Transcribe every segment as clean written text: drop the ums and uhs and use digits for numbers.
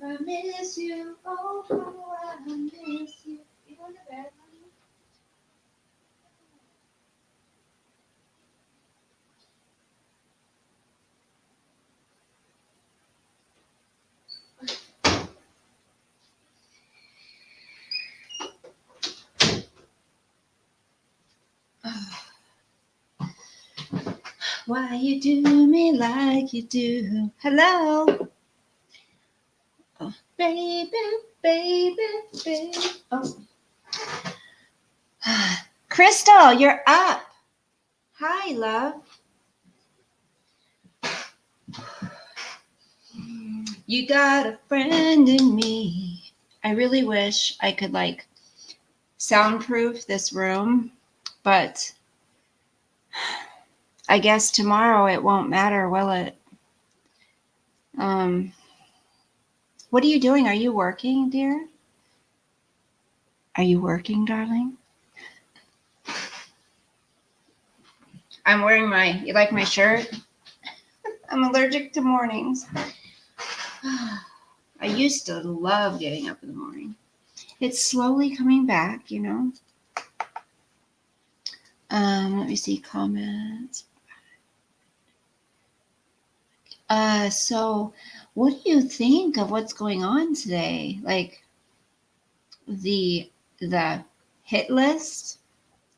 I miss you. Oh, how I miss you. You going to bed, honey? Why you do me like you do? Hello, oh, baby, baby, baby. Oh, Crystal, you're up. Hi, love. You got a friend in me. I really wish I could like soundproof this room, but I guess tomorrow it won't matter, will it? Um, what are you doing? Are you working, dear? Are you working, darling? I'm wearing you like my shirt? I'm allergic to mornings. I used to love getting up in the morning. It's slowly coming back, you know. Let me see comments. So what do you think of what's going on today? Like the hit list?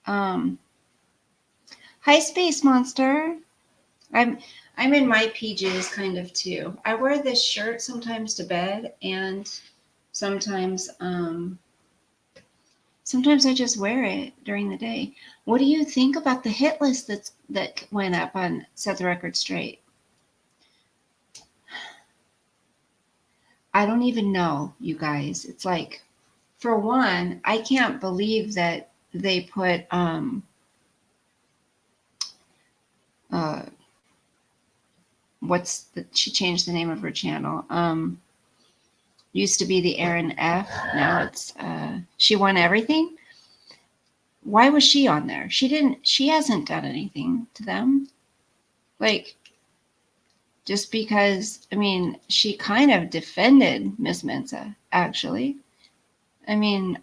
Hi, Space Monster. I'm I'm in my PJs kind of too. I wear this shirt sometimes to bed, and sometimes sometimes I just wear it during the day. What do you think about the hit list that went up on Set the Record Straight? I don't even know, you guys. It's like, for one, I can't believe that they put uh she changed the name of her channel. Used to be the Aaron F. Now it's She Won Everything. Why was she on there? She hasn't done anything to them. Like, just because, I mean, she kind of defended Miss Mensa, actually. I mean,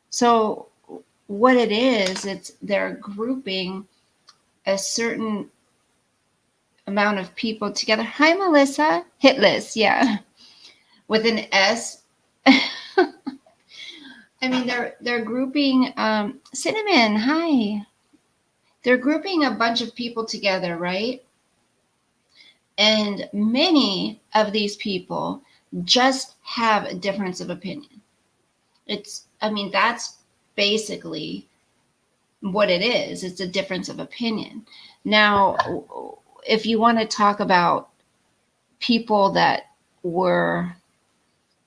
so what it is, they're grouping a certain amount of people together. Hi, Melissa. Hit list, yeah, with an S. I mean, they're grouping Cinnamon. Hi. They're grouping a bunch of people together, right? And many of these people just have a difference of opinion. I mean, that's basically what it is. It's a difference of opinion. Now, if you want to talk about people that were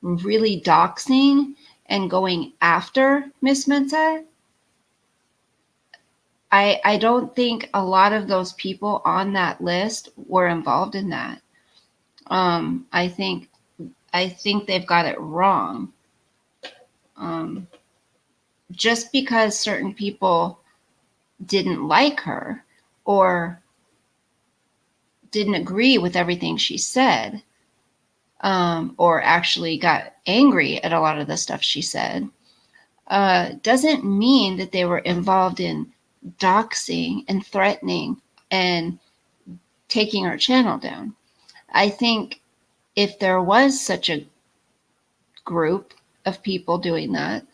really doxing and going after Miss Mensa, I don't think a lot of those people on that list were involved in that. I think they've got it wrong. Just because certain people didn't like her or didn't agree with everything she said, or actually got angry at a lot of the stuff she said, doesn't mean that they were involved in doxing and threatening and taking our channel down. I think if there was such a group of people doing that,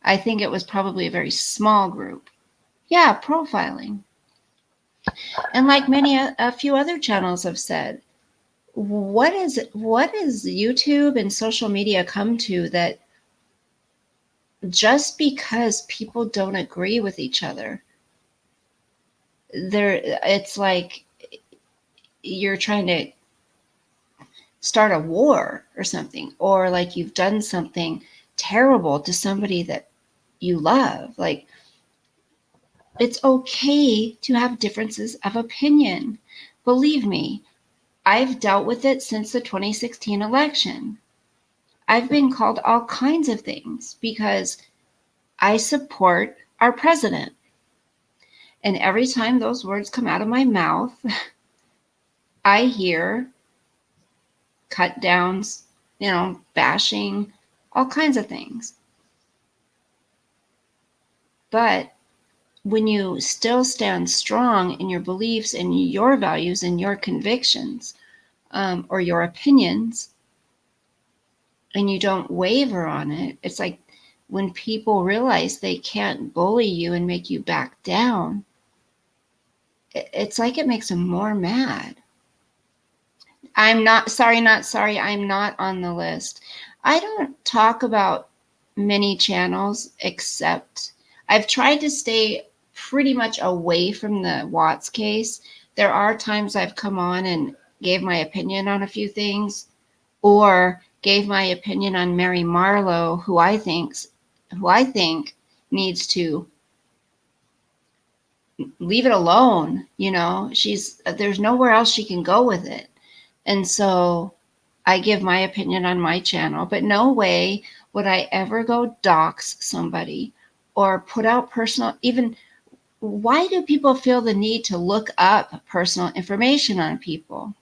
I think it was probably a very small group. Yeah, profiling. And like a few other channels have said, what is YouTube and social media come to, that just because people don't agree with each other, it's like you're trying to start a war or something, or like you've done something terrible to somebody that you love. Like, it's okay to have differences of opinion. Believe me, I've dealt with it since the 2016 election. I've been called all kinds of things because I support our president. And every time those words come out of my mouth, I hear cut downs, bashing, all kinds of things. But when you still stand strong in your beliefs and your values and your convictions, or your opinions, and you don't waver on it, it's like when people realize they can't bully you and make you back down, it's like it makes them more mad. I'm not sorry, I'm not on the list. I don't talk about many channels, except I've tried to stay pretty much away from the Watts case. There are times I've come on and gave my opinion on a few things, or gave my opinion on Mary Marlowe, who I think needs to leave it alone. There's nowhere else she can go with it. And so I give my opinion on my channel, but no way would I ever go dox somebody or put out personal, even, why do people feel the need to look up personal information on people?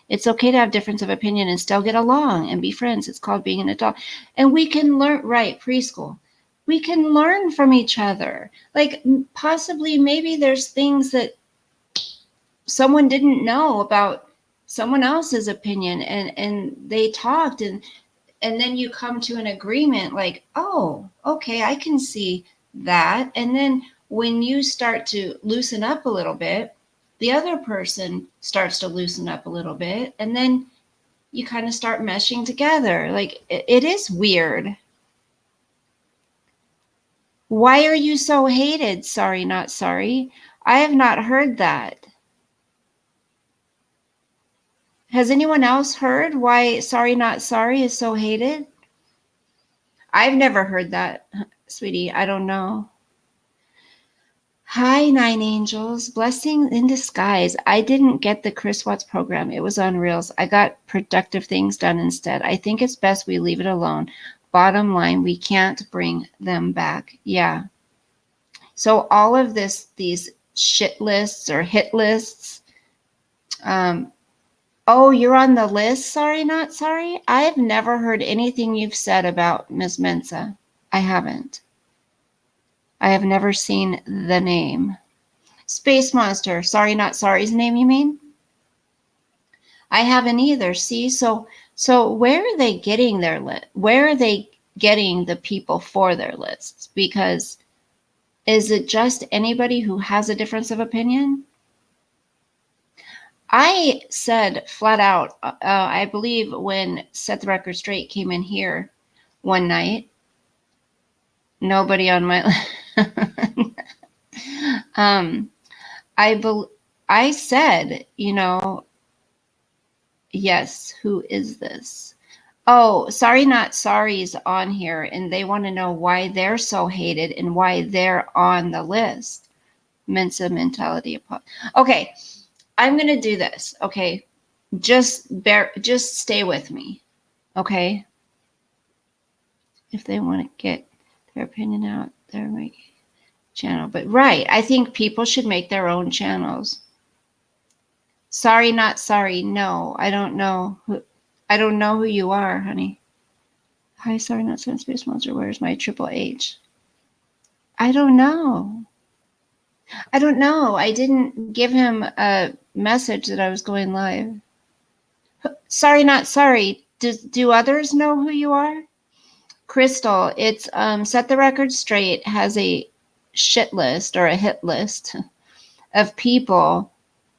It's okay to have difference of opinion and still get along and be friends. It's called being an adult. And we can learn, right, preschool. We can learn from each other. Like, possibly, maybe there's things that someone didn't know about someone else's opinion, and they talked, and then you come to an agreement, like, oh, okay, I can see that. And then when you start to loosen up a little bit, the other person starts to loosen up a little bit, and then you kind of start meshing together. Like, it is weird. Why are you so hated? Sorry, not sorry. I have not heard that. Has anyone else heard why sorry, not sorry is so hated? I've never heard that, sweetie. I don't know. Hi, Nine Angels. Blessing in disguise. I didn't get the Chris Watts program. It was on Reels. I got productive things done instead. I think it's best we leave it alone. Bottom line, we can't bring them back. Yeah. So all of these shit lists or hit lists. Oh, you're on the list? Sorry, not sorry? I've never heard anything you've said about Ms. Mensa. I haven't. I have never seen the name. Space Monster. Sorry, not sorry's name, you mean? I haven't either. See, so where are they getting their list? Where are they getting the people for their lists? Because is it just anybody who has a difference of opinion? I said flat out, I believe when Set the Record Straight came in here one night, nobody on my I said, yes, who is this? Oh, sorry, not sorry is on here, and they want to know why they're so hated and why they're on the list. Mensa mentality. Okay, I'm gonna do this. Okay, just stay with me. Okay. If they want to get their opinion out, their channel. But right, I think people should make their own channels. Sorry, not sorry. No, I don't know who you are, honey. Hi, sorry, not sorry, Space Monster. Where's my Triple H? I don't know. I didn't give him a message that I was going live. Sorry, not sorry. Do others know who you are? Crystal, it's Set the Record Straight has a shit list or a hit list of people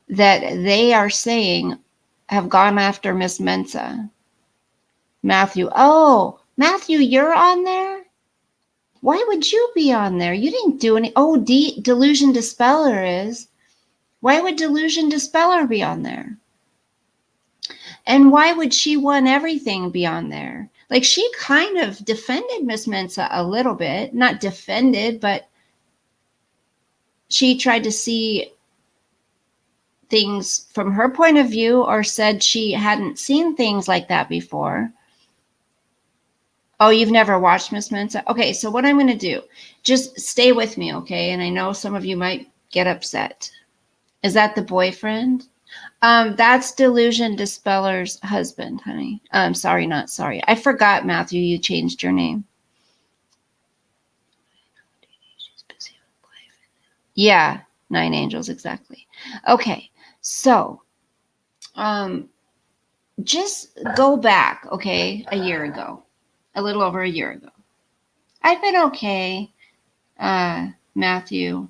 that they are saying have gone after Miss Mensa. Matthew, Matthew, you're on there? Why would you be on there? You didn't do any. Oh, Delusion Dispeller is. Why would Delusion Dispeller be on there? And why would She Won Everything be on there? Like, she kind of defended Miss Mensa a little bit. Not defended, but she tried to see things from her point of view, or said she hadn't seen things like that before. Oh, you've never watched Miss Mensa? Okay, so what I'm going to do, just stay with me, okay? And I know some of you might get upset. Is that the boyfriend? That's Delusion Dispeller's husband, honey. Sorry, not sorry. I forgot, Matthew, you changed your name. Yeah, 9 angels, exactly. Okay, so just go back, okay, a year ago, a little over a year ago. I've been okay, Matthew.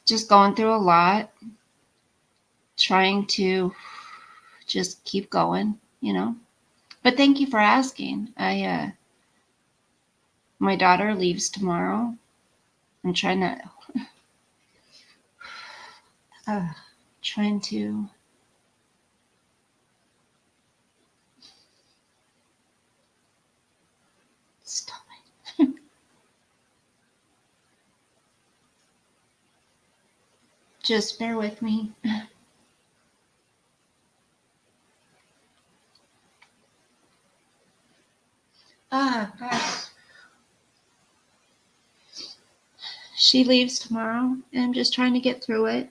Just going through a lot, trying to just keep going, you know. But thank you for asking. My daughter leaves tomorrow. I'm trying to stop it. Just bear with me. Gosh. She leaves tomorrow, and I'm just trying to get through it.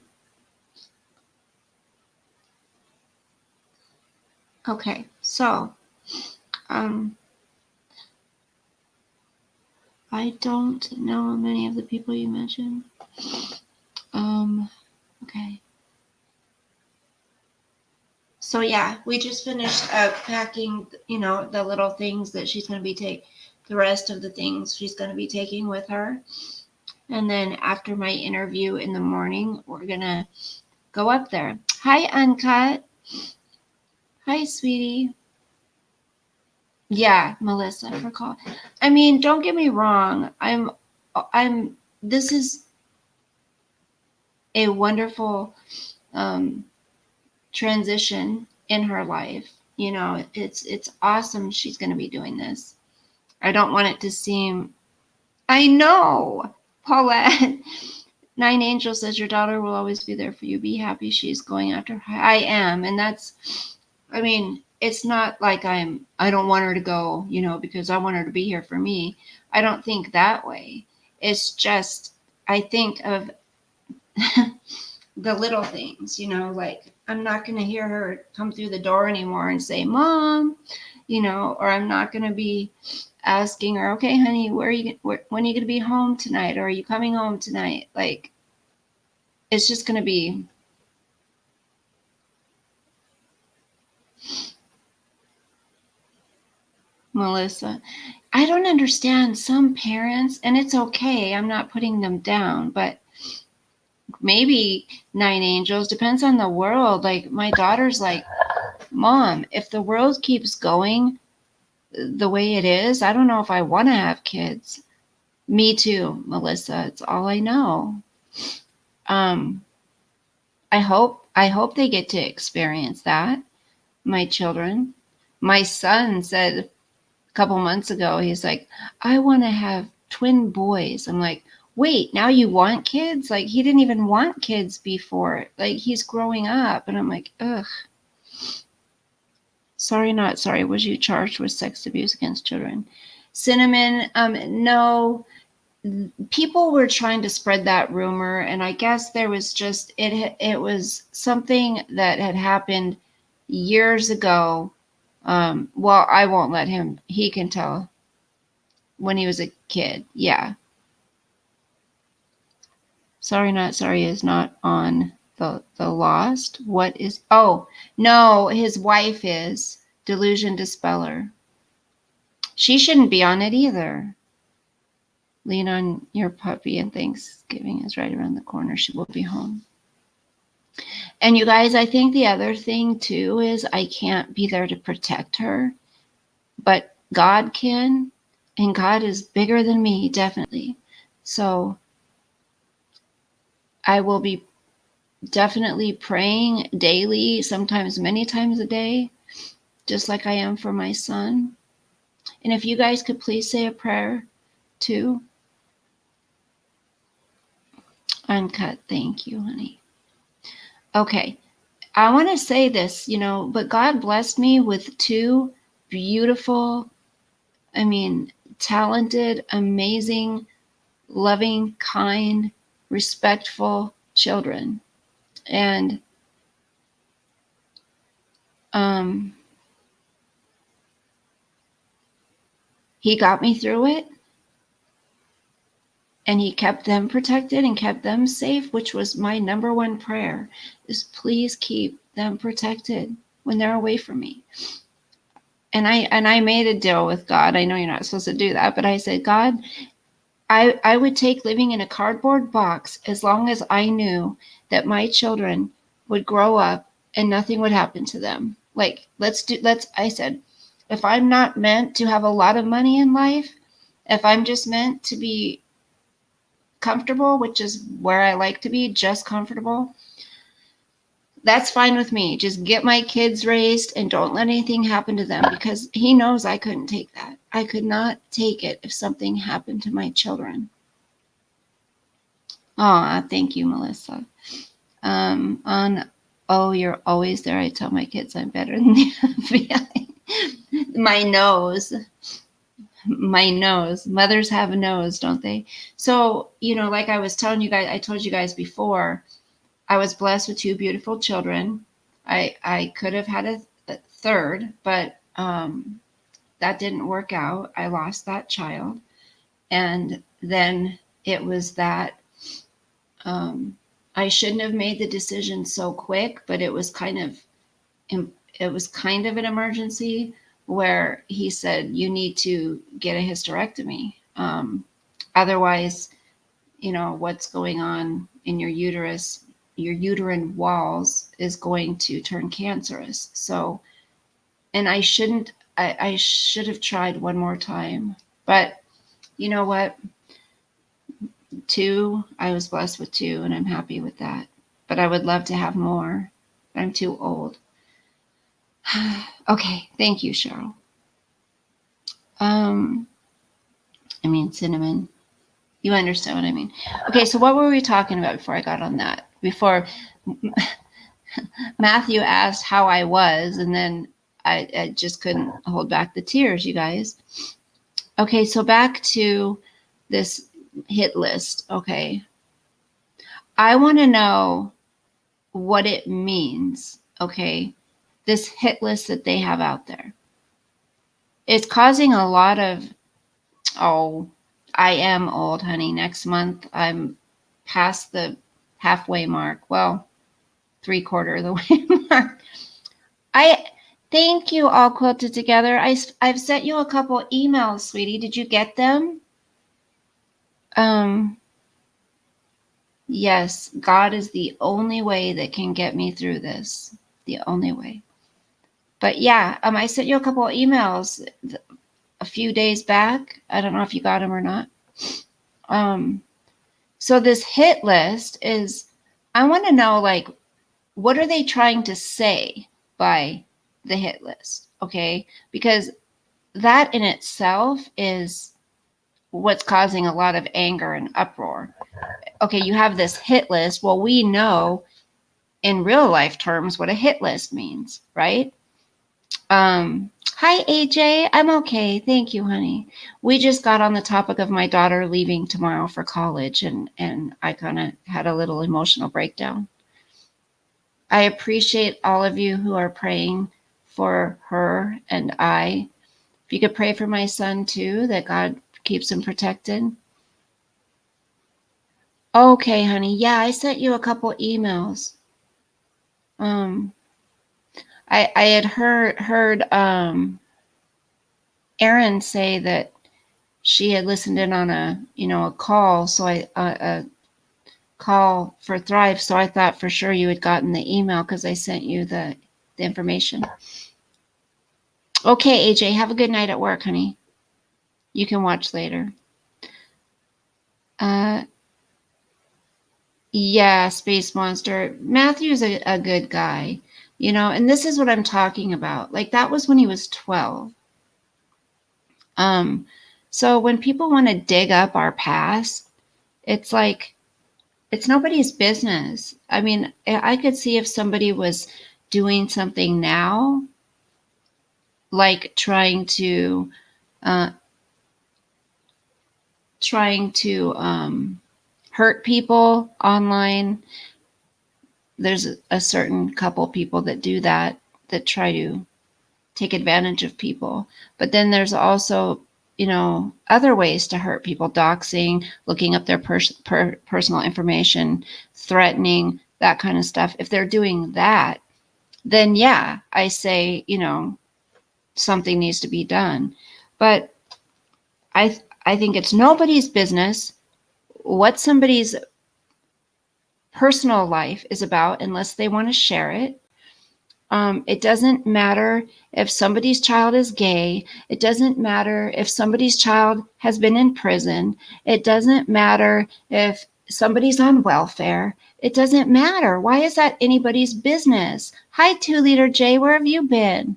Okay, so I don't know many of the people you mentioned. Okay. So yeah, we just finished packing, you know, the little things that she's going to be the rest of the things she's going to be taking with her. And then after my interview in the morning, we're going to go up there. Hi, Uncut. Hi, sweetie. Yeah, Melissa, for call. I mean, don't get me wrong. This is a wonderful transition in her life. You know, it's awesome she's going to be doing this. I don't want it to seem, I know, Paulette. 9 Angels says your daughter will always be there for you. Be happy she's going after her. I am. And that's, I mean, it's not like I don't want her to go, you know, because I want her to be here for me. I don't think that way. It's just, I think of the little things, you know, like I'm not going to hear her come through the door anymore and say, Mom, you know, or I'm not going to be asking her, okay, honey, when are you going to be home tonight? Or are you coming home tonight? Like, it's just going to be, Melissa, I don't understand some parents, and it's okay. I'm not putting them down, but maybe 9 angels depends on the world. Like, my daughter's like, Mom, if the world keeps going the way it is, I don't know if I want to have kids. Me too, Melissa. It's all I know. Um, I hope they get to experience that. My children. My son said a couple months ago, he's like, I want to have twin boys. I'm like, wait, now you want kids? Like, he didn't even want kids before. Like, he's growing up. And I'm like, ugh. Sorry, not sorry. Was you charged with sex abuse against children? Cinnamon, no. People were trying to spread that rumor, and I guess there was just it was something that had happened years ago. Well, I won't let him. He can tell when he was a kid. Yeah. Sorry, not sorry is not on the Lost. What is? Oh no, his wife is Delusion Dispeller. She shouldn't be on it either. Lean on your puppy, and Thanksgiving is right around the corner. She will be home. And you guys, I think the other thing too is I can't be there to protect her, but God can, and God is bigger than me, definitely. So I will be definitely praying daily, sometimes many times a day, just like I am for my son. And if you guys could please say a prayer too. Uncut. Thank you, honey. Okay. I want to say this, but God blessed me with two beautiful, talented, amazing, loving, kind, respectful children. And he got me through it. And he kept them protected and kept them safe, which was my number one prayer, is please keep them protected when they're away from me. And I made a deal with God. I know you're not supposed to do that, but I said, God, I would take living in a cardboard box as long as I knew that my children would grow up and nothing would happen to them. Like, I said, if I'm not meant to have a lot of money in life, if I'm just meant to be comfortable, which is where I like to be, just comfortable, that's fine with me. Just get my kids raised and don't let anything happen to them, because he knows I couldn't take that. I could not take it if something happened to my children. Oh, thank you, Melissa. You're always there. I tell my kids I'm better than the FBI. My nose. Mothers have a nose, don't they? So, like I was telling you guys, I told you guys before, I was blessed with two beautiful children. I could have had a third, but that didn't work out. I lost that child. And then it was that I shouldn't have made the decision so quick, but it was kind of an emergency, where he said, you need to get a hysterectomy. Otherwise, what's going on in your uterus, your uterine walls, is going to turn cancerous. So, and I should have tried one more time, but you know what? I was blessed with two, and I'm happy with that. But I would love to have more, but I'm too old. Okay, thank you, Cheryl. Cinnamon. You understand what I mean. Okay, so what were we talking about before I got on that? Before Matthew asked how I was, and then I just couldn't hold back the tears, you guys. Okay, so back to this hit list. Okay. I want to know what it means. Okay. This hit list that they have out there. It's causing a lot of, I am old, honey. Next month, I'm past the halfway mark. Well, 3/4 of the way mark. Thank you, All Quilted Together. I've sent you a couple emails, sweetie. Did you get them? Yes, God is the only way that can get me through this. The only way. But yeah, I sent you a couple of emails a few days back. I don't know if you got them or not. So this hit list is, I want to know, like, what are they trying to say by the hit list? Okay, because that in itself is what's causing a lot of anger and uproar. Okay, you have this hit list. Well, we know in real life terms what a hit list means, right? Hi, AJ. I'm okay. Thank you, honey. We just got on the topic of my daughter leaving tomorrow for college, and I kind of had a little emotional breakdown. I appreciate all of you who are praying for her and I. If you could pray for my son too, that God keeps him protected. Okay, honey. Yeah, I sent you a couple emails. I had heard Erin say that she had listened in on a call, so a call for Thrive. So I thought for sure you had gotten the email because I sent you the information. Okay, AJ, have a good night at work, honey. You can watch later. Yeah, Space Monster. Matthew's a good guy, and this is what I'm talking about. Like, that was when he was 12. So when people want to dig up our past, it's like, it's nobody's business. I mean, I could see if somebody was doing something now, like uh, trying to hurt people online. There's a certain couple people that do that, that try to take advantage of people. But then there's also, other ways to hurt people: doxing, looking up their personal information, threatening, that kind of stuff. If they're doing that, then yeah, I say, something needs to be done. But I think it's nobody's business what somebody's personal life is about unless they want to share it. It doesn't matter if somebody's child is gay. It doesn't matter if somebody's child has been in prison. It doesn't matter if somebody's on welfare. It doesn't matter. Why is that anybody's business? Hi, 2-liter J, where have you been?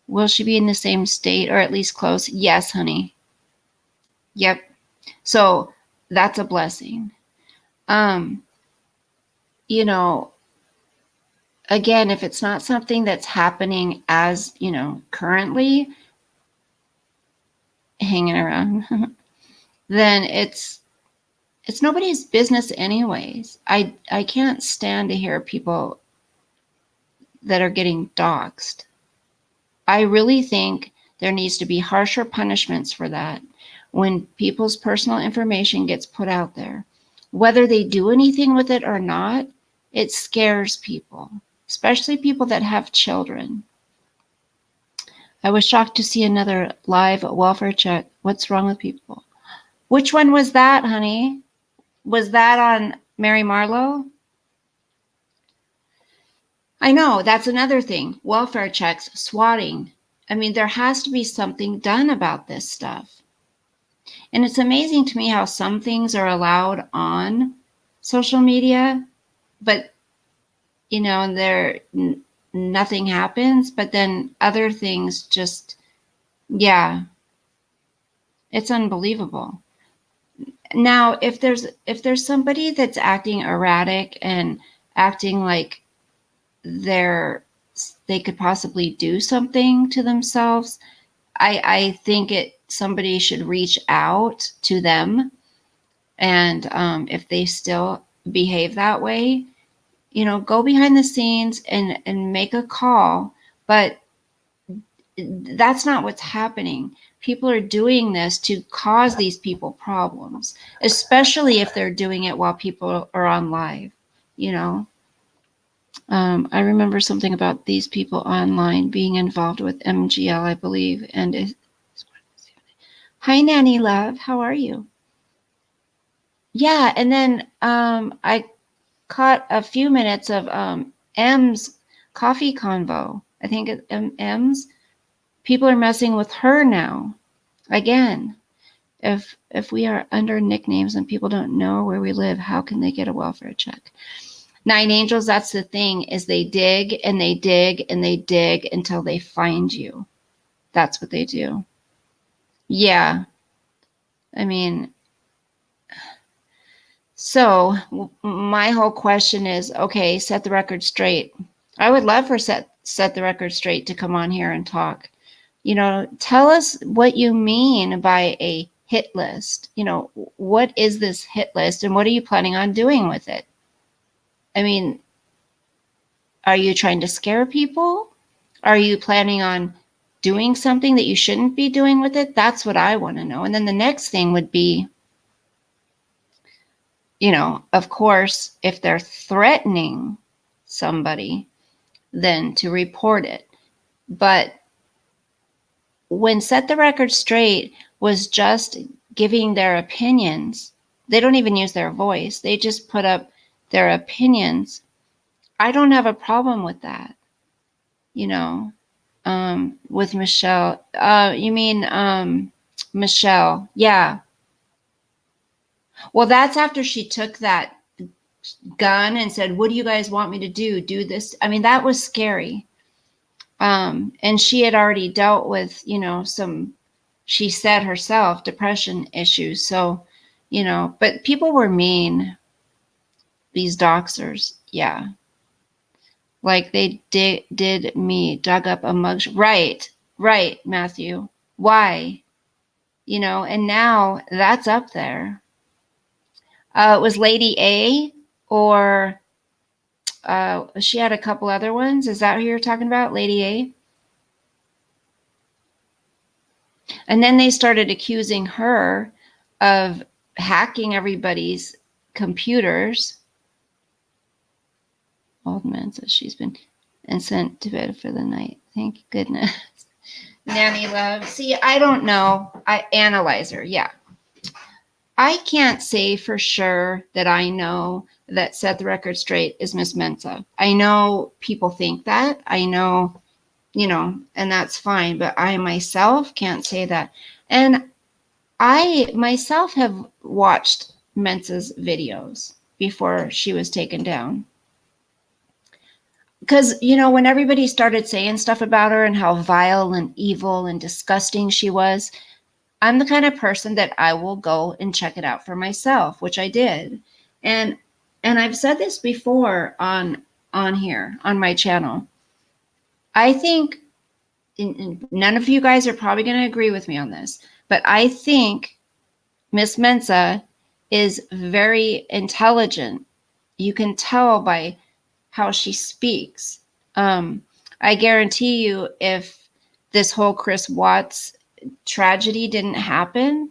Will she be in the same state or at least close? Yes, honey. Yep. So that's a blessing. You know, again, if it's not something that's happening as, currently hanging around, then it's nobody's business anyways. I can't stand to hear people that are getting doxxed. I really think there needs to be harsher punishments for that when people's personal information gets put out there. Whether they do anything with it or not, it scares people, especially people that have children. I was shocked to see another live welfare check. What's wrong with people? Which one was that, honey? Was that on Mary Marlowe? I know, that's another thing. Welfare checks, swatting. I mean, there has to be something done about this stuff. And it's amazing to me how some things are allowed on social media, but, nothing happens. But then other things just, yeah, it's unbelievable. Now, if there's somebody that's acting erratic and acting like they could possibly do something to themselves, I think somebody should reach out to them, and if they still behave that way, go behind the scenes and make a call. But that's not what's happening. People are doing this to cause these people problems, especially if they're doing it while people are on live, I remember something about these people online being involved with MGL, I believe. Hi, Nanny Love. How are you? Yeah, and then I caught a few minutes of M's coffee convo. I think it's M's. People are messing with her now. Again, if we are under nicknames and people don't know where we live, how can they get a welfare check? Nine Angels, that's the thing, is they dig and they dig and they dig until they find you. That's what they do. Yeah. I mean, so my whole question is, okay, set the record straight. I would love for set the record straight to come on here and talk. Tell us what you mean by a hit list. What is this hit list and what are you planning on doing with it? I mean, are you trying to scare people? Are you planning on doing something that you shouldn't be doing with it? That's what I want to know. And then the next thing would be, of course, if they're threatening somebody, then to report it. But when Set the Record Straight was just giving their opinions, they don't even use their voice. They just put up their opinions. I don't have a problem with that, with Michelle. You mean Michelle? Yeah. Well, that's after she took that gun and said, "What do you guys want me to do? Do this?" I mean, that was scary. And she had already dealt with, some, she said herself, depression issues. So, but people were mean, these doxers. Yeah. Like they did me, dug up a mug. Right, Matthew. Why? And now that's up there. It was Lady A, or she had a couple other ones. Is that who you're talking about, Lady A? And then they started accusing her of hacking everybody's computers. Old man says she's been and sent to bed for the night. Thank goodness. Nanny love. See, I don't know. I analyze her. Yeah. I can't say for sure that I know that Set the Record Straight is Miss Mensa. I know people think that. I know, and that's fine. But I myself can't say that. And I myself have watched Mensa's videos before she was taken down. Because, when everybody started saying stuff about her and how vile and evil and disgusting she was, I'm the kind of person that I will go and check it out for myself, which I did. And I've said this before on here, on my channel. I think, and none of you guys are probably going to agree with me on this, but I think Miss Mensa is very intelligent. You can tell by how she speaks. I guarantee you, if this whole Chris Watts tragedy didn't happen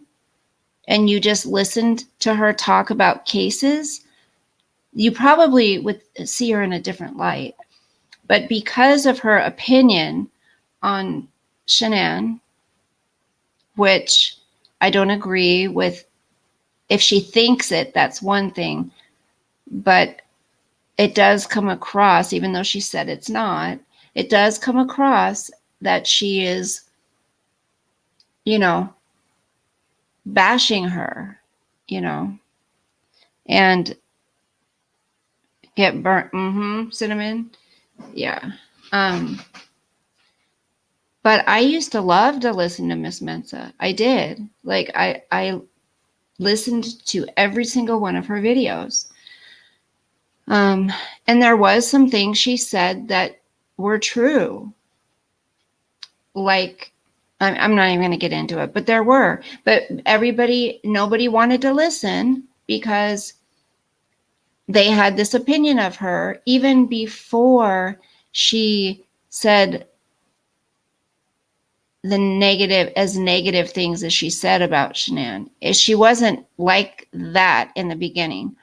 and you just listened to her talk about cases, you probably would see her in a different light. But because of her opinion on Shanann, which I don't agree with, if she thinks it, that's one thing. But it does come across, even though she said it's not, it does come across that she is, bashing her, and get burnt. Cinnamon. Yeah. But I used to love to listen to Miss Mensa. I did. Like I listened to every single one of her videos. And there was some things she said that were true. Like, I'm not even going to get into it, but there were. But nobody wanted to listen because they had this opinion of her even before she said the negative things as she said about Shanann. She wasn't like that in the beginning.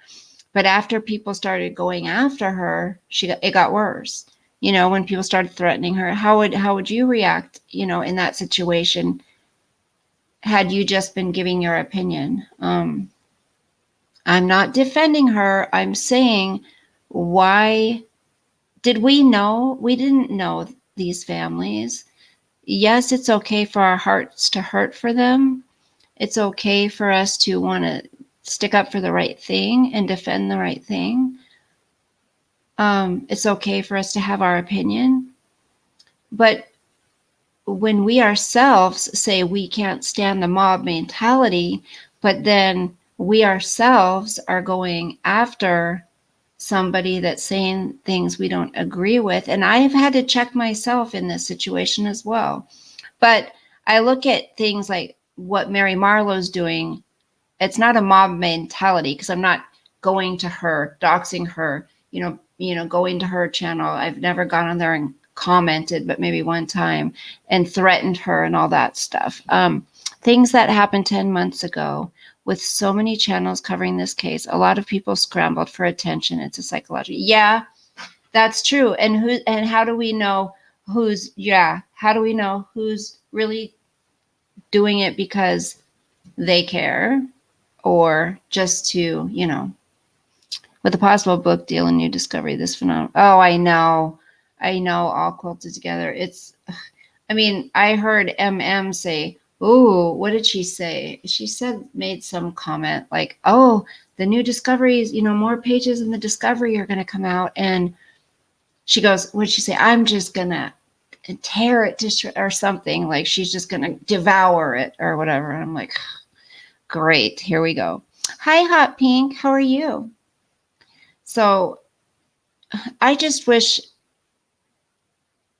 But after people started going after her, it got worse. When people started threatening her, how would you react, in that situation, had you just been giving your opinion? I'm not defending her. I'm saying, why did we know? We didn't know these families. Yes, it's okay for our hearts to hurt for them. It's okay for us to want to stick up for the right thing and defend the right thing. It's okay for us to have our opinion. But when we ourselves say we can't stand the mob mentality, but then we ourselves are going after somebody that's saying things we don't agree with, and I've had to check myself in this situation as well. But I look at things like what Mary Marlowe's doing. It's not a mob mentality, because I'm not going to her, doxing her, going to her channel. I've never gone on there and commented, but maybe one time, and threatened her and all that stuff. Things that happened 10 months ago with so many channels covering this case, a lot of people scrambled for attention. It's a psychological. Yeah, that's true. And how do we know how do we know who's really doing it because they care, or just to, with a possible book deal and new discovery, this phenomenon. Oh, I know, all quilted together. I heard MM say, "Oh, what did she say?" She made some comment like, "Oh, the new discoveries, more pages in the discovery are going to come out." And she goes, "What did she say? I'm just going to and tear it to or something. Like she's just going to devour it or whatever. And I'm like, great, here we go. Hi, Hot Pink. How are you? So I just wish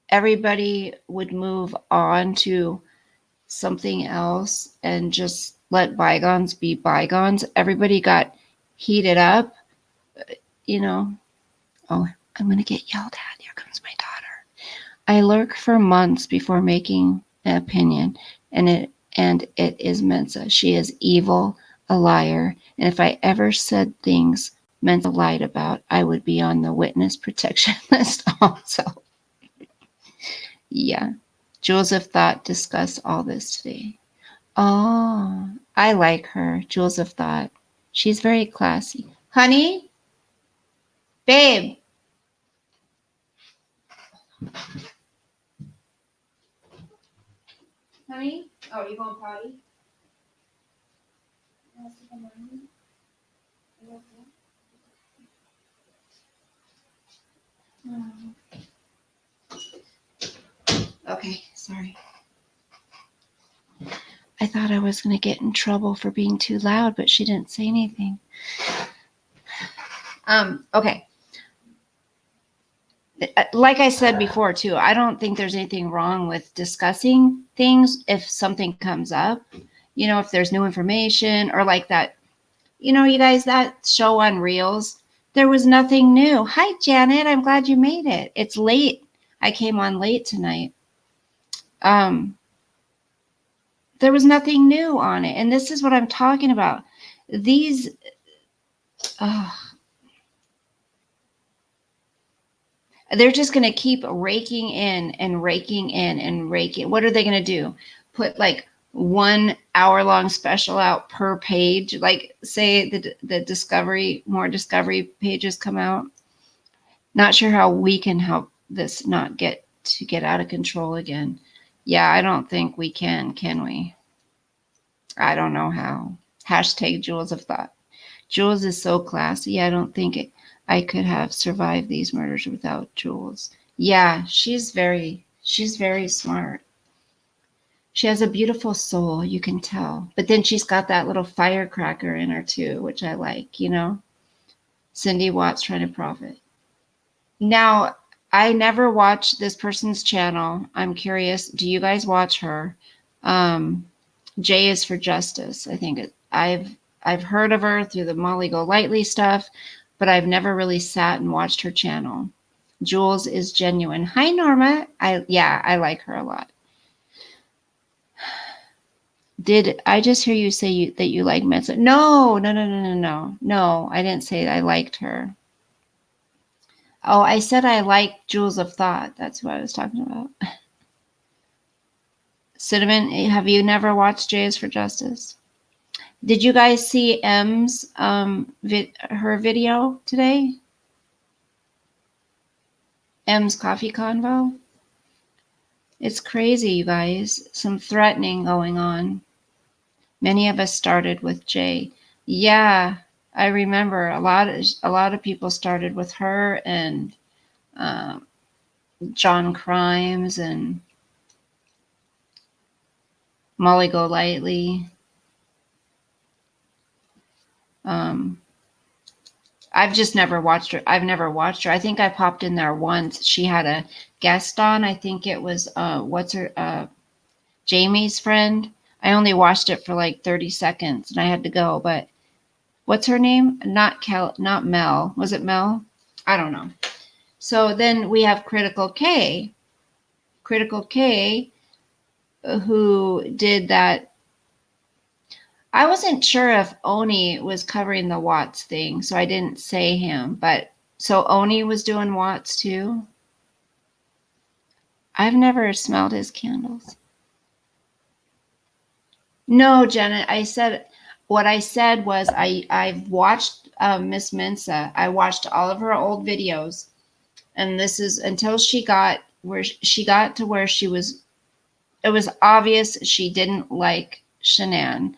everybody would move on to something else and just let bygones be bygones. Everybody got heated up, you know. Oh, I'm going to get yelled at. Here comes my daughter. I lurk for months before making an opinion, and it is Mensa. She is evil, a liar, and if I ever said things Mensa lied about, I would be on the witness protection list also. Yeah. Jewels of Thought discuss all this today. Oh, I like her, Jewels of Thought. She's very classy. Honey? Babe? Honey? Oh, you going potty? Okay, sorry. I thought I was going to get in trouble for being too loud, but she didn't say anything. Okay. Like I said before, too, I don't think there's anything wrong with discussing things if something comes up. You know, if there's new information or like that, you know, you guys, that show on Reels, there was nothing new. Hi, Janet. I'm glad you made it. It's late. I came on late tonight. There was nothing new on it. And this is what I'm talking about. These, they're just going to keep raking in and raking in and raking. What are they going to do? Put like 1 hour-long special out per page? Like say the more discovery pages come out. Not sure how we can help this not get out of control again. Yeah, I don't think we can we? I don't know how. Hashtag Jewels of Thought. Jules is so classy. I don't think I could have survived these murders without Jules. Yeah, she's very smart. She has a beautiful soul, you can tell. But then she's got that little firecracker in her too, which I like, you know. Cindy Watts trying to profit. Now, I never watched this person's channel. I'm curious. Do you guys watch her? J is for Justice. I think I've heard of her through the Molly Golightly stuff, but I've never really sat and watched her channel. Jules is genuine. Hi, Norma. I like her a lot. Did I just hear you say that you like Mensa? No. No, I didn't say I liked her. Oh, I said I like Jewels of Thought. That's what I was talking about. Cinnamon, have you never watched J is for Justice? Did you guys see M's her video today? M's Coffee Convo? It's crazy, you guys. Some threatening going on. Many of us started with J. Yeah, I remember a lot of people started with her and John Crimes and Molly Golightly. I've just never watched her. I've never watched her. I think I popped in there once. She had a guest on. I think it was Jamie's friend. I only watched it for like 30 seconds and I had to go. But what's her name? Not Mel. Was it Mel? I don't know. So then we have Critical K. Critical K, who did that. I wasn't sure if Oni was covering the Watts thing, so I didn't say him. But so Oni was doing Watts too. I've never smelled his candles. No, Janet. What I said was I've watched Miss Mensa. I watched all of her old videos, and this is until she got to where she was. It was obvious she didn't like Shanann.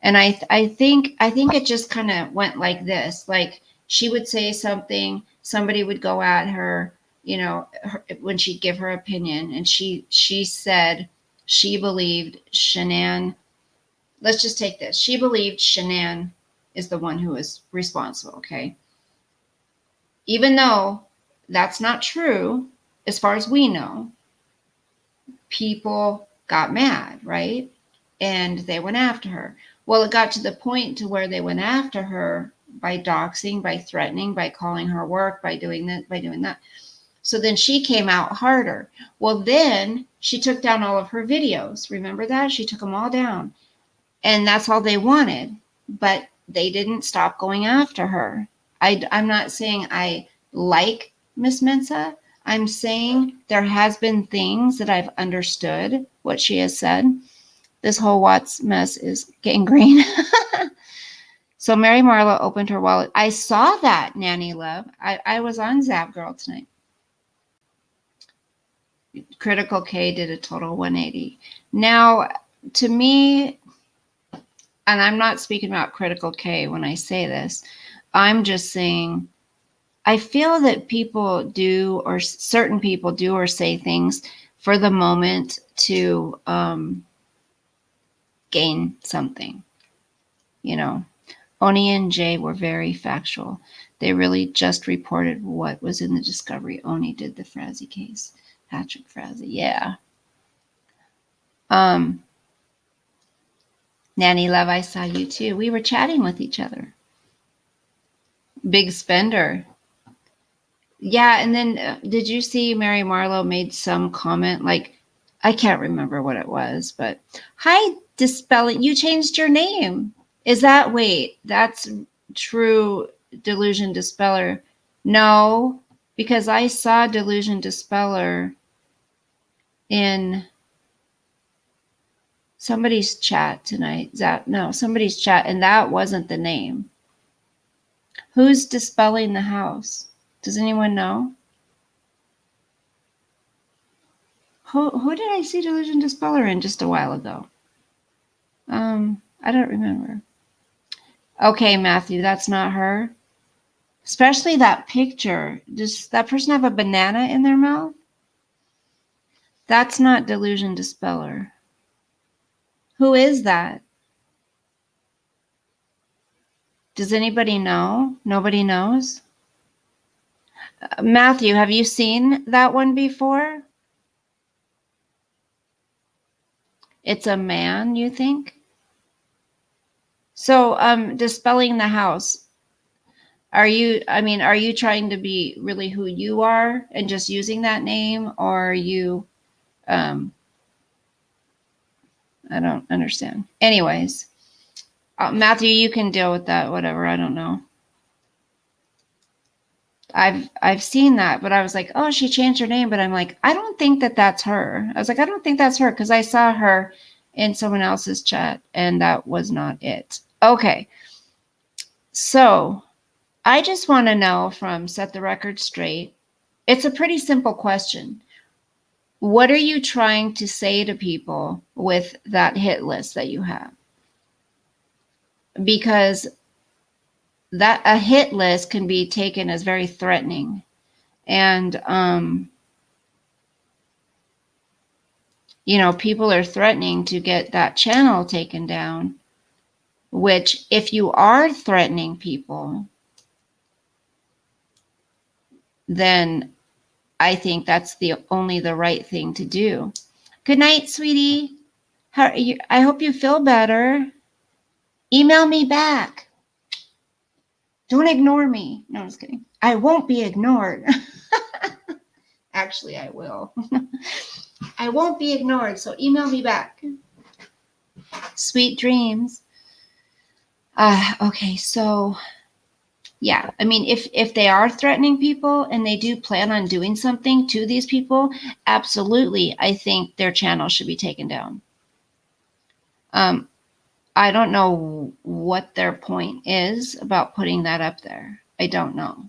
And I think it just kind of went like this. Like she would say something, somebody would go at her, when she'd give her opinion, and she said she believed Shanann. Let's just take this. She believed Shanann is the one who is responsible, okay? Even though that's not true, as far as we know, people got mad, right? And they went after her. Well, it got to the point to where they went after her by doxing, by threatening, by calling her work, by doing that, by doing that. So then she came out harder. Well, then she took down all of her videos. Remember that? She took them all down. And that's all they wanted. But they didn't stop going after her. I'm not saying I like Miss Mensa. I'm saying there has been things that I've understood what she has said. This whole Watts mess is gangrene. So Mary Marlo opened her wallet. I saw that, Nanny Love. I was on Zap Girl tonight. Critical K did a total 180. Now, to me, and I'm not speaking about Critical K when I say this, I'm just saying I feel that people do, or certain people do or say things for the moment to gain something. Oni and Jay were very factual. They really just reported what was in the discovery. Oni did the Frazee case. Patrick Frazee, yeah. Nanny Love, I saw you too. We were chatting with each other. Big spender. Yeah, and then did you see Mary Marlo made some comment? Like, I can't remember what it was, but hi, Dispelling. You changed your name. Is that, wait, that's True Delusion Dispeller? No, because I saw Delusion Dispeller in somebody's chat tonight. Somebody's chat, and that wasn't the name. Who's dispelling the house? Does anyone know? Who did I see Delusion Dispeller in just a while ago? I don't remember. Okay, Matthew, that's not her. Especially that picture. Does that person have a banana in their mouth? That's not Delusion Dispeller. Who is that? Does anybody know? Nobody knows? Matthew, have you seen that one before? It's a man, you think? So, dispelling the house. Are you trying to be really who you are and just using that name, or are you, I don't understand. Anyways, Matthew, you can deal with that, whatever, I don't know. I've seen that, but I was like, oh, she changed her name, but I'm like, I don't think that that's her. I was like, I don't think that's her, because I saw her in someone else's chat, and that was not it. Okay, so I just want to know from Set the Record Straight. It's a pretty simple question. What are you trying to say to people with that hit list that you have? Because that a hit list can be taken as very threatening. And, people are threatening to get that channel taken down, which if you are threatening people, then I think that's only the right thing to do. Good night, sweetie. How are you? I hope you feel better. Email me back. Don't ignore me. No, I'm just kidding. I won't be ignored. Actually, I will. I won't be ignored, so email me back. Sweet dreams. Okay, so yeah, I mean, if they are threatening people and they do plan on doing something to these people, absolutely, I think their channel should be taken down. I don't know what their point is about putting that up there. I don't know.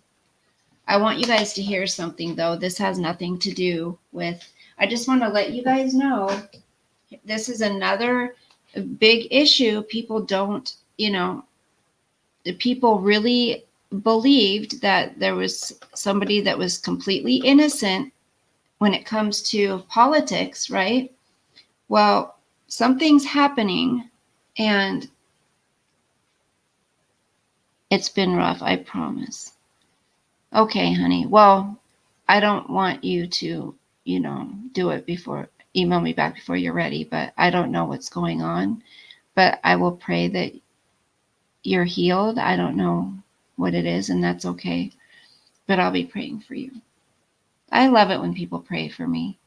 I want you guys to hear something, though. This has nothing to do with, I just want to let you guys know, this is another big issue. People don't, people really believed that there was somebody that was completely innocent when it comes to politics, right? Well, something's happening, and it's been rough, I promise. Okay, honey. Well, I don't want you to, do it before, email me back before you're ready, but I don't know what's going on. But I will pray that you're healed. I don't know what it is, and that's okay. But I'll be praying for you. I love it when people pray for me.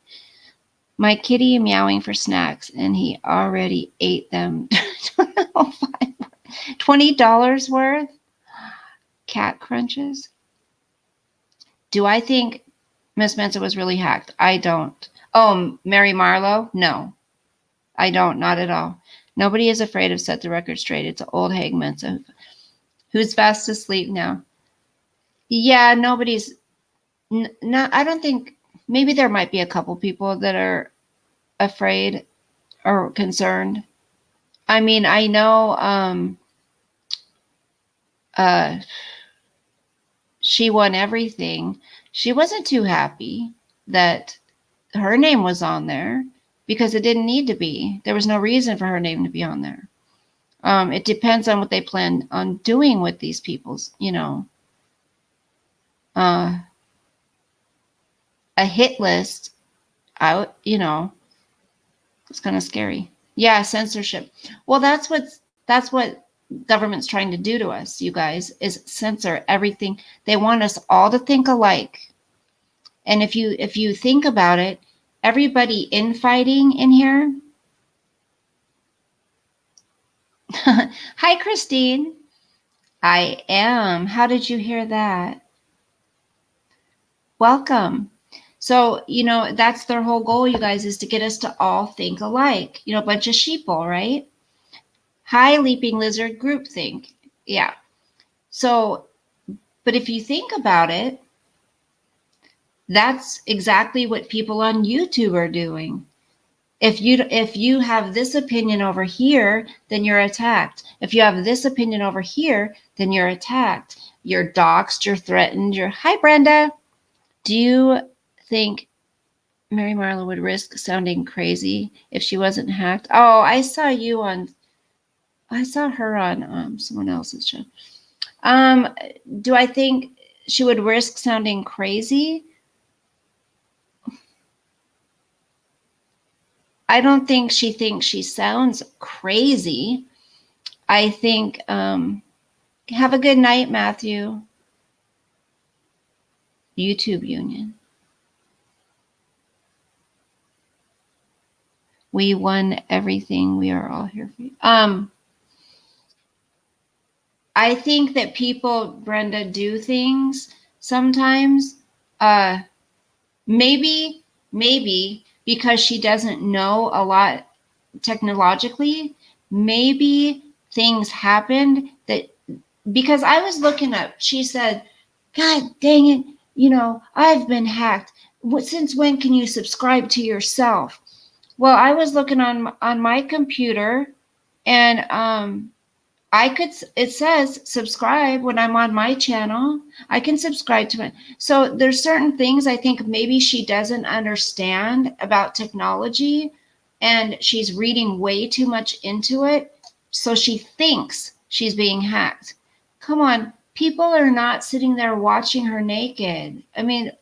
My kitty meowing for snacks, and he already ate them. $20 worth? Cat crunches? Do I think Miss Mensa was really hacked? I don't. Oh, Mary Marlowe? No, I don't. Not at all. Nobody is afraid of Set the Record Straight. It's old Hag Mensa who's fast asleep now. Yeah, nobody's. Not. I don't think. Maybe there might be a couple people that are afraid or concerned. I mean, I know she won everything. She wasn't too happy that her name was on there because it didn't need to be. There was no reason for her name to be on there. It depends on what they plan on doing with these people's, a hit list out, it's kind of scary. Yeah, censorship. Well, that's what government's trying to do to us, you guys, is censor everything. They want us all to think alike. And if you think about it, everybody infighting in here. Hi, Christine. I am. How did you hear that? Welcome. So, that's their whole goal, you guys, is to get us to all think alike. A bunch of sheeple, right? Hi, Leaping Lizard groupthink. Yeah. So, but if you think about it, that's exactly what people on YouTube are doing. If you have this opinion over here, then you're attacked. If you have this opinion over here, then you're attacked. You're doxxed, you're threatened, hi, Brenda. Do you think Mary Marlowe would risk sounding crazy if she wasn't hacked? Oh, I saw her on someone else's show. Do I think she would risk sounding crazy? I don't think she thinks she sounds crazy. I think, have a good night, Matthew. YouTube Union. We won everything. We are all here for you. I think that people, Brenda, do things sometimes. Maybe because she doesn't know a lot technologically, maybe things happened that, because I was looking up, she said, God dang it, I've been hacked. Since when can you subscribe to yourself? Well, I was looking on my computer, and it says subscribe when I'm on my channel. I can subscribe to it. So there's certain things I think maybe she doesn't understand about technology, and she's reading way too much into it. So she thinks she's being hacked. Come on, people are not sitting there watching her naked. I mean,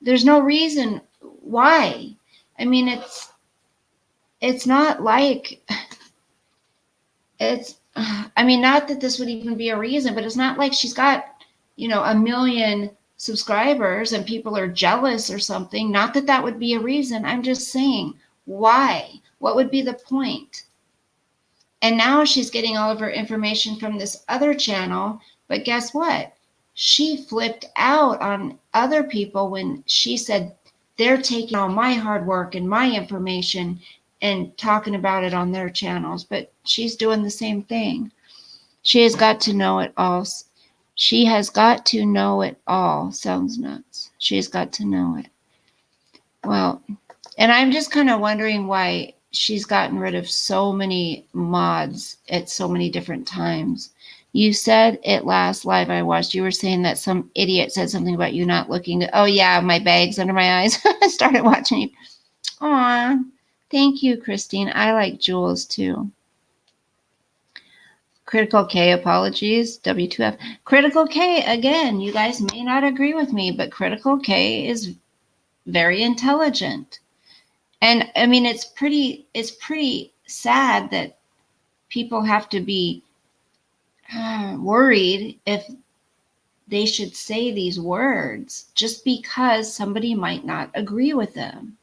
there's no reason why. I mean, it's not like not that this would even be a reason, but it's not like she's got, 1 million subscribers and people are jealous or something. Not that that would be a reason. I'm just saying, why? What would be the point? And now she's getting all of her information from this other channel. But guess what? She flipped out on other people when she said they're taking all my hard work and my information and talking about it on their channels. But she's doing the same thing. She has got to know it all. She has got to know it all. Sounds nuts. She's got to know it. Well, and I'm just kind of wondering why she's gotten rid of so many mods at so many different times. You said it last live I watched. You were saying that some idiot said something about you not looking. Oh yeah, my bags under my eyes. I started watching you. Aw, thank you, Christine. I like Jules too. Critical K apologies. W2F. Critical K, again, you guys may not agree with me, but Critical K is very intelligent. And I mean, it's pretty sad that people have to be worried if they should say these words just because somebody might not agree with them.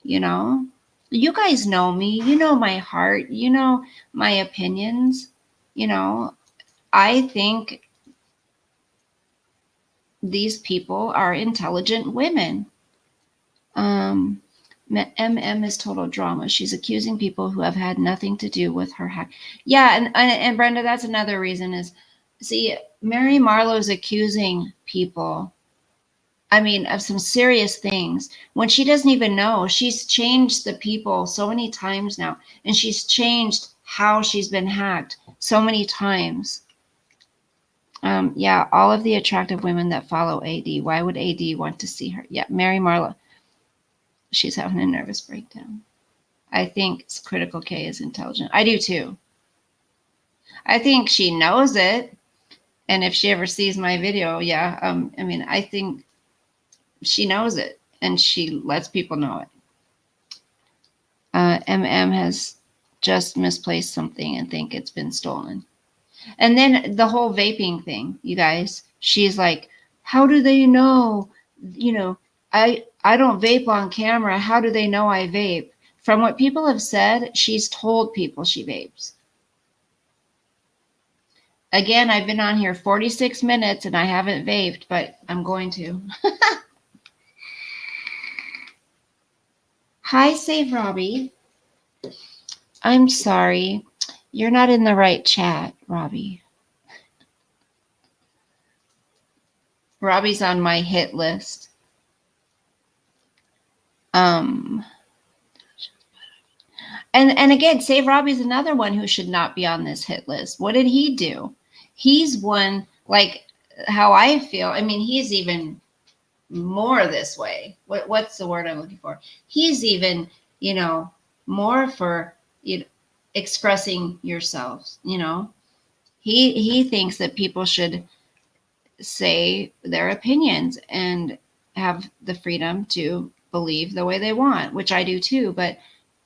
You know, you guys know me, you know my heart, you know my opinions. You know, I think these people are intelligent women. MM is total drama. She's accusing people who have had nothing to do with her hack. Yeah, and Brenda, that's another reason is, see, Mary Marlowe's accusing people, I mean, of some serious things when she doesn't even know. She's changed the people so many times now, and she's changed how she's been hacked so many times. Yeah, all of the attractive women that follow AD. Why would AD want to see her? Yeah, Mary Marlowe. She's having a nervous breakdown. I think Critical K is intelligent. I do too. I think she knows it. And if she ever sees my video, yeah, I mean, I think she knows it and she lets people know it. MM has just misplaced something and think it's been stolen. And then the whole vaping thing, you guys, she's like, how do they know? You know, I don't vape on camera. How do they know I vape? From what people have said, she's told people she vapes. Again, I've been on here 46 minutes and I haven't vaped, but I'm going to. Hi, Save Robbie. I'm sorry. You're not in the right chat, Robbie. Robbie's on my hit list. And again, Save Robbie's another one who should not be on this hit list. What did he do? He's one, like how I feel. I mean, he's even more this way. What's the word I'm looking for? He's even, you know, more for, you know, expressing yourselves. You know, he thinks that people should say their opinions and have the freedom to believe the way they want, which I do too. But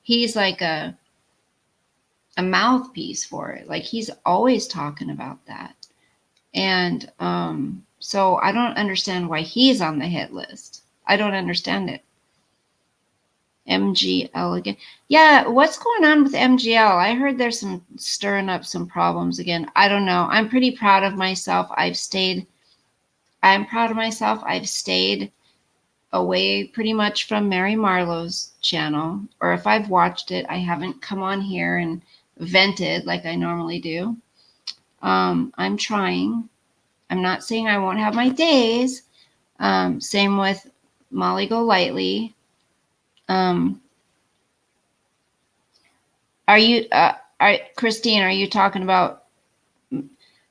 he's like a mouthpiece for it. Like he's always talking about that. And so I don't understand why he's on the hit list. I don't understand it. MGL again. Yeah, what's going on with MGL? I heard there's some stirring up some problems again. I don't know. I'm pretty proud of myself. I'm proud of myself. I've stayed away pretty much from Mary Marlowe's channel. Or if I've watched it, I haven't come on here and vented like I normally do. I'm trying. I'm not saying I won't have my days. Same with Molly Golightly. Christine, are you talking about,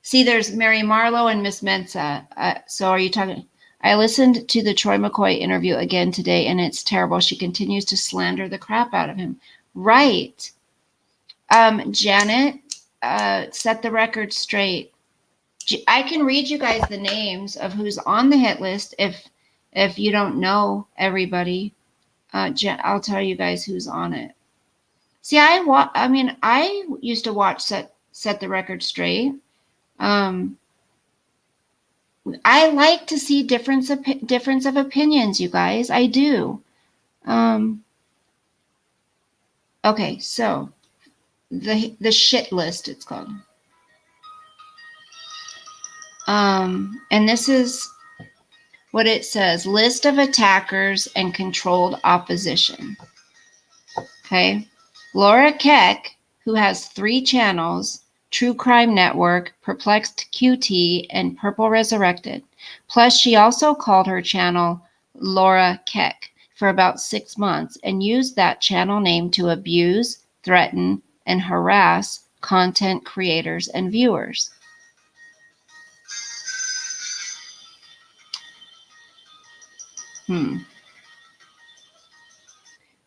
see, there's Mary Marlowe and Miss Mensa. So are you talking, I listened to the Troy McCoy interview again today and it's terrible. She continues to slander the crap out of him. Right. Janet, set the record straight. I can read you guys the names of who's on the hit list if you don't know everybody. I'll tell you guys who's on it. See, I used to watch Set the Record Straight. I like to see difference of opinions, you guys. I do. Okay, so the shit list, it's called. And this is what it says: list of attackers and controlled opposition. Okay. Laura Keck, who has 3 channels, True Crime Network, Perplexed QT, and Purple Resurrected. Plus, she also called her channel Laura Keck for about 6 months and used that channel name to abuse, threaten, and harass content creators and viewers.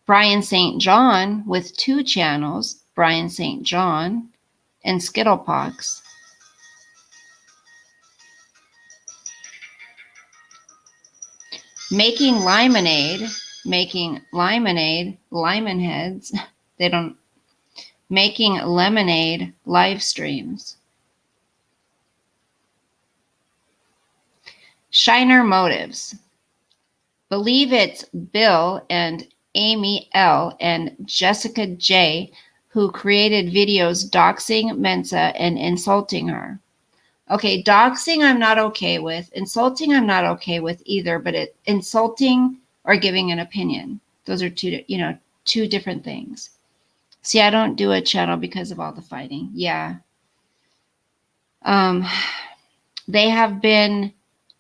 Brian St. John with 2 channels, Brian St. John and Skittlepox. Making Limonade, Lemon Heads. They don't. Making Lemonade live streams. Shiner Motives. Believe it's Bill and Amy L. and Jessica J. who created videos doxing Mensa and insulting her. Okay, doxing I'm not okay with. Insulting I'm not okay with either, but insulting or giving an opinion. Those are two different things. See, I don't do a channel because of all the fighting. Yeah. They have been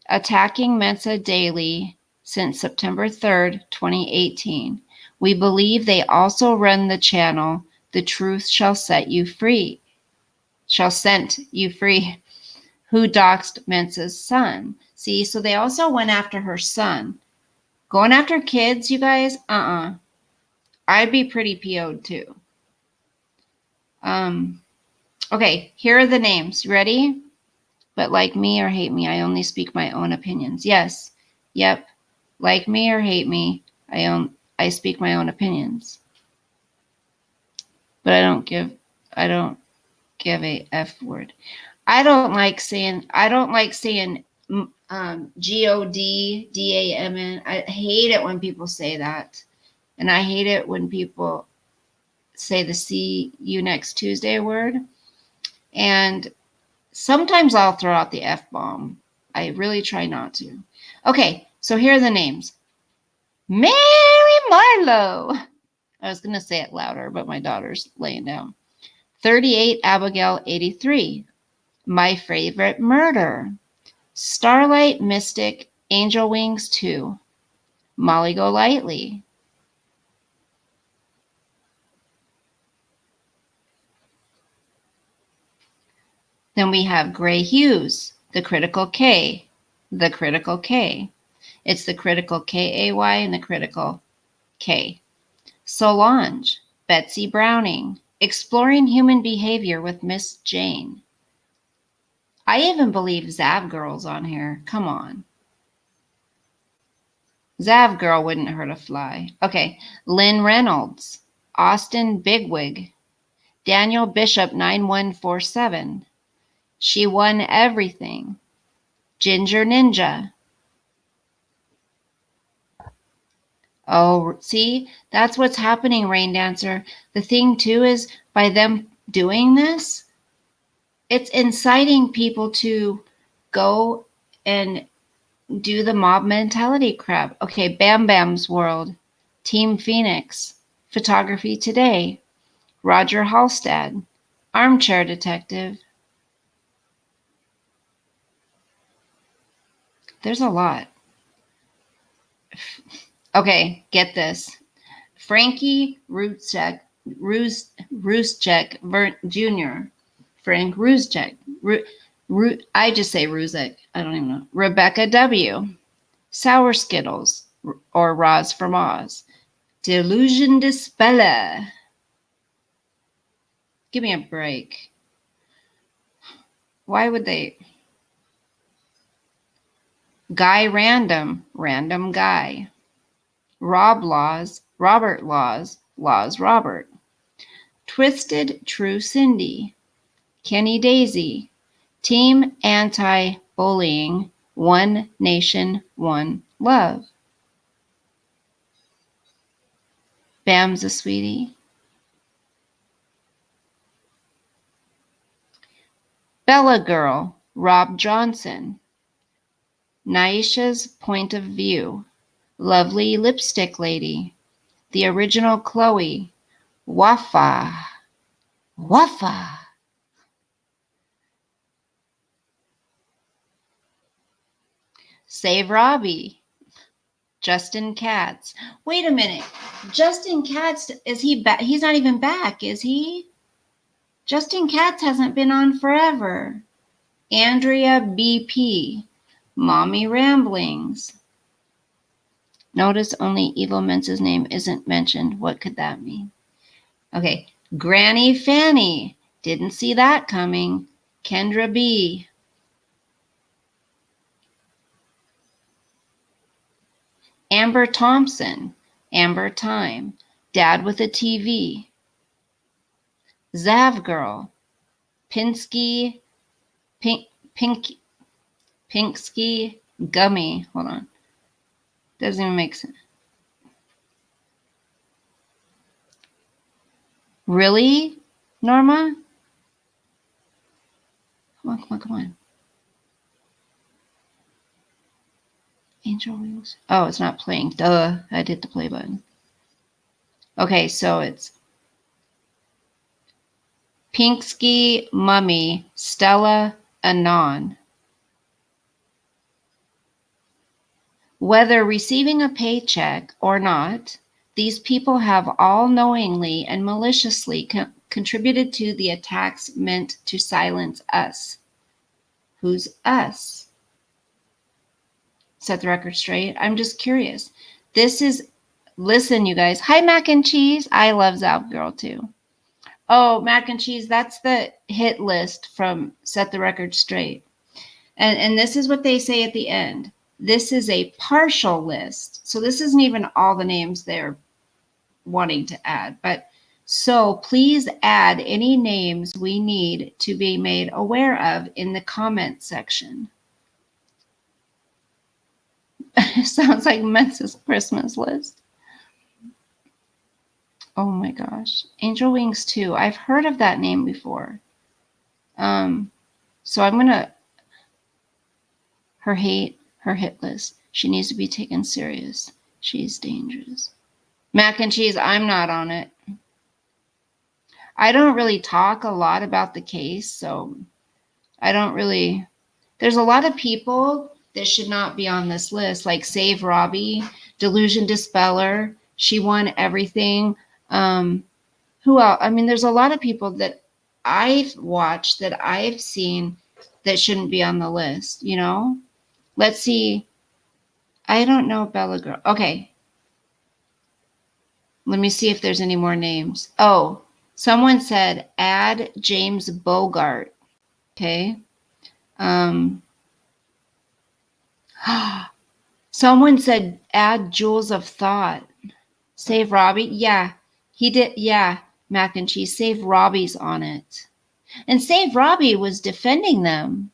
attacking Mensa daily since September 3rd, 2018. We believe they also run the channel The Truth Shall Set You Free. Shall Set You Free, who doxed Mensa's son. See, so they also went after her son. Going after kids, you guys? I'd be pretty PO'd too. Okay, here are the names. Ready? But like me or hate me, I only speak my own opinions. Yes. Yep. Like me or hate me, I speak my own opinions. But I don't give a F word. I don't like saying GODDAMN. I hate it when people say that. And I hate it when people say the see you next Tuesday word. And sometimes I'll throw out the F-bomb. I really try not to. Okay, so here are the names. Mary Marlowe. I was going to say it louder, but my daughter's laying down. 38 Abigail 83. My Favorite Murder. Starlight Mystic Angel Wings 2. Molly Golightly. Then we have Gray Hughes, The Critical K. The Critical K. It's the Critical K-A-Y and the Critical K. Solange, Betsy Browning, Exploring Human Behavior with Miss Jane. I even believe Zav Girl's on here. Come on. Zav Girl wouldn't hurt a fly. Okay. Lynn Reynolds, Austin Bigwig, Daniel Bishop 9147. She Won Everything. Ginger Ninja. Oh, see, that's what's happening, Rain Dancer. The thing too is by them doing this, it's inciting people to go and do the mob mentality crap. Okay, Bam Bam's World, Team Phoenix, Photography Today, Roger Halstad, Armchair Detective. There's a lot. Okay, get this. Frankie Rooschek Jr. Frank Rooschek. I just say Ruzek. I don't even know. Rebecca W. Sour Skittles or Roz from Oz. Delusion Dispella. Give me a break. Why would they? Guy Random Guy. Robert Laws, Robert. Twisted True Cindy. Kenny Daisy. Team Anti-Bullying, One Nation, One Love. Bam's a Sweetie. Bella Girl, Rob Johnson. Naisha's Point of View. Lovely Lipstick Lady. The Original Chloe. Wafa. Save Robbie. Justin Katz. Wait a minute. Justin Katz, is he back? He's not even back, is he? Justin Katz hasn't been on forever. Andrea BP. Mommy Ramblings. Notice only Evil Mince's name isn't mentioned. What could that mean? Okay. Granny Fanny. Didn't see that coming. Kendra B. Amber Thompson. Amber Time. Dad with a TV. Zav Girl. Pinsky. Pinksky Gummy. Hold on. Doesn't even make sense. Really, Norma? Come on. Angel Wings. Oh, it's not playing. Duh. I hit the play button. Okay, so it's Pinksky Mummy, Stella Anon. Whether receiving a paycheck or not, these people have all knowingly and maliciously contributed to the attacks meant to silence us. Who's us? Set the record straight. I'm just curious. This is, listen, you guys. Hi, Mac and Cheese. I love Zav Girl too. Oh, Mac and Cheese, that's the hit list from Set the Record Straight. And this is what they say at the end. This is a partial list. So this isn't even all the names they're wanting to add. But so please add any names we need to be made aware of in the comment section. Sounds like Mensa's Christmas list. Oh my gosh. Angel Wings 2. I've heard of that name before. So I'm going to, her hit list. She needs to be taken serious. She's dangerous. Mac and Cheese, I'm not on it. I don't really talk a lot about the case, so I don't really, there's a lot of people that should not be on this list, like Save Robbie, Delusion Dispeller. She won everything. Who else? I mean, there's a lot of people that I've watched, that I've seen that shouldn't be on the list, you know? Let's see. I don't know Bella Girl. Okay. Let me see if there's any more names. Oh, someone said add James Bogart. Okay. Someone said add Jewels of Thought. Save Robbie. Yeah, he did. Yeah, Mac and Cheese. Save Robbie's on it. And Save Robbie was defending them.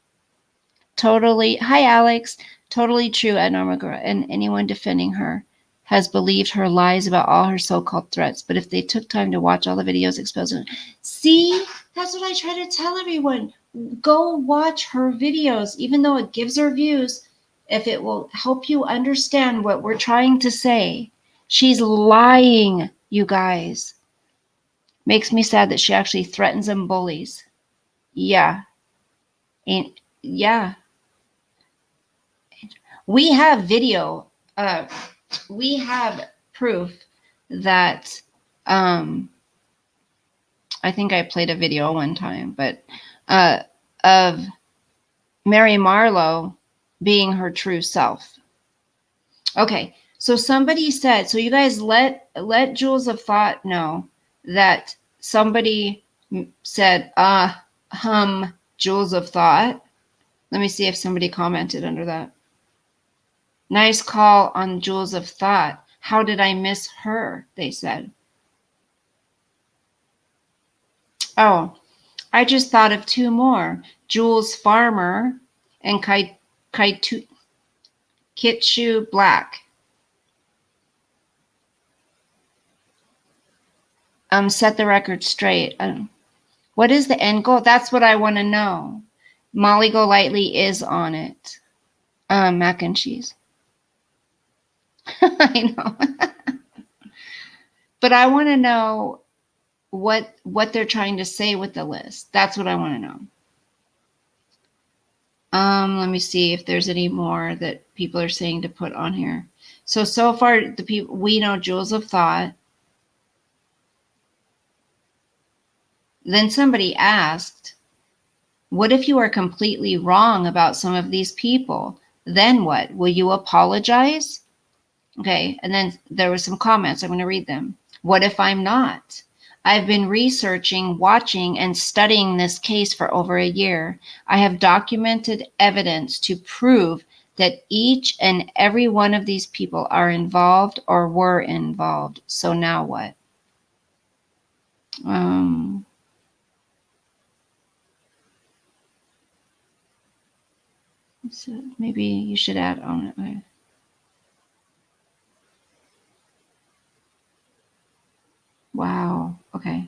Totally. Hi, Alex. Totally true at Norma Girl. And anyone defending her has believed her lies about all her so-called threats. But if they took time to watch all the videos exposing, see, that's what I try to tell everyone. Go watch her videos, even though it gives her views. If it will help you understand what we're trying to say, she's lying, you guys. Makes me sad that she actually threatens and bullies. Yeah. And yeah. We have video. We have proof that I think I played a video one time, but of Mary Marlowe being her true self. Okay, so somebody said, so you guys let Jewels of Thought know that somebody said, Jewels of Thought. Let me see if somebody commented under that. Nice call on Jewels of Thought. How did I miss her? They said. Oh, I just thought of two more. Jules Farmer and Kitshu Black. Set the record straight. What is the end goal? That's what I want to know. Molly Golightly is on it. Mac and Cheese. I know. But I want to know what they're trying to say with the list. That's what I want to know. Let me see if there's any more that people are saying to put on here. So far, the people we know, Jewels of Thought. Then somebody asked, what if you are completely wrong about some of these people? Then what? Will you apologize? Okay, and then there were some comments. I'm going to read them. What if I'm not? I've been researching, watching, and studying this case for over a year. I have documented evidence to prove that each and every one of these people are involved or were involved. So now what? So maybe you should add on it. Wow. Okay.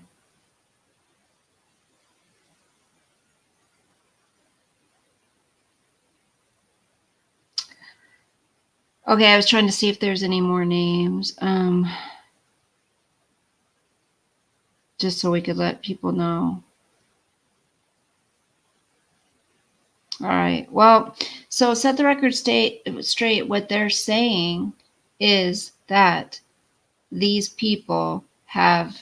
Okay, I was trying to see if there's any more names. Just so we could let people know. All right. Well, so set the record straight. What they're saying is that these people have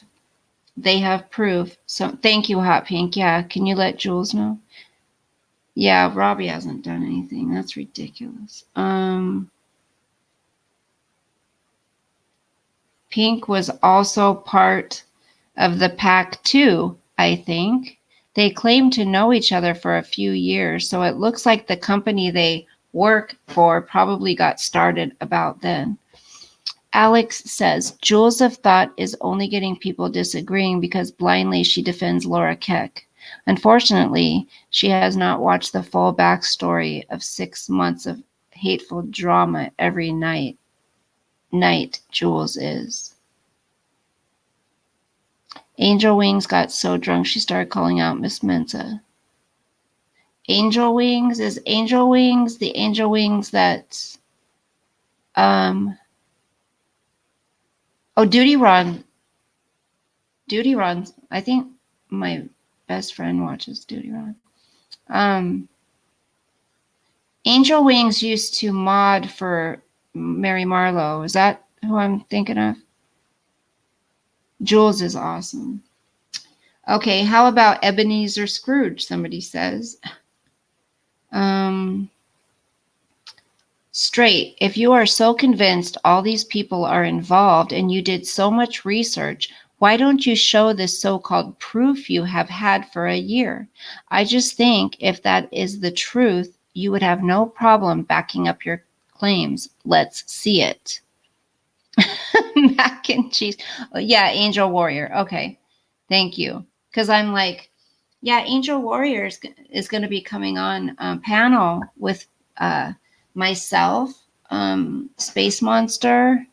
proof. So thank you, Hot Pink. Yeah. Can you let Jules know? Yeah, Robbie hasn't done anything. That's ridiculous. Pink was also part of the pack too, I think. They claim to know each other for a few years, so it looks like the company they work for probably got started about then. Alex says Jules of Thought is only getting people disagreeing because blindly she defends Laura Keck. Unfortunately, she has not watched the full backstory of 6 months of hateful drama every night. Jules is. Angel Wings got so drunk she started calling out Miss Mensa. Angel Wings is Angel Wings, the Angel Wings that Duty Ron. Duty Ron. I think my best friend watches Duty Ron. Angel Wings used to mod for Mary Marlowe. Is that who I'm thinking of? Jules is awesome. Okay, how about Ebenezer Scrooge? Somebody says. Straight, if you are so convinced all these people are involved and you did so much research, why don't you show this so-called proof you have had for a year? I just think if that is the truth, you would have no problem backing up your claims. Let's see it. Mac and cheese. Oh, yeah, Angel Warrior. Okay. Thank you. Because I'm like, yeah, Angel Warrior is going to be coming on panel with myself, Space Monster.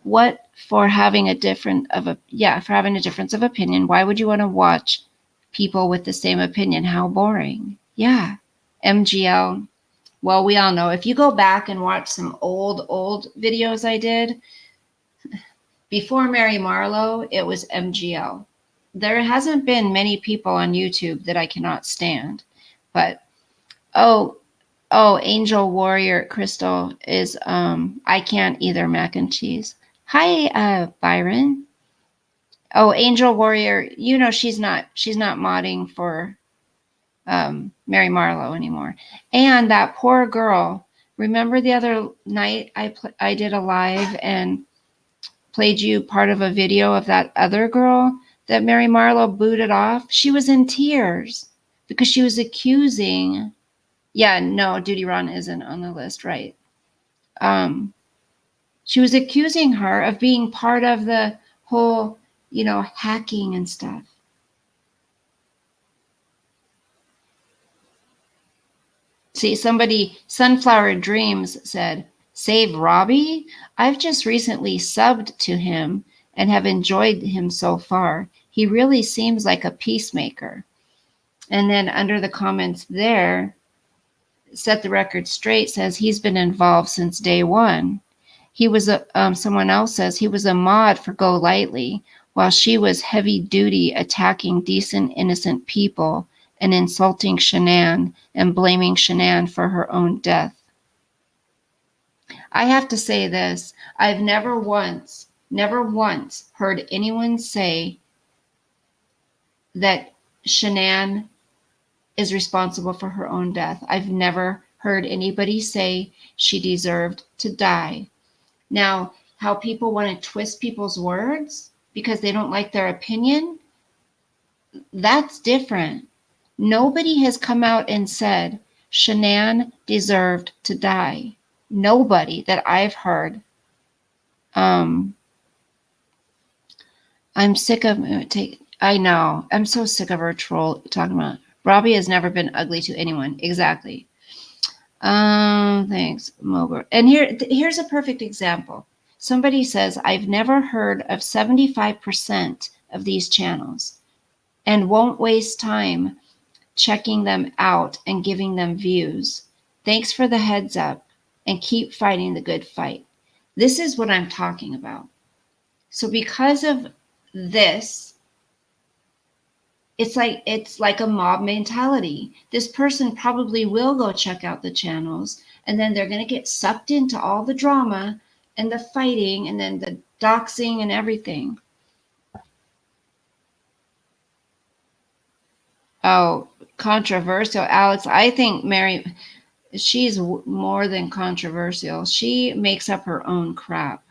What for having a difference of opinion? Why would you want to watch people with the same opinion? How boring. Yeah. MGL. Well, we all know if you go back and watch some old videos I did before Mary Marlowe, it was MGL. There hasn't been many people on YouTube that I cannot stand, but Angel Warrior Crystal is I can't either, Mac and cheese. Hi, Byron. Oh, Angel Warrior, you know she's not modding for Mary Marlowe anymore. And that poor girl. Remember the other night I did a live and played you part of a video of that other girl that Mary Marlowe booted off? She was in tears because she was accusing. Yeah, no, Duty Ron isn't on the list, right? She was accusing her of being part of the whole, hacking and stuff. See, Sunflower Dreams said, Save Robbie? I've just recently subbed to him and have enjoyed him so far. He really seems like a peacemaker. And then under the comments there, Set the Record Straight says he's been involved since day one. He was someone else says he was a mod for Go Lightly while she was heavy duty attacking decent, innocent people and insulting Shanann and blaming Shanann for her own death. I have to say this. I've never once heard anyone say that Shanann is responsible for her own death. I've never heard anybody say she deserved to die. Now, how people want to twist people's words because they don't like their opinion, that's different. Nobody has come out and said Shanann deserved to die. Nobody that I've heard. I'm sick of I know. I'm so sick of her troll talking about Robbie has never been ugly to anyone. Exactly. Thanks, Mober. And here's a perfect example. Somebody says, I've never heard of 75% of these channels and won't waste time checking them out and giving them views. Thanks for the heads up and keep fighting the good fight. This is what I'm talking about. So because of this, it's like a mob mentality. This person probably will go check out the channels, and then they're going to get sucked into all the drama and the fighting and then the doxing and everything. Oh, controversial. Alex, I think Mary, she's more than controversial. She makes up her own crap.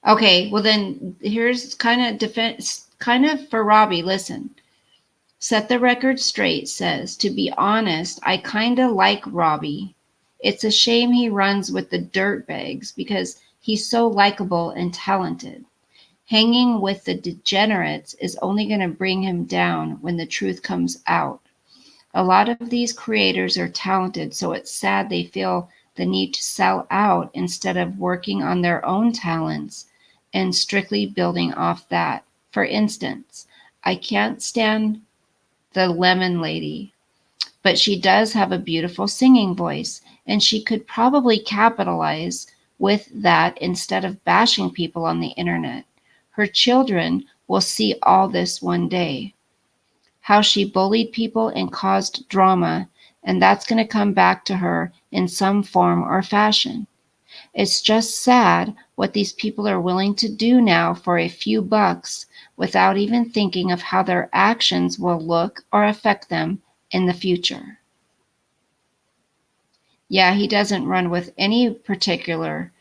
Okay, well then here's kind of defense, kind of for Robbie. Listen, set the record straight says, to be honest, I kind of like Robbie. It's a shame he runs with the dirtbags because he's so likable and talented. Hanging with the degenerates is only going to bring him down when the truth comes out. A lot of these creators are talented, so it's sad they feel the need to sell out instead of working on their own talents and strictly building off that. For instance, I can't stand the Lemon Lady, but she does have a beautiful singing voice, and she could probably capitalize with that instead of bashing people on the internet. Her children will see all this one day. How she bullied people and caused drama, and that's going to come back to her in some form or fashion. It's just sad what these people are willing to do now for a few bucks without even thinking of how their actions will look or affect them in the future. Yeah, he doesn't run with any particular.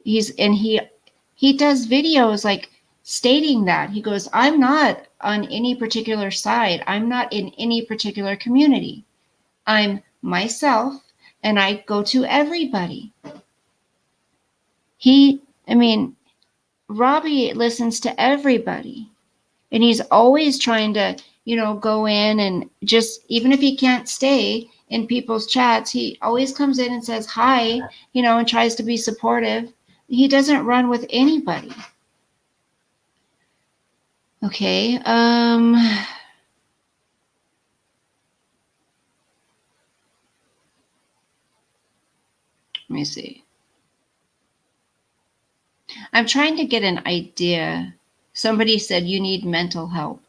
He does videos like stating that. He goes, I'm not on any particular side. I'm not in any particular community. I'm myself and I go to everybody. Robbie listens to everybody, and he's always trying to, go in and just, even if he can't stay in people's chats, he always comes in and says hi, and tries to be supportive. He doesn't run with anybody. Okay. Let me see. I'm trying to get an idea. Somebody said you need mental help.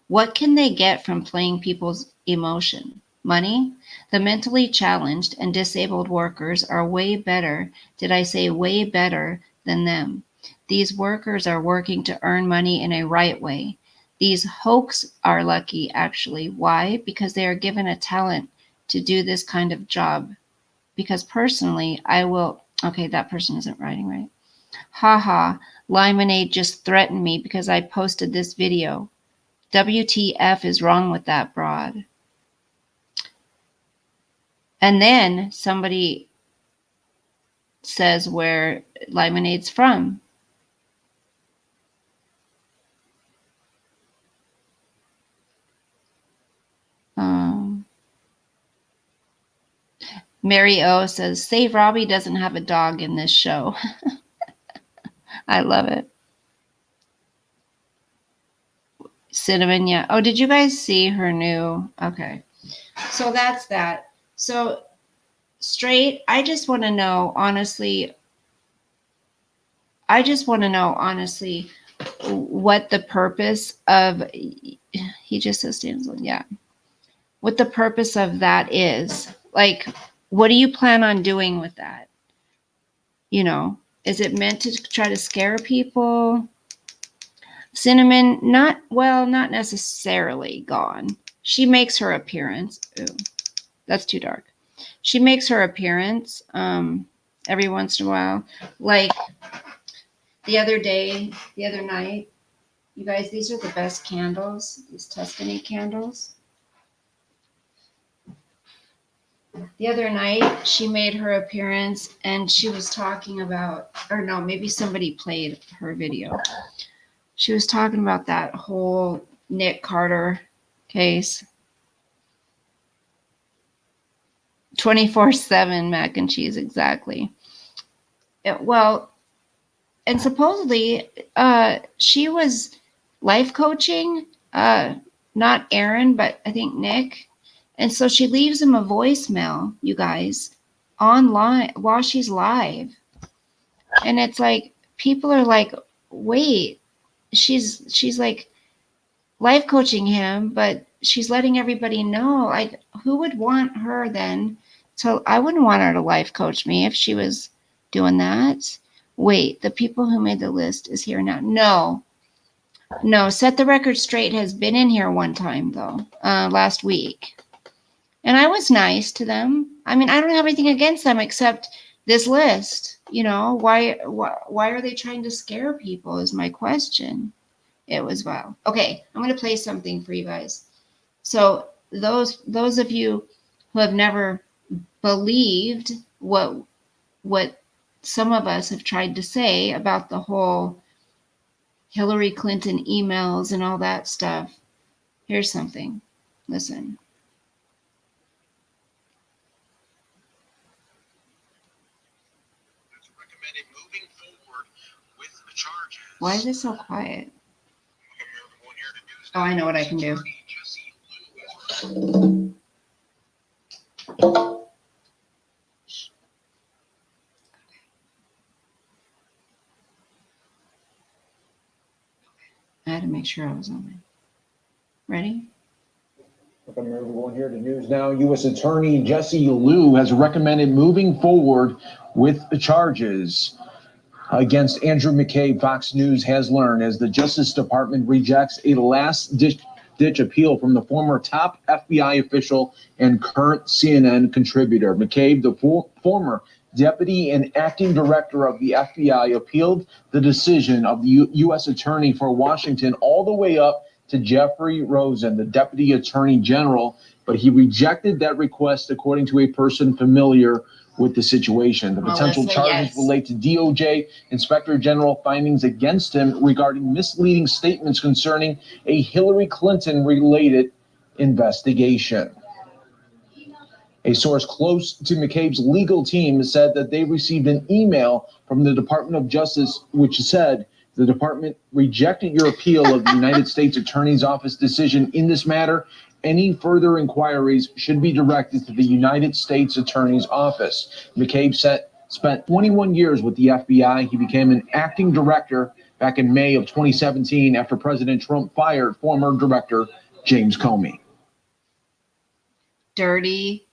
What can they get from playing people's emotion? Money? The mentally challenged and disabled workers are way better, did I say way better, than them. These workers are working to earn money in a right way. These hoax are lucky, actually. Why? Because they are given a talent to do this kind of job. Because personally, I will. Okay, that person isn't writing right. Haha, Limonade just threatened me because I posted this video. WTF is wrong with that broad? And then somebody says where Limonade's from. Mary O says, Save Robbie doesn't have a dog in this show. I love it. Cinnamon, yeah. Oh, did you guys see her new? Okay. So that's that. So straight, I just want to know, honestly, what the purpose of, he just says, yeah, what the purpose of that is. Like, what do you plan on doing with that? Is it meant to try to scare people? Cinnamon, not necessarily gone. She makes her appearance. Ooh, that's too dark. She makes her appearance every once in a while. Like the other night, you guys, these are the best candles, these Tuscany candles. The other night, she made her appearance and she was talking about, or no, maybe somebody played her video. She was talking about that whole Nick Carter case. 24/7 mac and cheese, exactly. Well, and supposedly she was life coaching, not Aaron, but I think Nick. And so she leaves him a voicemail, you guys, online while she's live. And it's like, people are like, wait, she's like life coaching him, but she's letting everybody know. Like, who would want her then? So I wouldn't want her to life coach me if she was doing that. Wait, the people who made the list is here now. No, Set the Record Straight has been in here one time though, last week. And I was nice to them. I mean, I don't have anything against them except this list. You know, why are they trying to scare people is my question. It was wow. Okay, I'm going to play something for you guys. So those of you who have never believed what some of us have tried to say about the whole Hillary Clinton emails and all that stuff, here's something. Listen. Why is it so quiet? Oh, I know what I can do. I had to make sure I was on there. Ready? Welcome everyone here to News Now. U.S. Attorney Jesse Liu has recommended moving forward with the charges against Andrew McCabe. Fox News has learned as the Justice Department rejects a last-ditch appeal from the former top FBI official and current CNN contributor. McCabe, the former deputy and acting director of the FBI, appealed the decision of the U.S. Attorney for Washington all the way up to Jeffrey Rosen, the Deputy Attorney General, but he rejected that request, according to a person familiar with the situation. The potential charges relate to DOJ Inspector General findings against him regarding misleading statements concerning a Hillary Clinton-related investigation. A source close to McCabe's legal team said that they received an email from the Department of Justice which said, the department rejected your appeal of the United States Attorney's Office decision in this matter. Any further inquiries should be directed to the United States Attorney's Office. McCabe spent 21 years with the FBI. He became an acting director back in May of 2017 after President Trump fired former director James Comey. Dirty,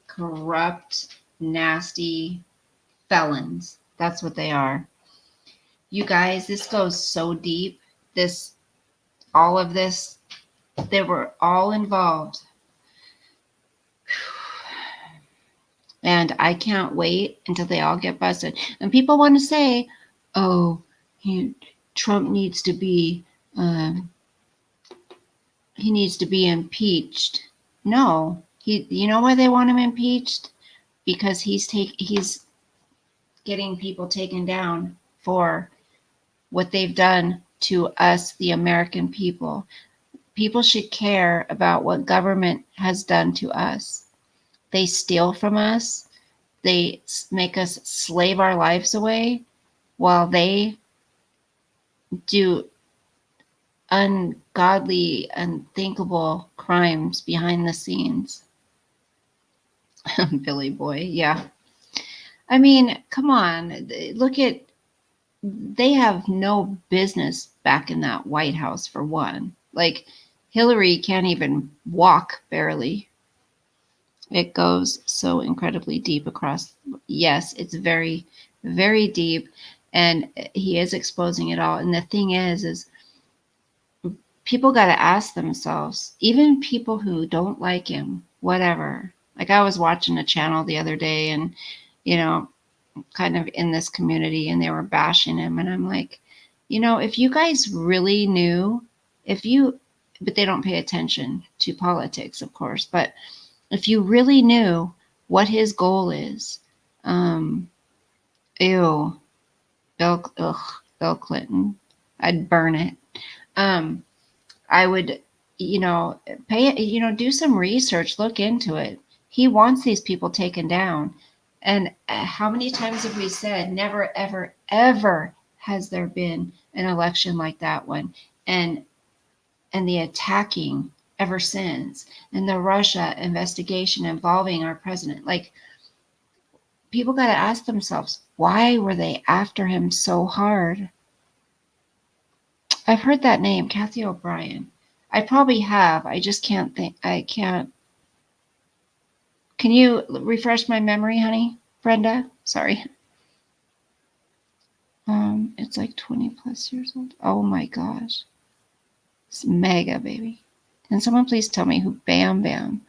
corrupt, nasty felons. That's what they are. You guys, this goes so deep. All of this, they were all involved. And I can't wait until they all get busted. And people want to say, oh, Trump needs to be, he needs to be impeached. No, you know why they want him impeached? Because he's getting people taken down for what they've done to us, the American people. People should care about what government has done to us. They steal from us. They make us slave our lives away while they do ungodly, unthinkable crimes behind the scenes. Billy Boy, yeah. I mean, come on. They have no business back in that White House, for one. Like, Hillary can't even walk, barely. It goes so incredibly deep across. Yes, it's very, very deep, and he is exposing it all. And the thing is people got to ask themselves, even people who don't like him, whatever. Like I was watching a channel the other day and, you know, kind of in this community and they were bashing him. And I'm like, you know, if you guys really knew, but they don't pay attention to politics, of course, but if you really knew what his goal is, ew, Bill Clinton, I'd burn it. I would, do some research, look into it. He wants these people taken down. And how many times have we said, never, ever, ever has there been an election like that one? And the attacking ever since, and the Russia investigation involving our president. Like, people got to ask themselves, why were they after him so hard? I've heard that name, Kathy O'Brien. I probably have. I just can't think. I can't. Can you refresh my memory, honey? Brenda? Sorry. It's like 20 plus years old. Oh my gosh. It's mega, baby. Can someone please tell me who Bam Bam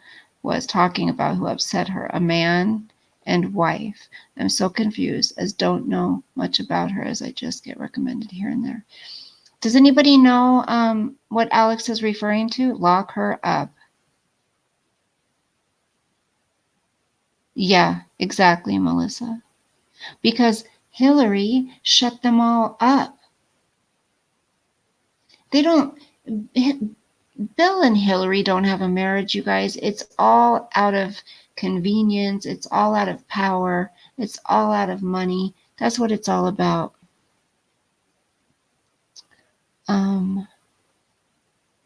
was talking about, who upset her? A man and wife. I'm so confused as don't know much about her, as I just get recommended here and there. Does anybody know what Alex is referring to? Lock her up. Yeah, exactly, Melissa. Because Hillary shut them all up. They don't, Bill and Hillary don't have a marriage, you guys. It's all out of convenience. It's all out of power. It's all out of money. That's what it's all about.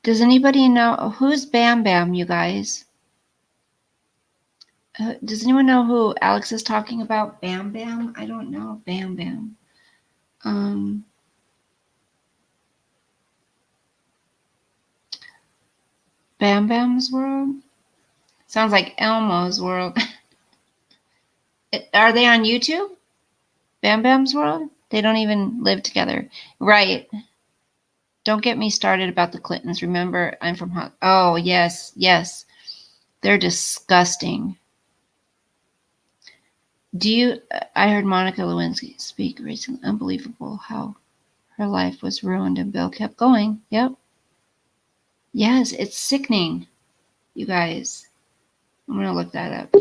Does anybody know who's Bam Bam, you guys? Does anyone know who Alex is talking about? Bam Bam? I don't know. Bam Bam. Bam Bam's World? Sounds like Elmo's World. Are they on YouTube? Bam Bam's World? They don't even live together. Right. Don't get me started about the Clintons. Remember, I'm from Oh, yes, yes. They're disgusting. I heard Monica Lewinsky speak recently. Unbelievable how her life was ruined and Bill kept going. Yep. Yes, it's sickening, you guys. I'm going to look that up.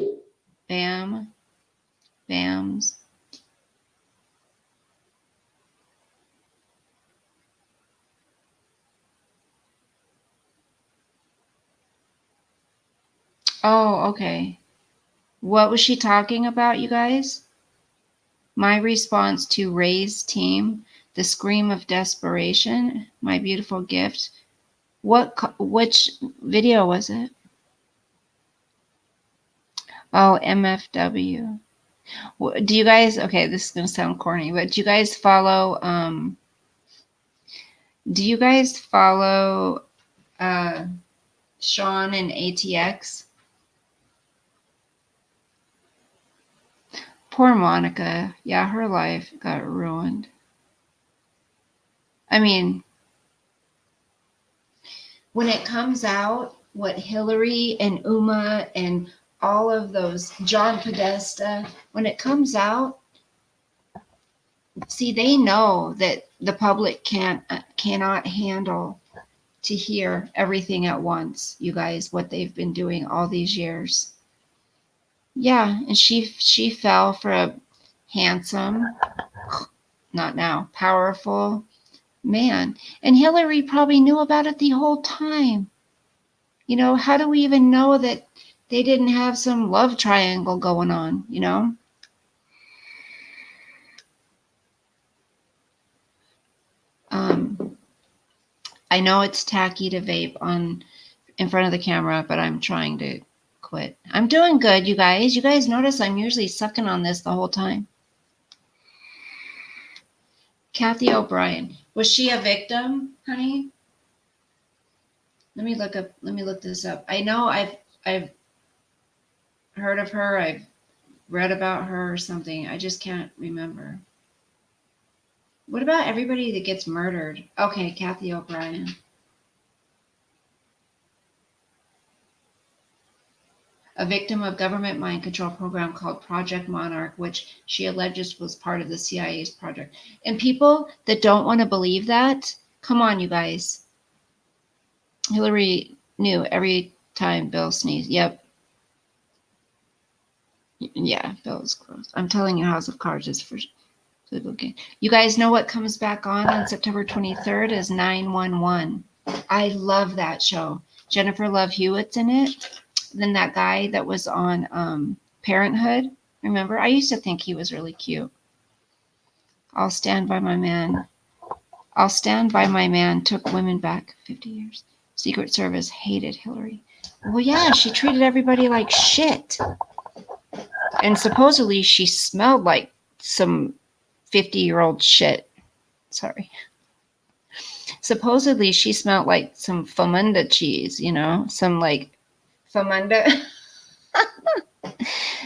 Bam's. Oh, okay. What was she talking about, you guys? My response to Ray's team, the scream of desperation, my beautiful gift. Which video was it? Oh, MFW. Do you guys, okay, this is going to sound corny, but do you guys follow Sean and ATX? Poor Monica. Yeah, her life got ruined. I mean, when it comes out, what Hillary and Uma and all of those, John Podesta, when it comes out, see, they know that the public cannot handle to hear everything at once, you guys, what they've been doing all these years. Yeah, and she fell for a handsome, not now, powerful man. And Hillary probably knew about it the whole time. You know, how do we even know that they didn't have some love triangle going on, you know? I know it's tacky to vape in front of the camera, but I'm trying to quit. I'm doing good, you guys. You guys notice I'm usually sucking on this the whole time. Kathy O'Brien. Was she a victim, honey? Let me look this up. I know I've heard of her. I've read about her or something. I just can't remember. What about everybody that gets murdered? Okay, Kathy O'Brien. a victim of government mind control program called Project Monarch, which she alleges was part of the CIA's project. And people that don't want to believe that, come on, you guys. Hillary knew every time Bill sneezed. Yep. Yeah, Bill is gross. I'm telling you, House of Cards is for legal gain. You guys know what comes back on September 23rd is 911. I love that show. Jennifer Love Hewitt's in it. Then that guy that was on Parenthood. Remember? I used to think he was really cute. I'll stand by my man. I'll stand by my man. Took women back 50 years. Secret Service hated Hillary. Well, yeah, she treated everybody like shit. And supposedly she smelled like some 50-year-old shit. Sorry. Supposedly she smelled like some Famunda cheese, you know, some like Famunda.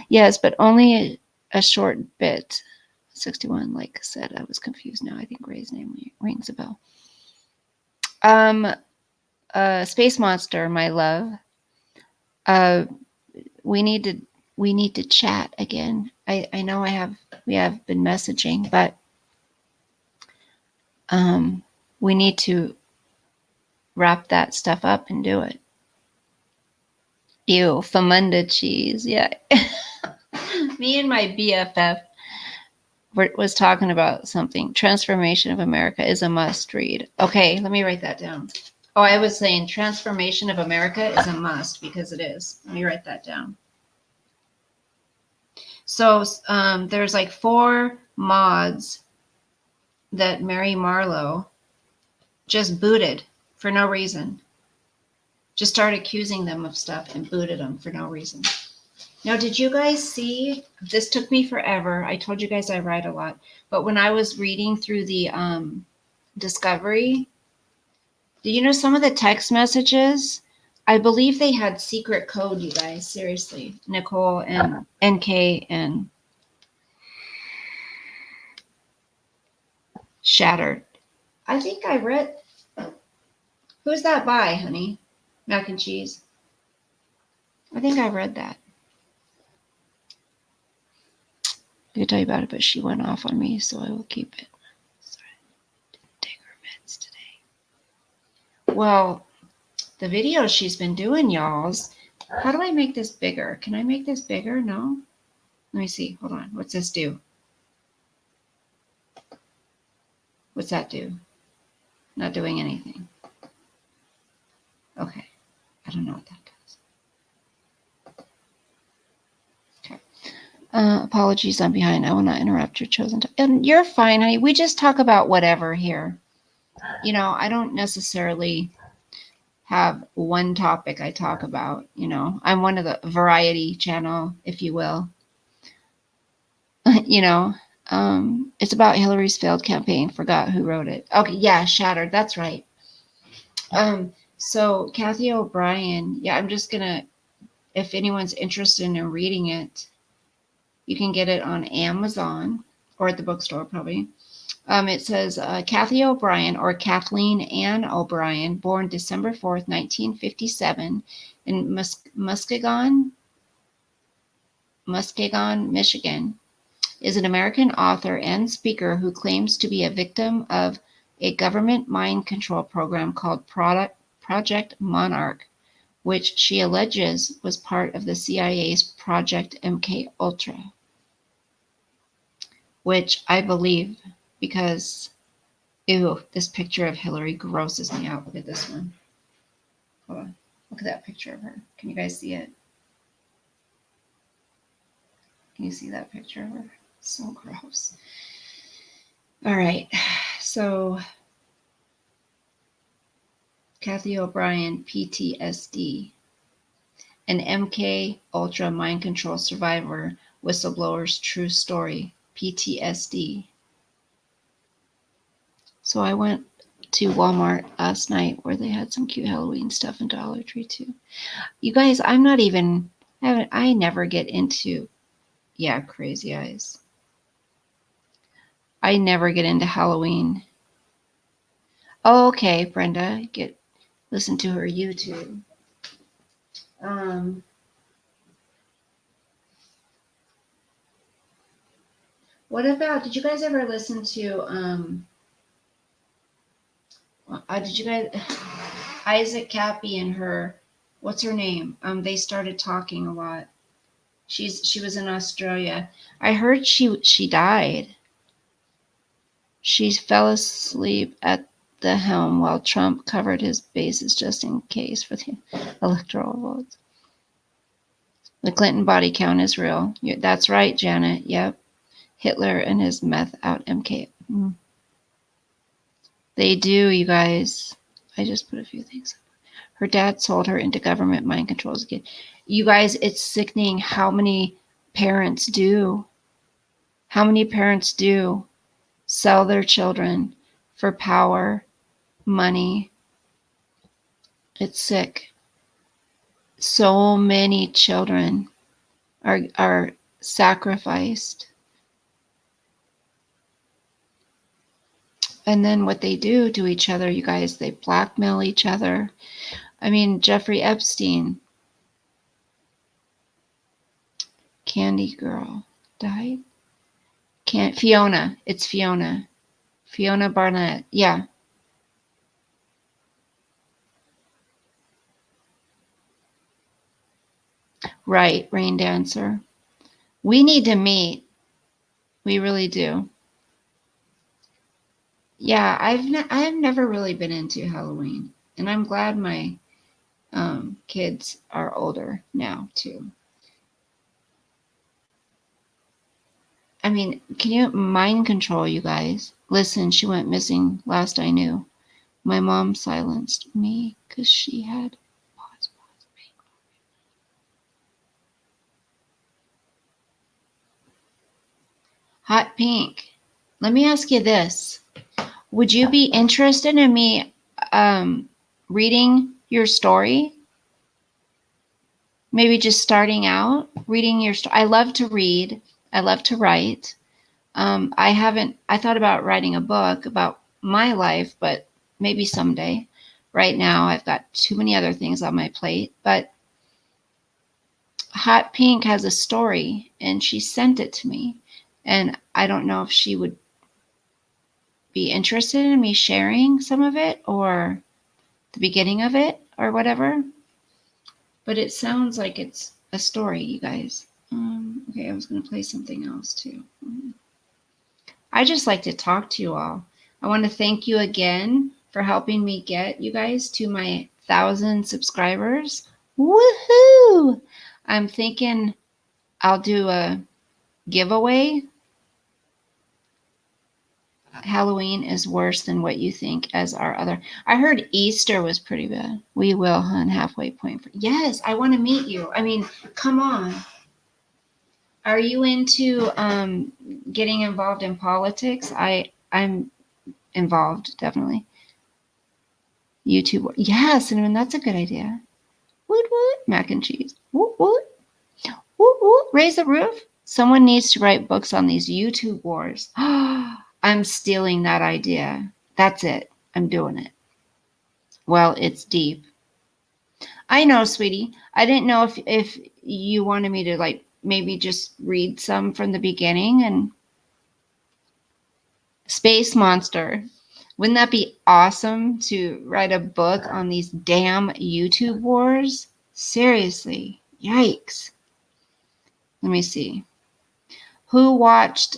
Yes, but only a short bit. 61, like I said, I was confused now. I think Ray's name rings a bell. Space Monster, my love. We need to chat again. I know we have been messaging, but we need to wrap that stuff up and do it. Ew, Famunda cheese. Yeah. Me and my BFF was talking about something. Transformation of America is a must read. Okay, let me write that down. Oh, I was saying Transformation of America is a must because it is. Let me write that down. So there's like 4 mods that Mary Marlowe just booted for no reason. Just started accusing them of stuff and booted them for no reason. Now, did you guys see, this took me forever. I told you guys I write a lot. But when I was reading through the Discovery, do you know some of the text messages? I believe they had secret code, you guys. Seriously. Nicole and NK and Shattered. I think I read. Who's that by, honey? Mac and cheese. I think I read that. I could tell you about it, but she went off on me, so I will keep it. Sorry. Didn't take her meds today. Well, the videos she's been doing, y'alls. How do I make this bigger? Can I make this bigger? No? Let me see. Hold on. What's this do? What's that do? Not doing anything. Okay. I don't know what that does. Okay. Apologies, I'm behind. I will not interrupt your chosen time. And you're fine, honey. We just talk about whatever here. You know, I don't necessarily have one topic I talk about. You know, I'm one of the variety channel, if you will. You know, it's about Hillary's failed campaign. Forgot who wrote it. Okay, yeah, Shattered. That's right. So Kathy O'Brien, yeah, I'm just gonna, if anyone's interested in reading it, you can get it on Amazon or at the bookstore probably. It says Kathy O'Brien, or Kathleen Ann O'Brien, born December 4th, 1957 in Muskegon, Michigan, is an American author and speaker who claims to be a victim of a government mind control program called Project Monarch, which she alleges was part of the CIA's Project MK Ultra, which I believe because, ew, this picture of Hillary grosses me out. Look at this one. Hold on. Look at that picture of her. Can you guys see it? Can you see that picture of her? So gross. All right. So Kathy O'Brien, PTSD, an MK Ultra mind control survivor, whistleblower's true story, PTSD. So I went to Walmart last night where they had some cute Halloween stuff and Dollar Tree too. You guys, I never get into, yeah, crazy eyes. I never get into Halloween. Oh, okay, Brenda, listen to her YouTube. What about, did you guys ever listen to, did you guys, Isaac Cappy and her, what's her name? They started talking a lot. She was in Australia. I heard she died. She fell asleep at the helm while Trump covered his bases just in case for the electoral votes. The Clinton body count is real. That's right, Janet. Yep. Hitler and his meth out MK. They do, you guys. I just put a few things. Her dad sold her into government mind controls again. You guys, it's sickening how many parents do. How many parents do sell their children for power, money. It's sick. So many children are sacrificed. And then what they do to each other, you guys, they blackmail each other. I mean, Jeffrey Epstein, Candy Girl, died. Fiona, it's Fiona. Fiona Barnett, yeah. Right, Rain Dancer. We need to meet. We really do. Yeah, I've never really been into Halloween, and I'm glad my kids are older now too. I mean, can you mind control, you guys? Listen, she went missing last I knew. My mom silenced me because she had pause. Hot Pink. Let me ask you this. Would you be interested in me reading your story? Maybe just starting out, reading your story. I love to read. I love to write. I thought about writing a book about my life, but maybe someday. Right now, I've got too many other things on my plate. But Hot Pink has a story, and she sent it to me. And I don't know if she would be interested in me sharing some of it or the beginning of it or whatever. But it sounds like it's a story, you guys. Okay, I was going to play something else too. I just like to talk to you all. I want to thank you again for helping me get you guys to my 1,000 subscribers. Woohoo! I'm thinking I'll do a giveaway. Halloween is worse than what you think as our other. I heard Easter was pretty bad. We will, hun, halfway point. Yes, I want to meet you. I mean, come on. Are you into getting involved in politics? I'm involved, definitely. YouTube. Yes, and that's a good idea. Woot woot, mac and cheese. Woot woot. Woot woot, raise the roof. Someone needs to write books on these YouTube wars. I'm stealing that idea. That's it. I'm doing it. Well, it's deep. I know, sweetie. I didn't know if you wanted me to like maybe just read some from the beginning. And Space Monster. Wouldn't that be awesome to write a book on these damn YouTube wars? Seriously. Yikes. Let me see. Who watched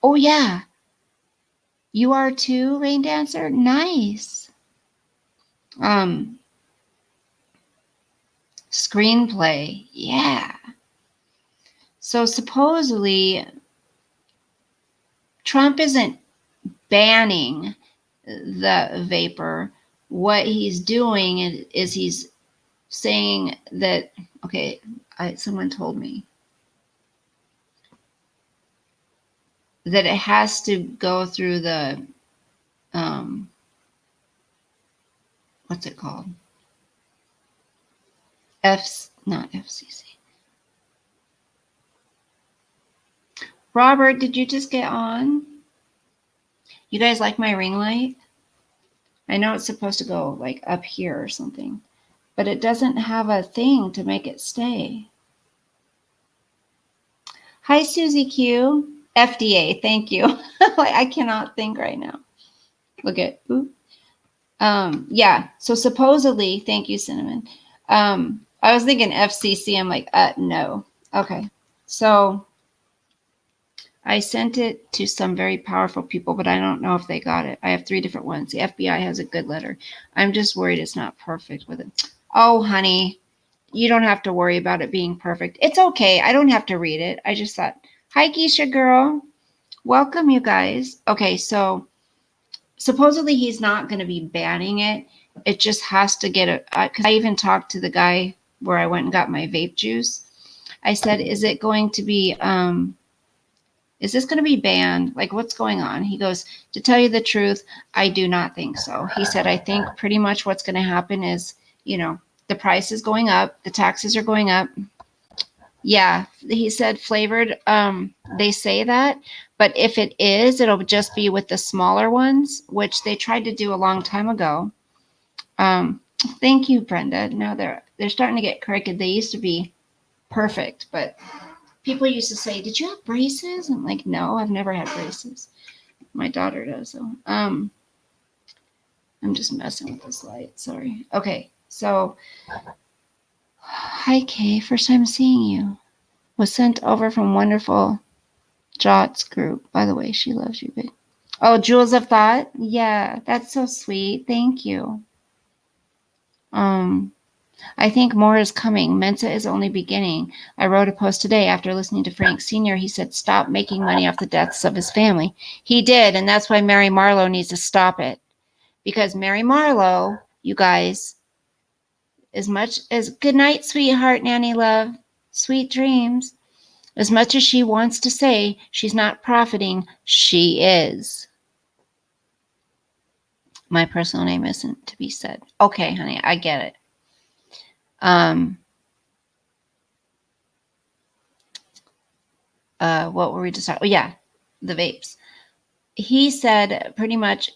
oh yeah. You are too, Rain Dancer? Nice. Screenplay. Yeah. So supposedly Trump isn't banning the vapor. What he's doing is he's saying that, okay, someone told me that it has to go through the, what's it called? Not FCC. Robert, did you just get on? You guys like my ring light? I know it's supposed to go like up here or something, but it doesn't have a thing to make it stay. Hi, Susie Q. FDA, thank you. I cannot think right now. Look at, ooh. Yeah, so supposedly, thank you, Cinnamon. I was thinking FCC. I'm like, no. Okay, so I sent it to some very powerful people, but I don't know if they got it. I have 3 different ones. The FBI has a good letter. I'm just worried it's not perfect with it. Oh, honey, you don't have to worry about it being perfect. It's okay. I don't have to read it. I just thought, hi, Keisha girl. Welcome, you guys. Okay, so supposedly he's not going to be banning it. It just has to get a, because I even talked to the guy where I went and got my vape juice. I said, is it going to be, is this going to be banned? Like, what's going on? He goes, to tell you the truth, I do not think so. He said, I think pretty much what's going to happen is, you know, the price is going up, the taxes are going up. Yeah, he said flavored. They say that, but if it is, it'll just be with the smaller ones, which they tried to do a long time ago. Thank you, Brenda. Now they're starting to get corrected. They used to be perfect, but people used to say, "Did you have braces?" I'm like, "No, I've never had braces." My daughter does. So, I'm just messing with this light. Sorry. Okay, so hi, Kay. First time seeing you. Was sent over from wonderful Jot's group. By the way, she loves you, babe. Oh, Jewels of Thought. Yeah, that's so sweet. Thank you. I think more is coming. Mensa is only beginning. I wrote a post today after listening to Frank Sr. He said, stop making money off the deaths of his family. He did, and that's why Mary Marlowe needs to stop it. Because Mary Marlowe, you guys, as much as good night, sweetheart, Nanny love, sweet dreams. As much as she wants to say she's not profiting, she is. My personal name isn't to be said. Okay, honey, I get it. What were we just talking? Oh, yeah, the vapes. He said pretty much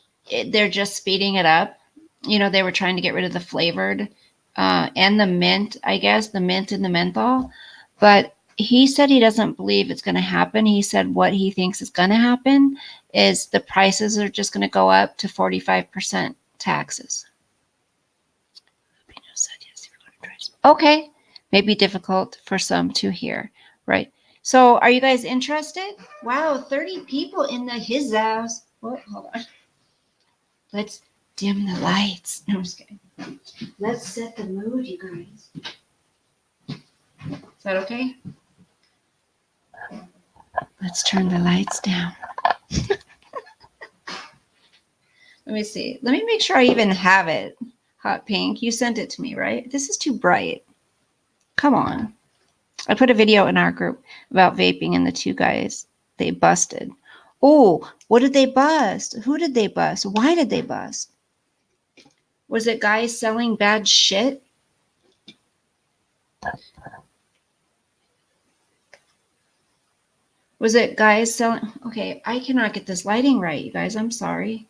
they're just speeding it up. You know, they were trying to get rid of the flavored and the mint, I guess, the mint and the menthol. But he said he doesn't believe it's going to happen. He said what he thinks is going to happen is the prices are just going to go up to 45% taxes. Okay, may be difficult for some to hear, right? So are you guys interested? Wow, 30 people in the his house. What? Hold on. Let's dim the lights. No, I'm just kidding. Let's set the mood, you guys. Is that okay? Let's turn the lights down. Let me see. Let me make sure I even have it. Hot pink. You sent it to me, right? This is too bright. Come on. I put a video in our group about vaping and the 2 guys, they busted. Oh, what did they bust? Who did they bust? Why did they bust? Was it guys selling bad shit? Was it guys selling? Okay, I cannot get this lighting right, you guys. I'm sorry.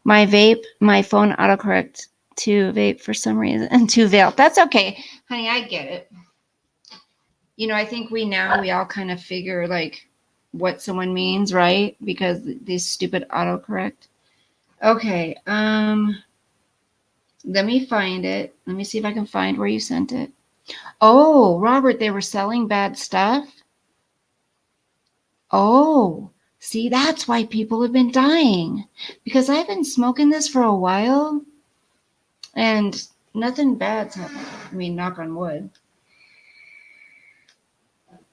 My vape, my phone autocorrect to vape for some reason and to vape. That's okay, honey. I get it. You know, I think we all kind of figure like what someone means, right? Because these stupid autocorrect. Okay, let me find it. Let me see if I can find where you sent it. Oh, Robert, they were selling bad stuff. Oh, see, that's why people have been dying. Because I've been smoking this for a while and nothing bad's happened. I mean, knock on wood.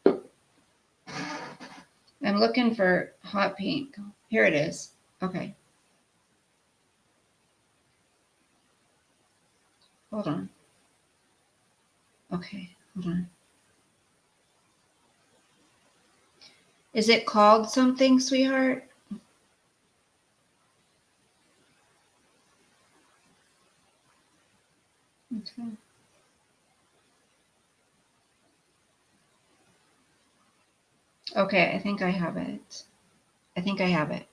I'm looking for hot pink. Here it is. Okay. Hold on. Okay, hold on. Is it called something, sweetheart? Okay. Okay, I think I have it. I think I have it.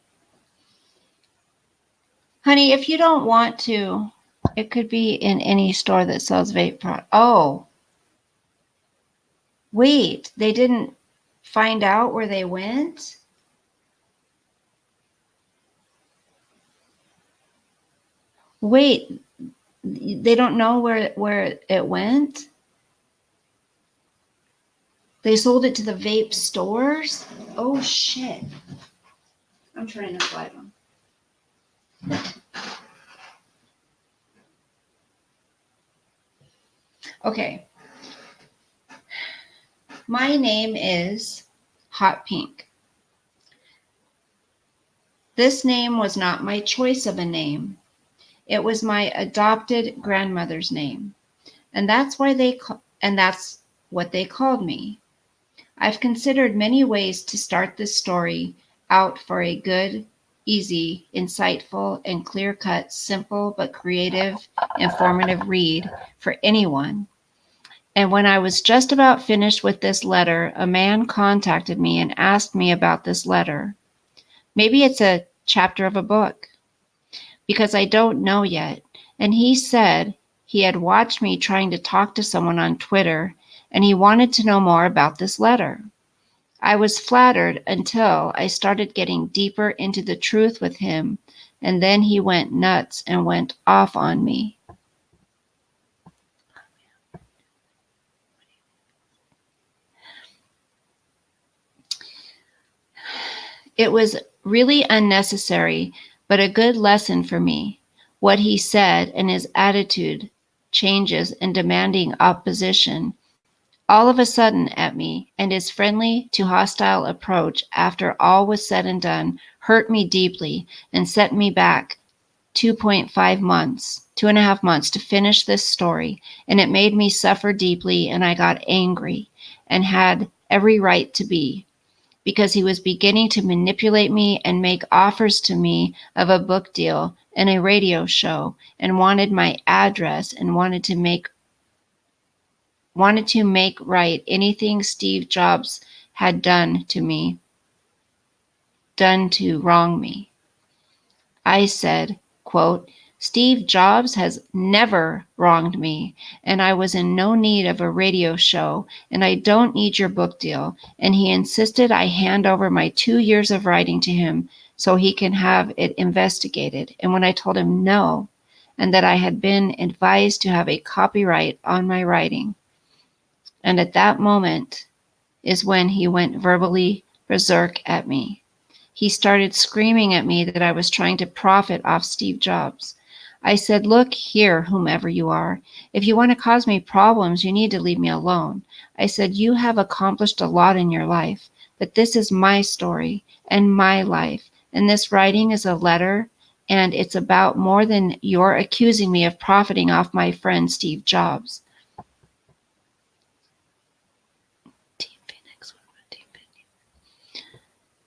Honey, if you don't want to, it could be in any store that sells vape product. Oh, wait, they didn't. find out where they went? Wait, they don't know where it went? They sold it to the vape stores? Oh shit. I'm trying to slide them. Okay. My name is Hot Pink. This name was not my choice of a name. It was my adopted grandmother's name. And that's what they called me. I've considered many ways to start this story out for a good, easy, insightful, and clear-cut, simple but creative, informative read for anyone. And when I was just about finished with this letter, a man contacted me and asked me about this letter. Maybe it's a chapter of a book, because I don't know yet. And he said he had watched me trying to talk to someone on Twitter, and he wanted to know more about this letter. I was flattered until I started getting deeper into the truth with him, and then he went nuts and went off on me. It was really unnecessary, but a good lesson for me. What he said and his attitude changes and demanding opposition all of a sudden at me, and his friendly to hostile approach after all was said and done hurt me deeply and set me back 2.5 months, 2.5 months to finish this story. And it made me suffer deeply, and I got angry and had every right to be, because he was beginning to manipulate me and make offers to me of a book deal and a radio show, and wanted my address and wanted to make right anything Steve Jobs had done to wrong me. I said, quote, Steve Jobs has never wronged me, and I was in no need of a radio show, and I don't need your book deal. And he insisted I hand over my 2 years of writing to him so he can have it investigated. And when I told him no, and that I had been advised to have a copyright on my writing, and at that moment is when he went verbally berserk at me. He started screaming at me that I was trying to profit off Steve Jobs. I said, look here, whomever you are, if you want to cause me problems, you need to leave me alone. I said, you have accomplished a lot in your life, but this is my story and my life, and this writing is a letter, and it's about more than you're accusing me of profiting off my friend Steve Jobs.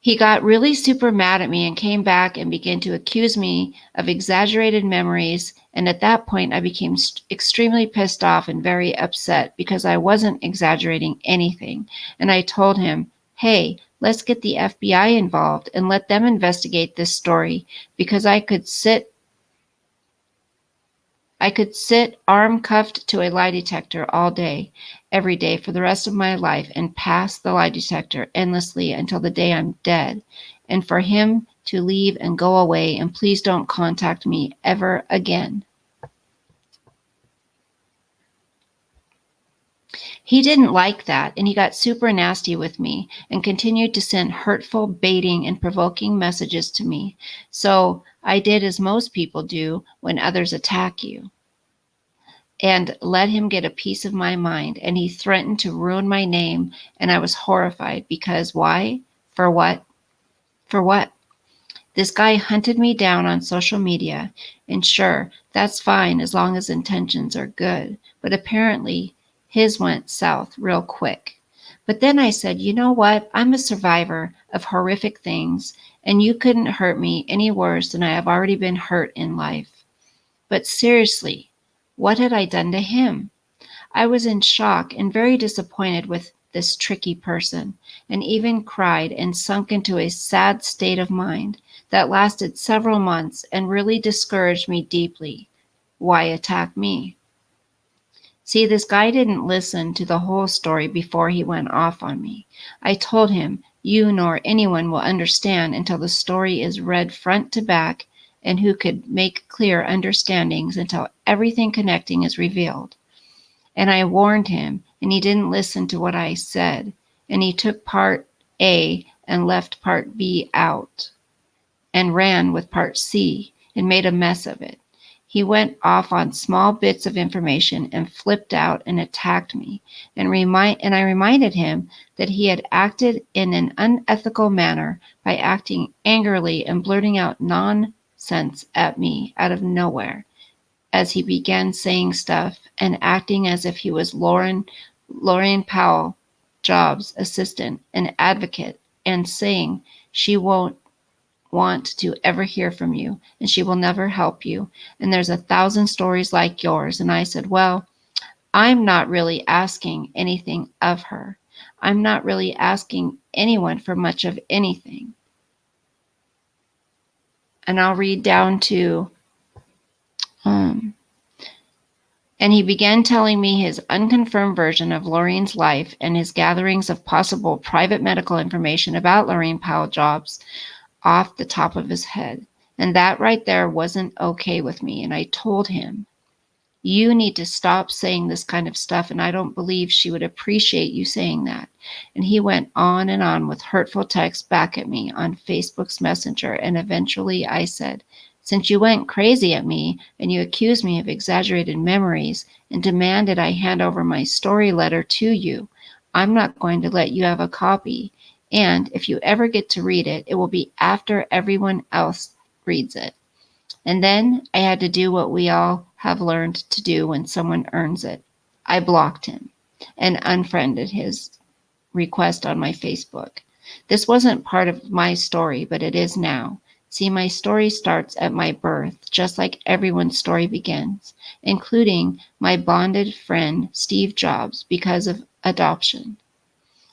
He got really super mad at me and came back and began to accuse me of exaggerated memories. And at that point, I became extremely pissed off and very upset because I wasn't exaggerating anything. And I told him, hey, let's get the FBI involved and let them investigate this story, because I could sit arm cuffed to a lie detector all day, every day for the rest of my life, and pass the lie detector endlessly until the day I'm dead. And for him to leave and go away, and please don't contact me ever again. He didn't like that, and he got super nasty with me and continued to send hurtful, baiting, and provoking messages to me. So I did as most people do when others attack you, and let him get a piece of my mind. And he threatened to ruin my name, and I was horrified because why? For what? For what? This guy hunted me down on social media, and sure, that's fine as long as intentions are good, but apparently his went south real quick. But then I said, you know what? I'm a survivor of horrific things, and you couldn't hurt me any worse than I have already been hurt in life. But seriously, what had I done to him? I was in shock and very disappointed with this tricky person, and even cried and sunk into a sad state of mind that lasted several months and really discouraged me deeply. Why attack me? See, this guy didn't listen to the whole story before he went off on me. I told him, you nor anyone will understand until the story is read front to back, and who could make clear understandings until everything connecting is revealed. And I warned him, and he didn't listen to what I said, and he took part A and left part B out, and ran with part C, and made a mess of it. He went off on small bits of information and flipped out and attacked me, and I reminded him that he had acted in an unethical manner by acting angrily and blurting out nonsense at me out of nowhere as he began saying stuff and acting as if he was Lorraine Powell, Jobs' assistant and advocate, and saying she won't want to ever hear from you, and she will never help you, and there's 1,000 stories like yours. And I said, well, I'm not really asking anything of her. I'm not really asking anyone for much of anything. And I'll read down to, and he began telling me his unconfirmed version of Lorraine's life and his gatherings of possible private medical information about Lorraine Powell Jobs off the top of his head. And that right there wasn't okay with me. And I told him, you need to stop saying this kind of stuff, and I don't believe she would appreciate you saying that. And he went on with hurtful texts back at me on Facebook's Messenger, and eventually I said, since you went crazy at me and you accused me of exaggerated memories and demanded I hand over my story letter to you, I'm not going to let you have a copy. And if you ever get to read it, it will be after everyone else reads it. And then I had to do what we all have learned to do when someone earns it. I blocked him and unfriended his request on my Facebook. This wasn't part of my story, but it is now. See, my story starts at my birth, just like everyone's story begins, including my bonded friend Steve Jobs, because of adoption.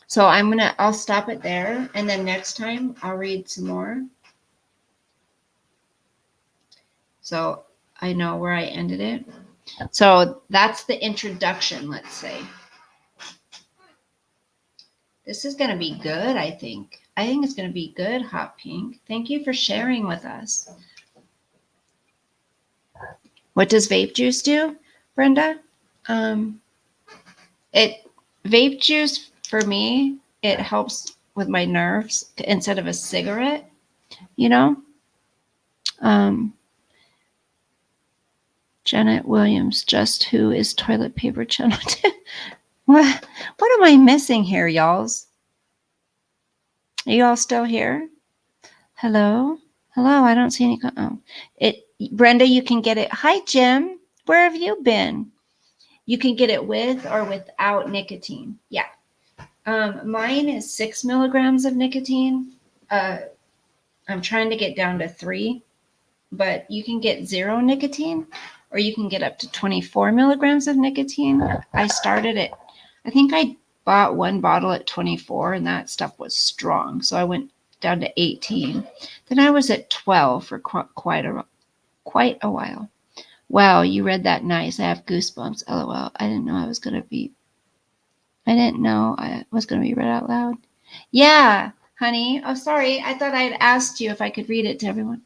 So I'll stop it there, and then next time I'll read some more. So I know where I ended it. So that's the introduction, let's say. This is going to be good, I think. I think it's going to be good, Hot Pink. Thank you for sharing with us. What does vape juice do, Brenda? Vape juice, for me, it helps with my nerves instead of a cigarette, you know? Janet Williams, just who is toilet paper channel? What am I missing here, y'alls? Are you all still here? Hello? Hello, I don't see any. Brenda, you can get it. Hi, Jim. Where have you been? You can get it with or without nicotine. Yeah. Mine is 6 milligrams of nicotine. I'm trying to get down to 3, but you can get 0 nicotine, or you can get up to 24 milligrams of nicotine. I think I bought one bottle at 24, and that stuff was strong. So I went down to 18. Then I was at 12 for quite a while. Wow, you read that nice. I have goosebumps. LOL. I didn't know I was going to be read out loud. Yeah, honey. Oh, sorry. I thought I'd asked you if I could read it to everyone.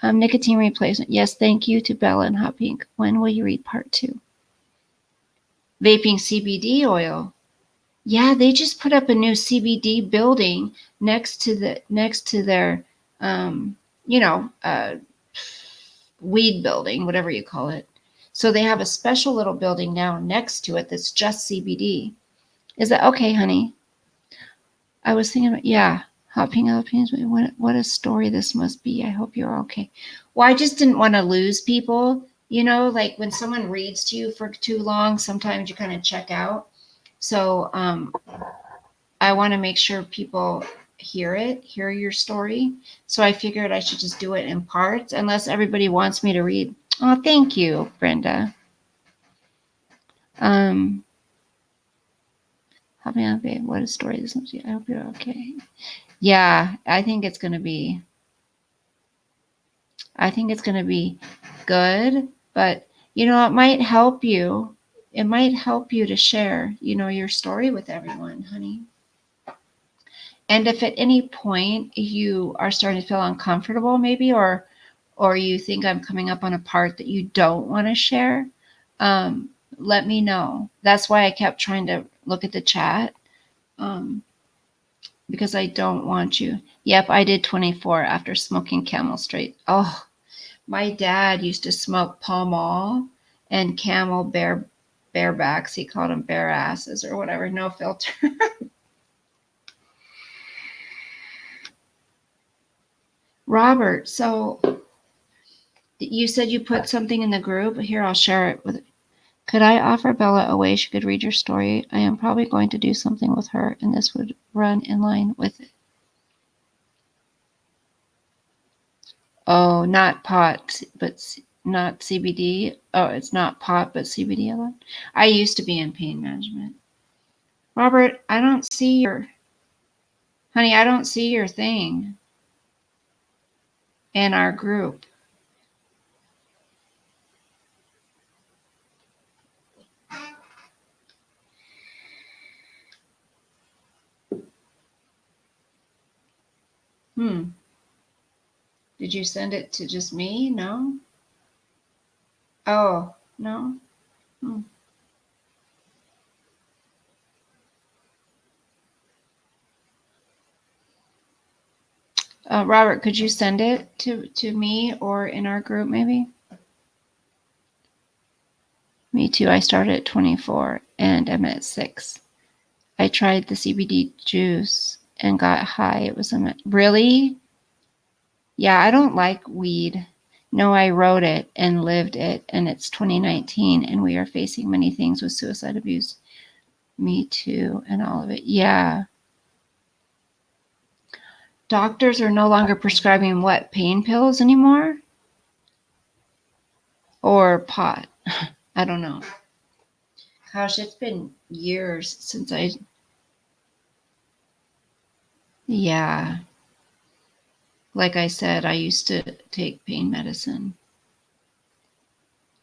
Nicotine replacement. Yes, thank you to Bella and Hot Pink. When will you read part 2? Vaping CBD oil. Yeah, they just put up a new CBD building next to their, weed building, whatever you call it. So they have a special little building now next to it that's just CBD. Is that okay, honey? I was thinking about, yeah, Hot Pink Jalapenos. What a story this must be. I hope you're okay. Well, I just didn't want to lose people. You know, like when someone reads to you for too long, sometimes you kind of check out. So I want to make sure people hear your story. So I figured I should just do it in parts, unless everybody wants me to read. Oh, thank you, Brenda. What a story this is. I hope you're okay. Yeah, I think it's going to be good, but it might help you it might help you to share, your story with everyone, honey. And if at any point you are starting to feel uncomfortable, maybe, or you think I'm coming up on a part that you don't want to share, let me know. That's why I kept trying to look at the chat, because I don't want you. Yep, I did 24 after smoking Camel Straight. Oh, my dad used to smoke Pall Mall and Camel barebacks. He called them bare asses or whatever, no filter. Robert, so you said you put something in the group. Here, I'll share it with. Could I offer Bella a way she could read your story? I am probably going to do something with her, and this would run in line with it. Oh, not pot, but not CBD. Oh, it's not pot, but CBD a lot. I used to be in pain management. Robert, I don't see your, honey, I don't see your thing in our group. Did you send it to just me? No? Oh, no? Robert, could you send it to me or in our group maybe? Me too. I started at 24 and I'm at 6. I tried the CBD juice and got high. It was really? Yeah, I don't like weed. No, I wrote it and lived it, and it's 2019, and we are facing many things with suicide, abuse, Me Too, and all of it. Yeah. Doctors are no longer prescribing what, pain pills anymore? Or pot? I don't know. Gosh, it's been years since yeah. Like I said, I used to take pain medicine.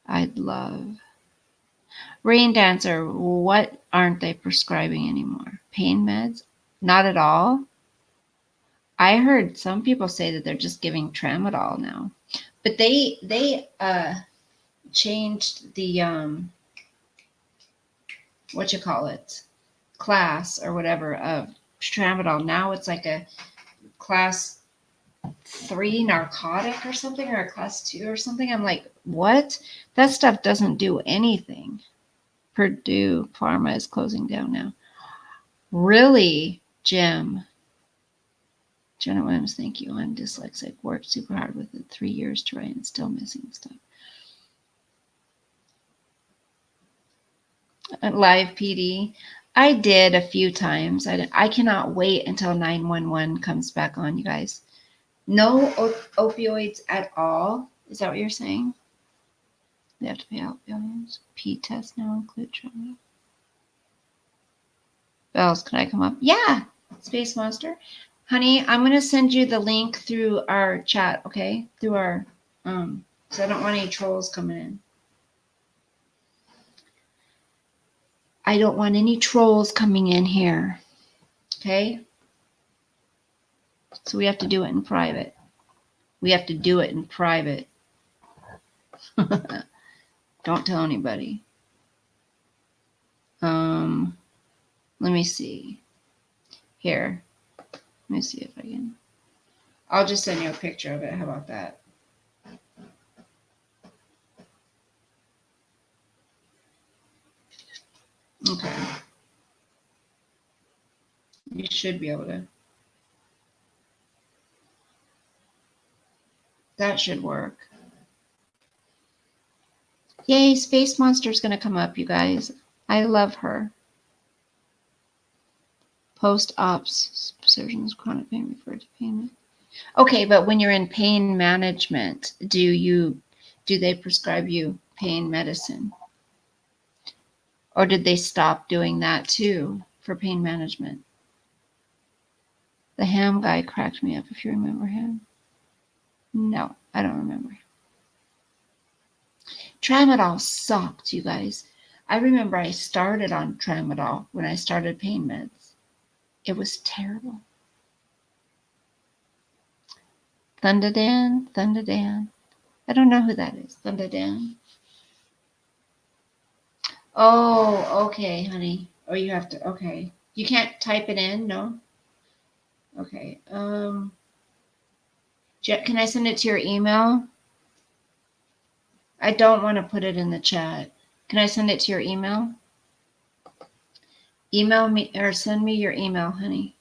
I'd love. Rain Dancer, what aren't they prescribing anymore? Pain meds? Not at all. I heard some people say that they're just giving tramadol now. But they changed the what you call it, class or whatever of tramadol. Now it's like a class 3 narcotic or something, or a class 2 or something. I'm like, what? That stuff doesn't do anything. Purdue Pharma is closing down now. Really, Jim? Jenna Williams, thank you. I'm dyslexic. Worked super hard with it. 3 years to write and still missing stuff. Live PD. I did a few times. I cannot wait until 911 comes back on, you guys. No opioids at all. Is that what you're saying? They have to pay out billions. P tests now include trauma. Bells, can I come up? Yeah, Space Monster. Honey, I'm going to send you the link through our chat, okay? Through our, so I don't want any trolls coming in. I don't want any trolls coming in here, okay? So we have to do it in private. We have to do it in private. Don't tell anybody. Let me see. Here. Let me see if I can. I'll just send you a picture of it. How about that? Okay. You should be able to. That should work. Yay, Space Monster's going to come up, you guys. I love her. Post-ops surgeons chronic pain referred to pain. Okay, but when you're in pain management, do they prescribe you pain medicine? Or did they stop doing that too for pain management? The ham guy cracked me up, if you remember him. No, I don't remember. Tramadol sucked, you guys. I remember I started on tramadol when I started pain meds. It was terrible. Thunderdan, Thunderdan. I don't know who that is. Thunderdan. Oh, okay, honey. Oh, you have to. Okay, you can't type it in. No. Okay. Can I send it to your email? I don't want to put it in the chat. Can I send it to your email? Email me or send me your email, honey.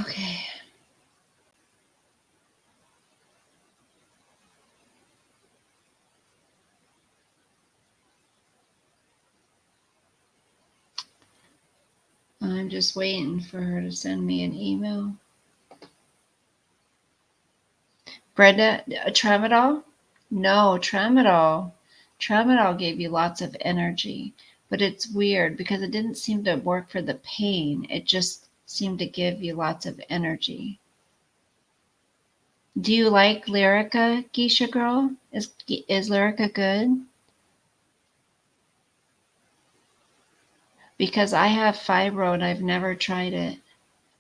Okay. I'm just waiting for her to send me an email. Brenda, tramadol? No, tramadol. Tramadol gave you lots of energy, but it's weird because it didn't seem to work for the pain. It just seemed to give you lots of energy. Do you like Lyrica, Geisha girl? Is Lyrica good? Because I have fibro and I've never tried it.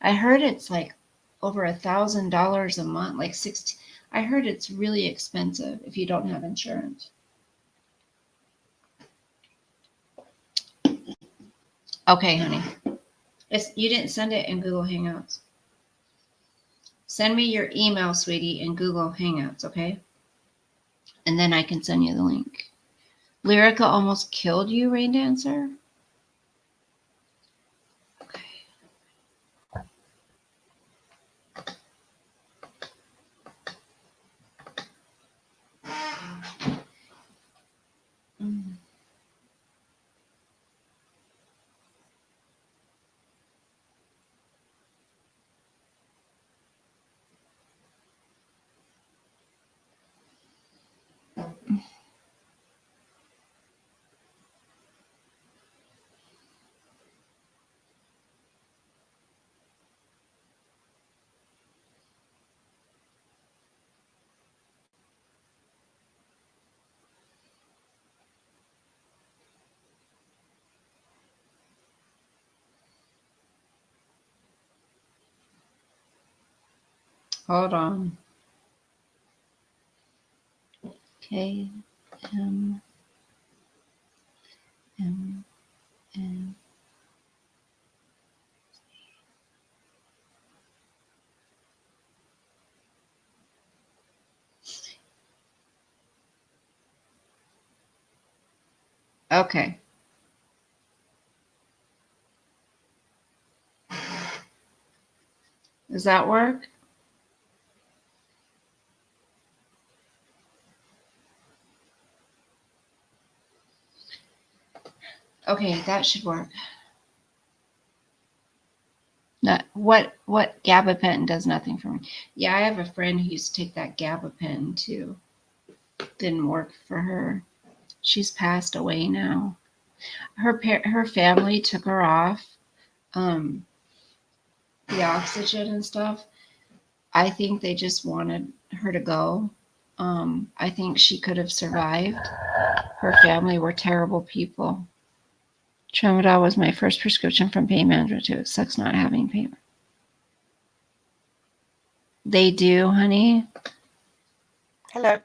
I heard it's like over $1,000 a month, like 60. I heard it's really expensive if you don't have insurance. Okay, honey. You didn't send it in Google Hangouts. Send me your email, sweetie, in Google Hangouts, okay? And then I can send you the link. Lyrica almost killed you, Rain Dancer? Okay. Mm. Hold on. K M M N. Okay. Does that work? Okay, that should work. Not what gabapentin does nothing for me. Yeah, I have a friend who used to take that gabapentin too. Didn't work for her. She's passed away now. Her family took her off the oxygen and stuff. I think they just wanted her to go. I think she could have survived. Her family were terrible people. Tramadol was my first prescription from pain management too. It sucks not having pain. They do, honey. Hello.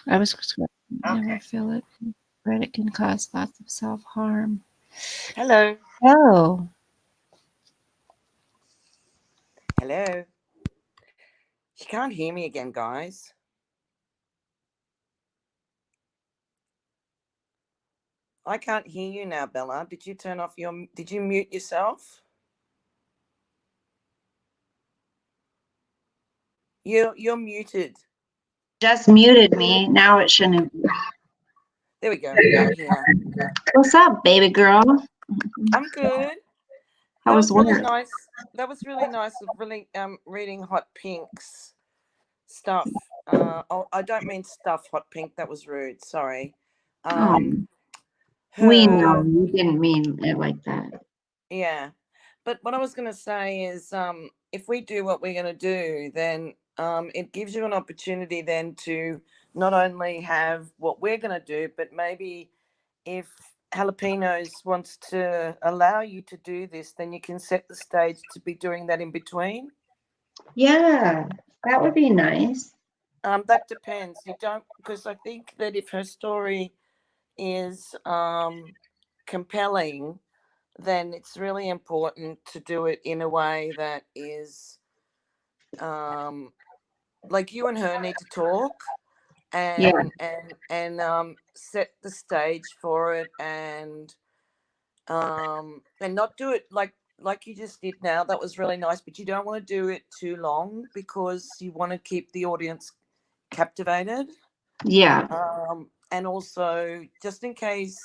I was okay. Never Okay. feel it. But it can cause lots of self-harm. Hello. Oh. Hello. You can't hear me again, guys. I can't hear you now, Bella. Did you turn off your... Did you mute yourself? You're muted. Just muted me. Now it shouldn't. There we go. I'm here. What's up, baby girl? I'm good. How That was was really work? nice. That was really nice of really reading Hot Pink's stuff. Oh, I don't mean stuff, Hot Pink. That was rude. Sorry. Oh, we know Her, you didn't mean it like that. yeah. But what I was going to say is, if we do what we're going to do, then it gives you an opportunity then to not only have what we're going to do, but maybe if Jalapenos wants to allow you to do this, then you can set the stage to be doing that in between. Yeah, that would be nice. That depends. You don't, because I think that if her story is compelling, then it's really important to do it in a way that is like you and her need to talk Yeah, and set the stage for it and not do it like you just did now. That was really nice, but you don't want to do it too long because you want to keep the audience captivated. yeah, And also just in case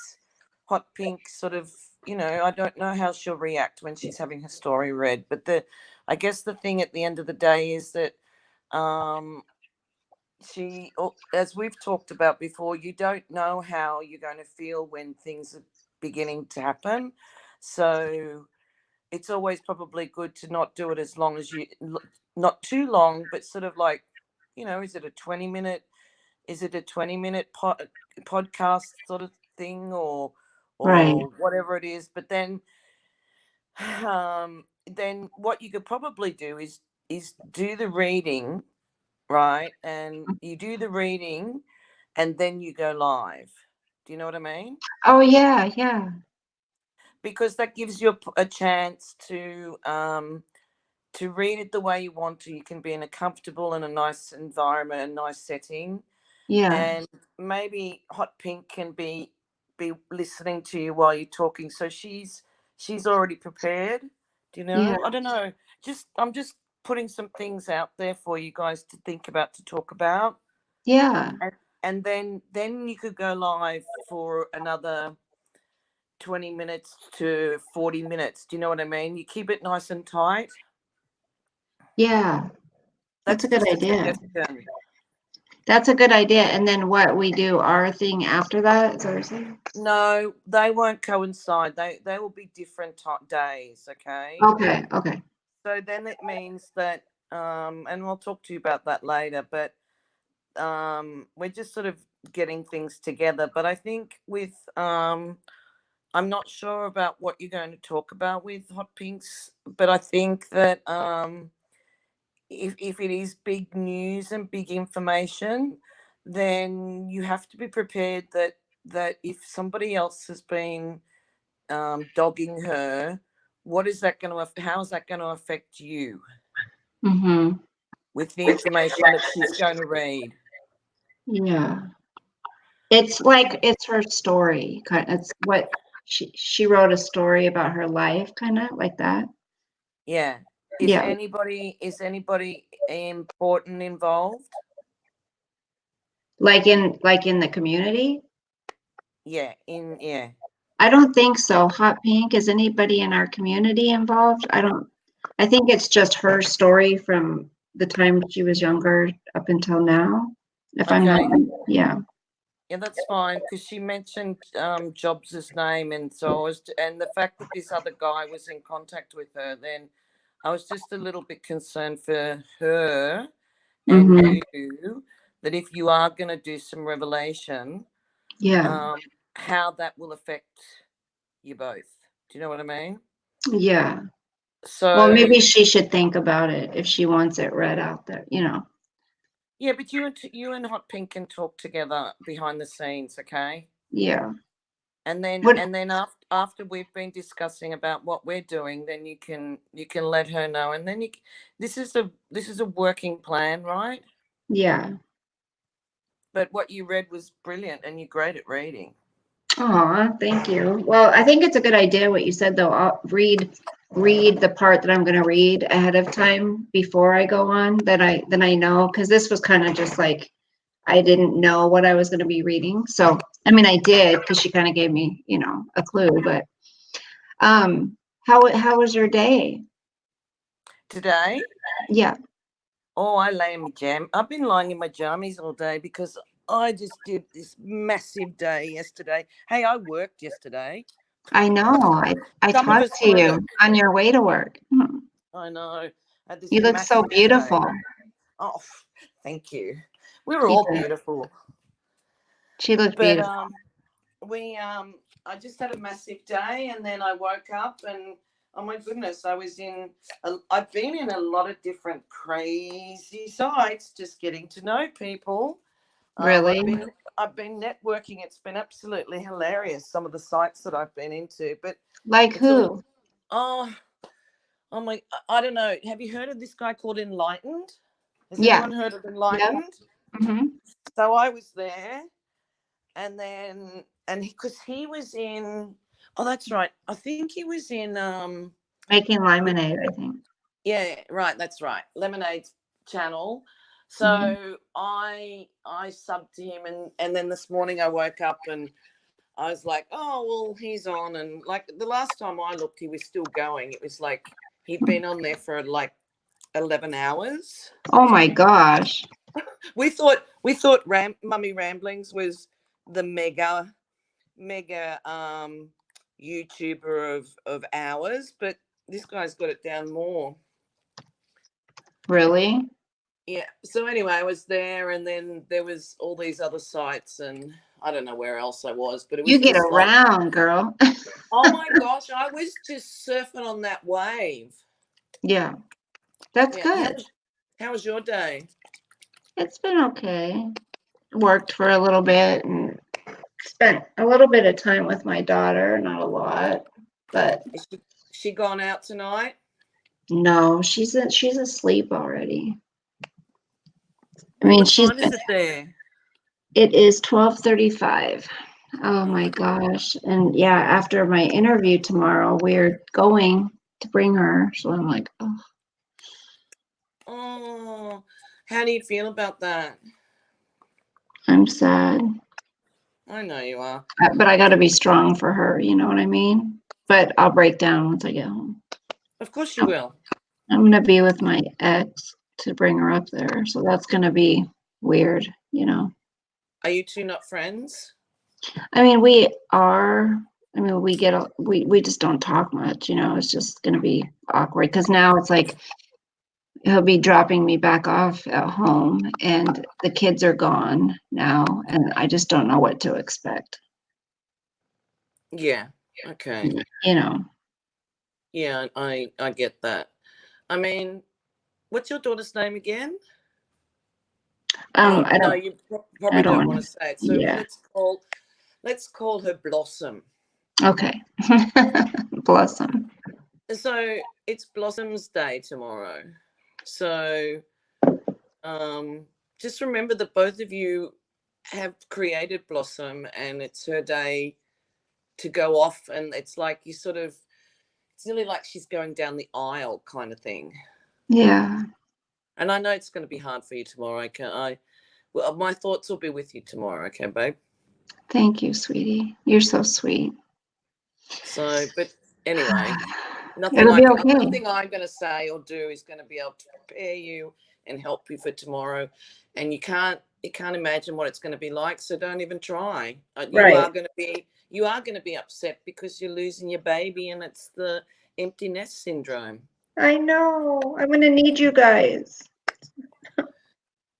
Hot Pink sort of, I don't know how she'll react when she's having her story read, but I guess the thing at the end of the day is that um as we've talked about before, you don't know how you're going to feel when things are beginning to happen. So it's always probably good to not do it as long as not too long, but sort of like, is it a 20-minute podcast sort of thing, or right. whatever it is. But then what you could probably do is do the reading, right? And you do the reading and then you go live. Do you know what I mean? Oh, yeah, yeah, Because that gives you a chance to read it the way you want to. You can be in a comfortable and a nice environment, a nice setting, yeah, and maybe Hot Pink can be listening to you while you're talking. So she's already prepared. Do you yeah, know? I don't know. I'm just putting some things out there for you guys to think about, to talk about. yeah, And then you could go live for another 20 minutes to 40 minutes. Do you know what I mean? You keep it nice and tight. yeah. That's a That's good just a idea. suggestion. That's a good idea. And then what we do our thing after that? Is that what you're saying? No, they won't coincide. They will be different days, okay? Okay, okay. So then it means that and we'll talk to you about that later, but we're just sort of getting things together. But I think with I'm not sure about what you're going to talk about with Hot Pinks, but I think that if it is big news and big information, then you have to be prepared that if somebody else has been dogging her, how is that going to affect you Mm-hmm. with the information that she's going to read? Yeah. It's like it's her story. It's what she wrote a story about her life, kind of like that. Yeah. Yeah. Is anybody important involved? Like in the community? Yeah. Yeah. I don't think so. Hot Pink, is anybody in our community involved? I think it's just her story from the time she was younger up until now. If I'm not, Okay. yeah. Yeah, that's fine because she mentioned Jobs's name, and so and the fact that this other guy was in contact with her, then I was just a little bit concerned for her and Mm-hmm. you, that if you are going to do some revelation, Yeah. how that will affect you both. Do you know what I mean? Yeah. Well, So maybe she should think about it if she wants it read out there, you know. yeah, but you and Hot Pink can talk together behind the scenes, okay? Yeah. And then What? after we've been discussing about what we're doing, then you can let her know, and then this is a working plan, right? Yeah. But what you read was brilliant, and you're great at reading. Aw, thank you. Well, I think it's a good idea what you said though. I'll read the part that I'm going to read ahead of time before I go on, then I know, because this was kind of just like I didn't know what I was going to be reading. So, I mean, I did because she kind of gave me, a clue, but how was your day? Today, Yeah. Oh, I lay in my jam. I've been lying in my jammies all day because I just did this massive day yesterday. Hey, I worked yesterday. I know. I Some of talked us to work. you on your way to work. I know. I had this You look so massive beautiful. day. Oh, thank you. We were You all did. beautiful. She looked But beautiful. I just had a massive day, and then I woke up and oh my goodness, I've been in a lot of different crazy sites, just getting to know people. Really? I've been networking. It's been absolutely hilarious. Some of the sites that I've been into, but Like it's all who? oh oh my. I don't know. Have you heard of this guy called Enlightened? Has Yeah. anyone heard of Yeah. Enlightened? hmm So I was there, and then because he was in. Oh, that's right. I think he was in. Making lemonade, I think. Yeah, right. That's right. Lemonade channel. hmm So I subbed to him, and then this morning I woke up and I was like, oh well, he's on, and like the last time I looked, he was still going. It was like he'd been on there for like 11 hours. Oh my gosh. We thought Mummy Ramblings was the mega YouTuber of hours, but this guy's got it down more. Really? Yeah. So anyway, I was there, and then there was all these other sites, and I don't know where else I was, but it You was get just like, around, girl. oh my gosh, I was just surfing on that wave. Yeah. That's Yeah. good. How was your day? It's been okay. Worked for a little bit and spent a little bit of time with my daughter, not a lot. But Is she gone out tonight? no, she's asleep already. I mean, What time is it there? it is 12:35. Oh Oh my my God. gosh. And yeah, after my interview tomorrow, we're going to bring her. So I'm like, oh, Oh, how do you feel about that? I'm sad. I know you are. But I got to be strong for her, you know what I mean? But I'll break down once I get home. Of course you will. I'm going to be with my ex to bring her up there. So that's going to be weird, you know. Are you two not friends? I mean, we are. I mean, we just don't talk much, you know. It's just going to be awkward because now it's like he'll be dropping me back off at home and the kids are gone now and I just don't know what to expect. Yeah. Okay. You know. Yeah, I get that. I mean, what's your daughter's name again? Oh I no, don't you I probably don't don't want want to. to say it. So Yeah. let's call her Blossom. Okay. Bless them. So it's Blossom's Day tomorrow. So just remember that both of you have created Blossom, and it's her day to go off, and it's like it's nearly like she's going down the aisle kind of thing. Yeah. And I know it's going to be hard for you tomorrow. Well, my thoughts will be with you tomorrow, okay, babe? Thank you, sweetie. You're so sweet. So, but anyway, It'll be okay. nothing I'm going to say or do is going to be able to prepare you and help you for tomorrow. And you can't imagine what it's going to be like. So don't even try. Right. You are going to be upset because you're losing your baby, and it's the empty nest syndrome. I know. I'm gonna need you guys.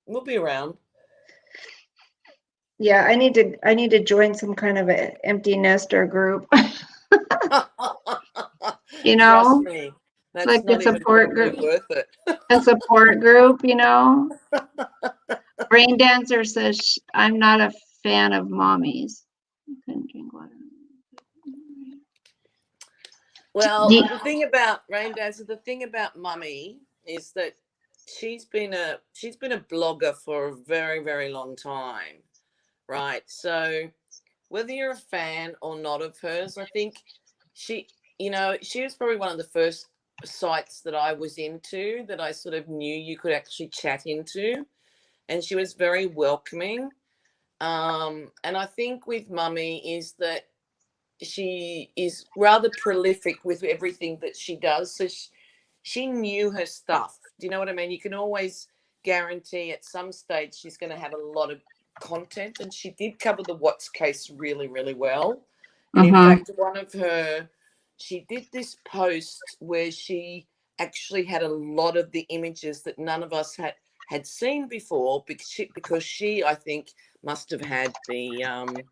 We'll be around. Yeah, I need to join some kind of a empty nester group. You Trust know, me, like that's a not even support probably group, worth it. a support group, you know. Brain Dancer says I'm not a fan of mommies. I couldn't drink water. Well, Ye- the thing about Rain Dancer, the thing about Mummy is that she's been a blogger for a very, very long time, right? So whether you're a fan or not of hers, I think she she was probably one of the first sites that I was into, that I sort of knew you could actually chat into, and she was very welcoming. And I think with Mummy is that she is rather prolific with everything that she does. So she knew her stuff. Do you know what I mean? You can always guarantee at some stage she's going to have a lot of content, and she did cover the Watts case really, really well. And in fact, she did this post where she actually had a lot of the images that none of us had seen before, because she I think must have had the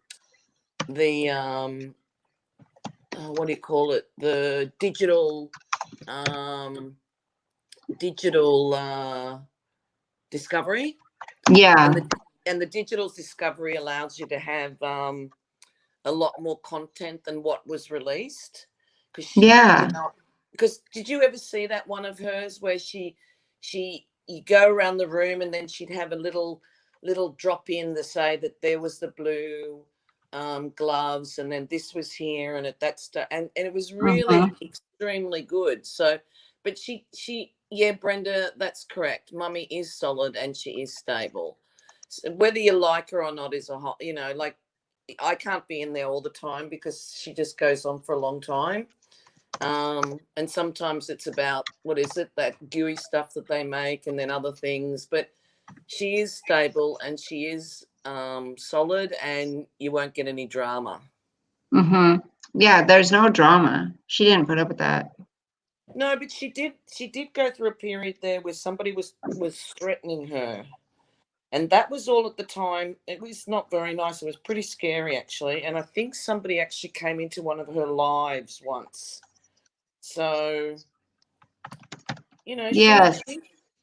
what do you call it, the digital discovery. Yeah. And the digital discovery allows you to have a lot more content than what was released. Yeah. Because did you ever see that one of hers where you go around the room and then she'd have a little drop in to say that there was the blue gloves, and then this was here, and at that and it was really extremely good. So, but yeah, Brenda, that's correct. Mummy is solid and she is stable. So whether you like her or not is a hot, like, I can't be in there all the time because she just goes on for a long time. And sometimes it's about, what is it, that gooey stuff that they make, and then other things. But she is stable and she is solid, and you won't get any drama. Yeah, there's no drama. She didn't put up with that. No, but she did go through a period there where somebody was threatening her. And that was all at the time. It was not very nice. It was pretty scary, actually. And I think somebody actually came into one of her lives once. So, Yes.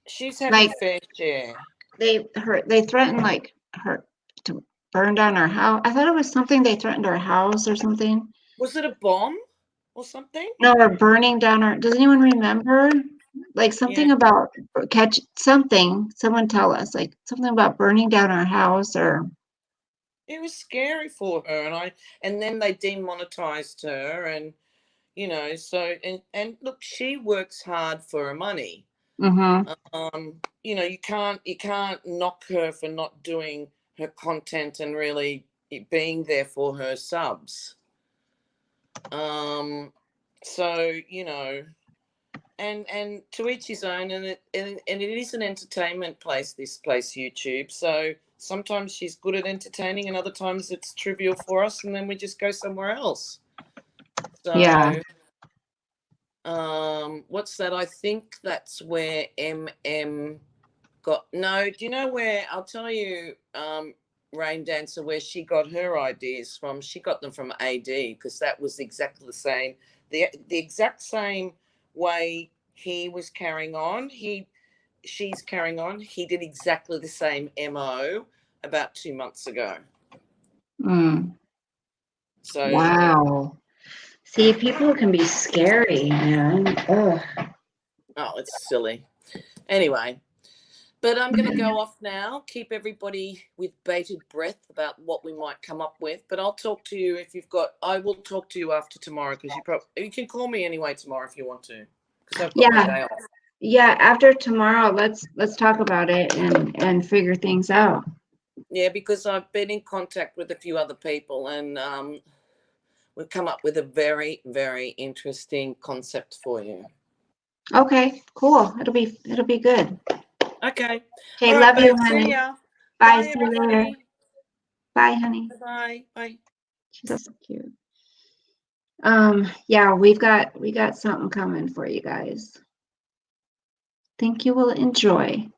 she's having Like, fair share. they threatened like her to burn down her house. I thought it was something they threatened her house or something. Was it a bomb or something? No, or burning down her. Does anyone remember? Like something about someone tell us, like something about burning down our house, or It was scary for her, and then they demonetized her, and so and look, she works hard for her money. You can't knock her for not doing her content and really being there for her subs. So and to each his own, and it is an entertainment place, this place, YouTube. So sometimes she's good at entertaining, and other times it's trivial for us, and then we just go somewhere else. So yeah. What's that? I think that's where MM got. No, do you know where? I'll tell you, Rain Dancer, where she got her ideas from. She got them from AD, because that was exactly the same, the exact same way he was carrying on. She's carrying on. He did exactly the same MO about 2 months ago. So Wow. See, people can be scary, man. Ugh. Oh, it's silly. Anyway, but I'm going to go off now. Keep everybody with bated breath about what we might come up with. But I'll talk to you I will talk to you after tomorrow, because you can call me anyway tomorrow if you want to, because I've got my day off. Yeah, after tomorrow, let's talk about it and figure things out. Yeah, because I've been in contact with a few other people, and we've come up with a very, very interesting concept for you. Okay, cool. It'll be good. Okay. Okay, All love right, you, babe. honey. See ya. Bye, Bye, see you later. everybody. Bye, honey. Bye. Bye. She's so cute. Yeah, we got something coming for you guys. Think you will enjoy.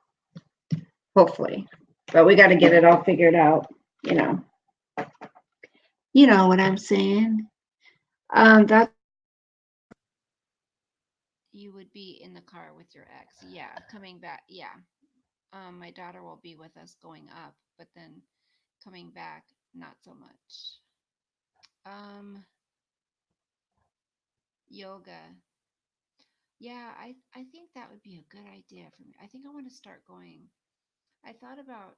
Hopefully. But we got to get it all figured out, you know. You know what I'm saying? That you would be in the car with your ex. Yeah, coming back. Yeah. My daughter will be with us going up, but then coming back, not so much. Yoga. Yeah, I think that would be a good idea for me. I think I want to start going. I thought about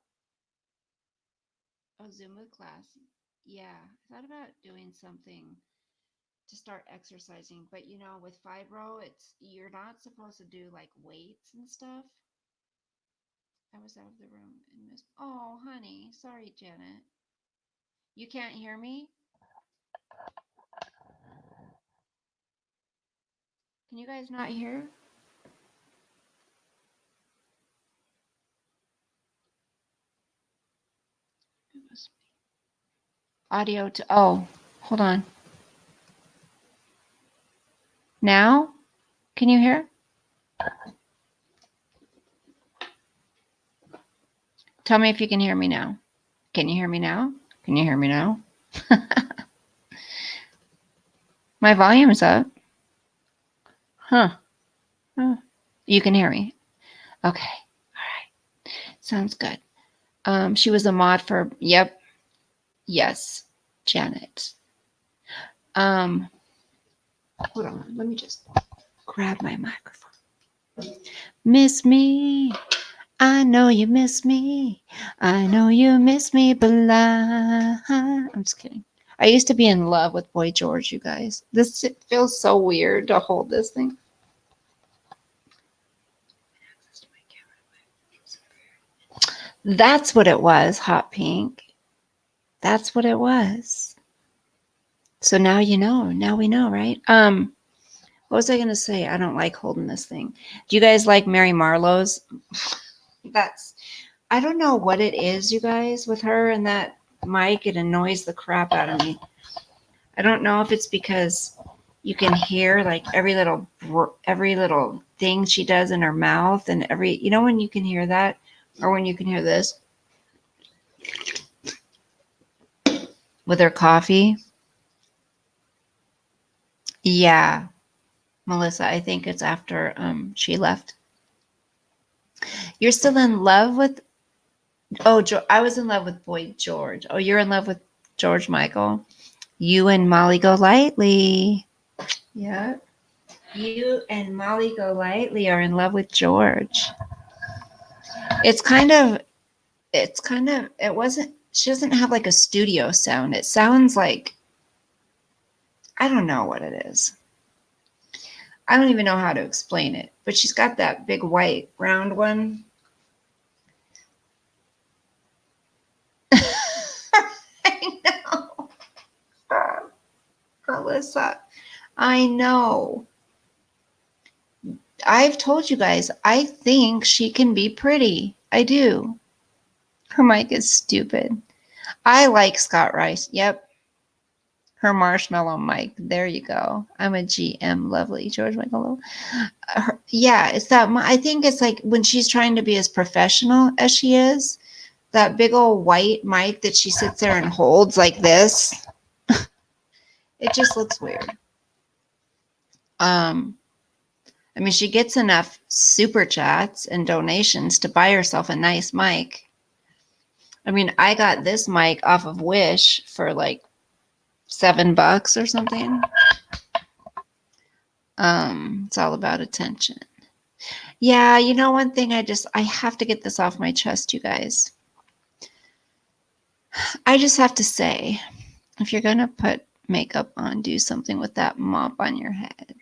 a Zumba class. Yeah, I thought about doing something to start exercising, but with fibro, you're not supposed to do like weights and stuff. I was out of the room and missed. Oh, honey, sorry, Janet. You can't hear me? Can you guys not hear? Audio to, oh, hold on. Now, can you hear? Tell me if you can hear me now. Can you hear me now? Can you hear me now? My volume is up. Huh. Oh, you can hear me. Okay. All right. Sounds good. She was a mod for, yep. Yes. Janet. Hold on. Let me just grab my microphone. Miss me. I know you miss me. I know you miss me, but I'm just kidding. I used to be in love with Boy George, you guys. This feels so weird to hold this thing. That's what it was, Hot Pink. That's what it was. So now you know. Now we know, right? What was I gonna say? I don't like holding this thing. Do you guys like Mary Marlowe's? I don't know what it is, you guys, with her and that mic. It annoys the crap out of me. I don't know if it's because you can hear like every little thing she does in her mouth and you know when you can hear that, or when you can hear this with her coffee. Yeah, Melissa, I think it's after she left. You're still in love with I was in love with Boy George. Oh, you're in love with George Michael. You and Molly Golightly. Yeah. You and Molly Golightly are in love with George. It wasn't, she doesn't have like a studio sound. It sounds like, I don't know what it is. I don't even know how to explain it, but she's got that big white round one. I know. Alyssa, I know. I've told you guys, I think she can be pretty. I do. Her mic is stupid. I like Scott Rice. Yep. Her marshmallow mic. There you go. I'm a GM. Lovely. George Michael. Yeah, it's that. I think it's like when she's trying to be as professional as she is, that big old white mic that she sits there and holds like this. It just looks weird. I mean, she gets enough super chats and donations to buy herself a nice mic. I mean, I got this mic off of Wish for like $7 or something. It's all about attention. Yeah, you know, one thing I have to get this off my chest, you guys. I just have to say, if you're going to put makeup on, do something with that mop on your head.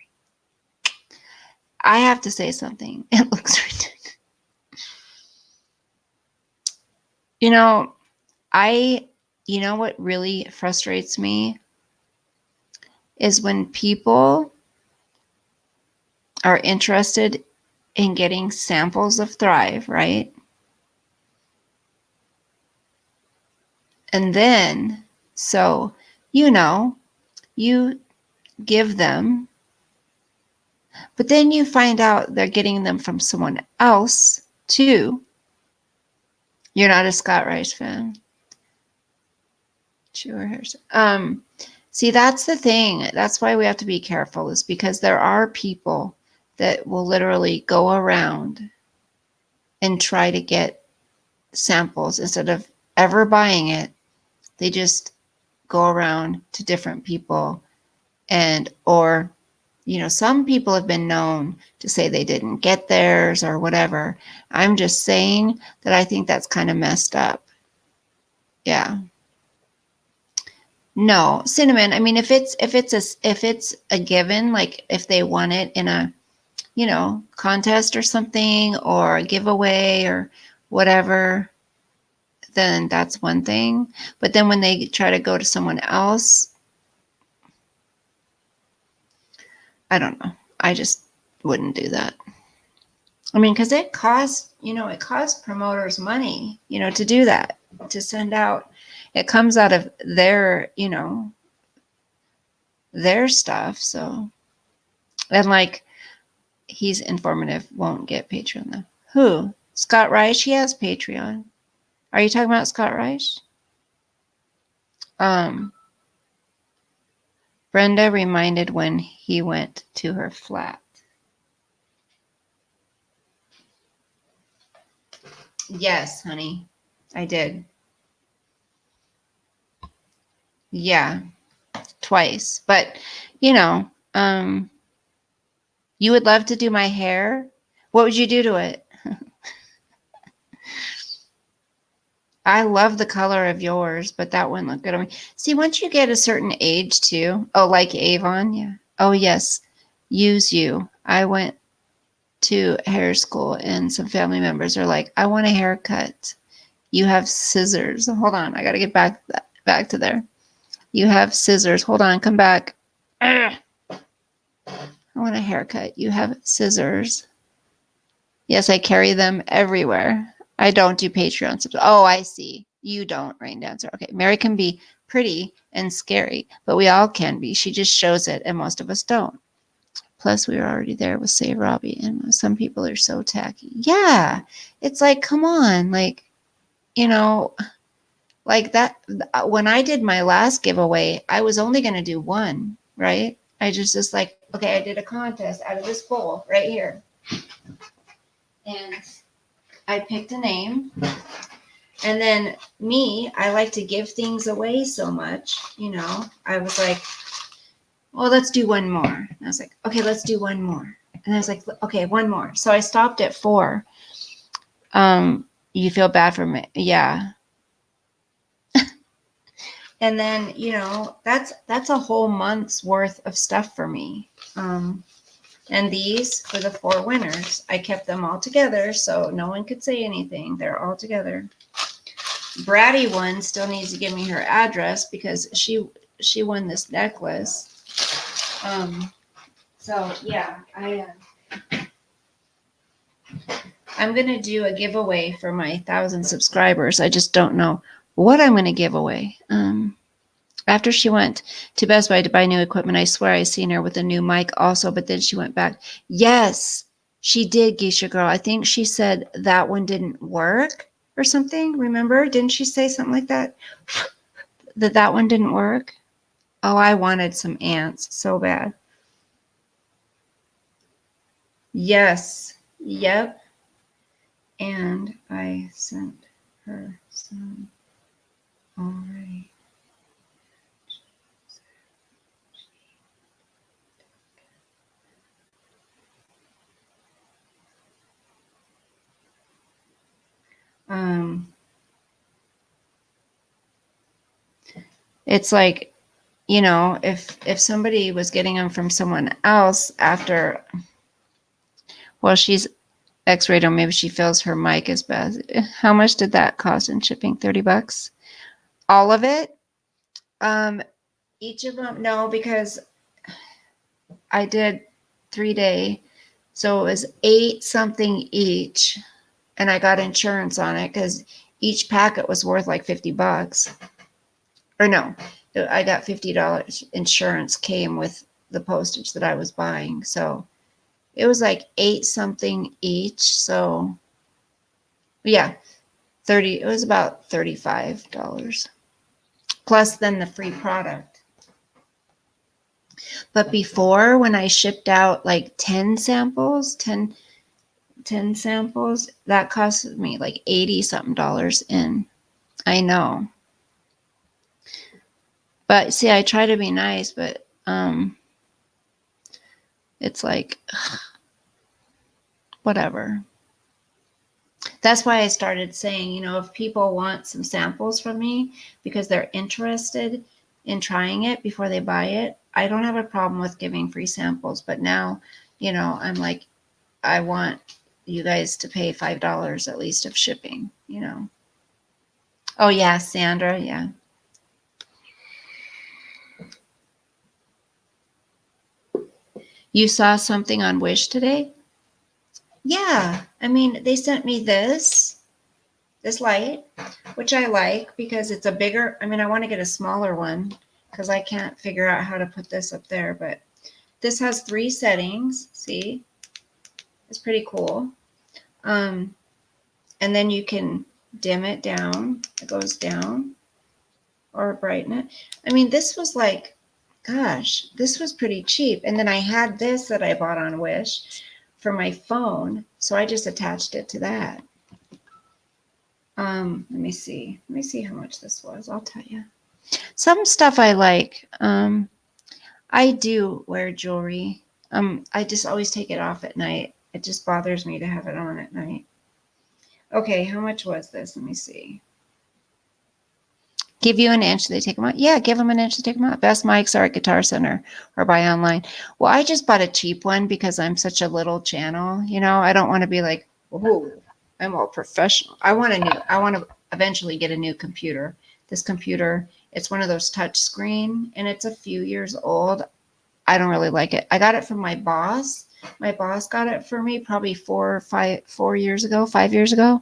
I have to say something. It looks ridiculous. You know, you know what really frustrates me is when people are interested in getting samples of Thrive, right? And then, so, you know, you give them, but then you find out they're getting them from someone else too. You're not a Scott Rice fan. Sure. See, that's the thing. That's why we have to be careful, is because there are people that will literally go around and try to get samples instead of ever buying it. They just go around to different people or, you know, some people have been known to say they didn't get theirs or whatever. I'm just saying that I think that's kind of messed up. Yeah. No, Cinnamon. I mean, if it's a given, like if they won it in a, you know, contest or something or a giveaway or whatever, then that's one thing. But then when they try to go to someone else, I don't know. I just wouldn't do that. I mean, because it costs promoters money, you know, to do that, to send out. it comes out of their, their stuff. So, and like, he's informative, won't get Patreon though. Who? Scott Reich? He has Patreon. Are you talking about Scott Reich? Brenda reminded when he went to her flat. Yes, honey, I did. Yeah, twice. But, you would love to do my hair. What would you do to it? I love the color of yours, but that wouldn't look good on me. See, once you get a certain age too. Oh, like Avon, yeah. Oh, yes. Use you. I went to hair school and some family members are like, I want a haircut. You have scissors. Hold on. I got to get back to there. You have scissors. Hold on. Come back. Ugh. I want a haircut. You have scissors. Yes, I carry them everywhere. I don't do Patreon. Oh, I see. You don't, Rain Dancer. Okay. Mary can be pretty and scary, but we all can be. She just shows it, and most of us don't. Plus, we were already there with Save Robbie, and some people are so tacky. Yeah. It's like, come on. Like, like that. When I did my last giveaway, I was only going to do one, right? I just like, okay, I did a contest out of this bowl right here. And I picked a name. And then I like to give things away so much, I was like, well, let's do one more. And I was like, okay, let's do one more. And I was like, okay, one more. So I stopped at 4. You feel bad for me. Yeah. And then, that's a whole month's worth of stuff for me. And these for the 4 winners, I kept them all together so no one could say anything. They're all together. Bratty one still needs to give me her address because she won this necklace. So yeah, I'm gonna do a giveaway for my 1,000 subscribers. I just don't know what I'm gonna give away. After she went to Best Buy to buy new equipment, I swear I seen her with a new mic also, but then she went back. Yes, she did, Geisha Girl. I think she said that one didn't work or something. Remember? Didn't she say something like that? That one didn't work? Oh, I wanted some ants so bad. Yes. Yep. And I sent her some already. It's like, if somebody was getting them from someone else after, well, she's X-rayed, or maybe she feels her mic is bad. How much did that cost in shipping? $30? All of it? Each of them? No, because I did 3-day, so it was 8 something each, and I got insurance on it because each packet was worth like $50. Or no, I got $50 insurance came with the postage that I was buying. So it was like 8 something each. So yeah, it was about $35 plus then the free product. But before, when I shipped out like 10 samples, that cost me like $80 something in. I know. But see, I try to be nice, but it's like, whatever. That's why I started saying, if people want some samples from me because they're interested in trying it before they buy it, I don't have a problem with giving free samples. But now, I'm like, I want you guys to pay $5 at least of shipping, Oh, yeah, Sandra, yeah. You saw something on Wish today? Yeah. I mean, they sent me this. this light, which I like because it's a bigger, I mean, I want to get a smaller one because I can't figure out how to put this up there, but this has 3 settings. See, it's pretty cool. And then you can dim it down. It goes down or brighten it. I mean, this was like, gosh, this was pretty cheap. And then I had this that I bought on Wish for my phone. So I just attached it to that. Let me see. Let me see how much this was. I'll tell you. Some stuff I like. I do wear jewelry. I just always take it off at night. It just bothers me to have it on at night. Okay, how much was this? Let me see. Give you an inch, they take them out. Yeah, give them an inch, they take them out. Best mics are at Guitar Center or buy online. Well, I just bought a cheap one because I'm such a little channel. You know, I don't want to be like, oh, I'm all professional. I want to eventually get a new computer. This computer, it's one of those touch screen and it's a few years old. I don't really like it. I got it from my boss. My boss got it for me probably 5 years ago.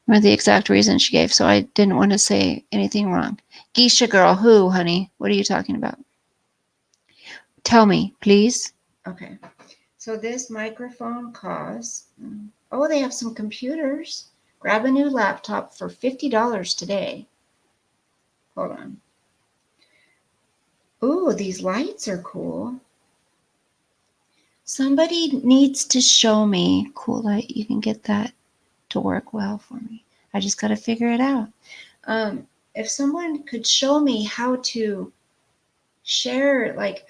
Or the exact reason she gave, so I didn't want to say anything wrong. Geisha girl, who, honey? What are you talking about? Tell me, please. Okay. So this microphone costs, oh, they have some computers. Grab a new laptop for $50 today. Hold on. Ooh, these lights are cool. Somebody needs to show me cool light. You can get that to work well for me. I just got to figure it out. If someone could show me how to share like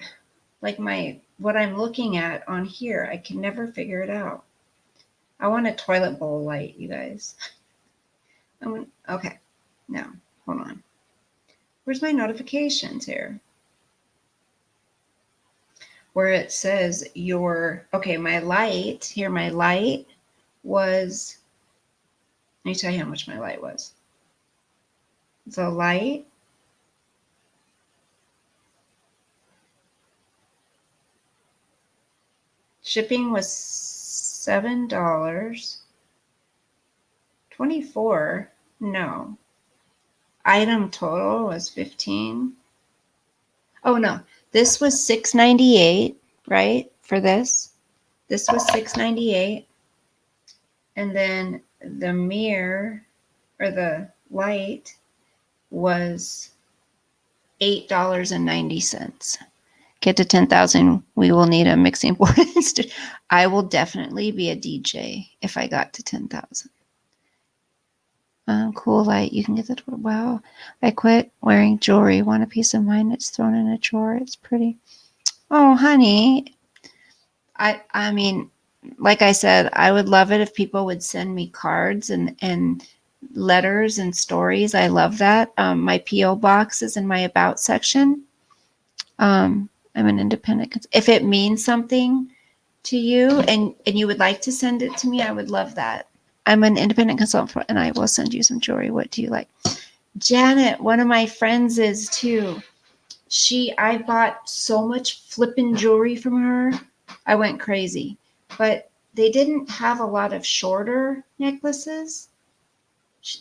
what I'm looking at on here, I can never figure it out. I want a toilet bowl light, you guys. Okay, now hold on. Where's my notifications here? Where it says my light was, let me tell you how much my light was. So light, shipping was $7. 24, no. Item total was 15. Oh no, this was $6.98, right? For this. This was $6.98. And then the mirror or the light was $8.90. Get to 10,000, we will need a mixing board. I will definitely be a DJ if I got to 10,000. Cool light, you can get that. Wow, I quit wearing jewelry. Want a piece of mine? It's thrown in a drawer. It's pretty. Oh, honey, I mean, like I said, I would love it if people would send me cards and letters and stories. I love that. My P.O. box is in my about section. I'm an independent. If it means something to you and you would like to send it to me, I would love that. I'm an independent consultant and I will send you some jewelry. What do you like? Janet, one of my friends is too. I bought so much flippin' jewelry from her. I went crazy, but they didn't have a lot of shorter necklaces.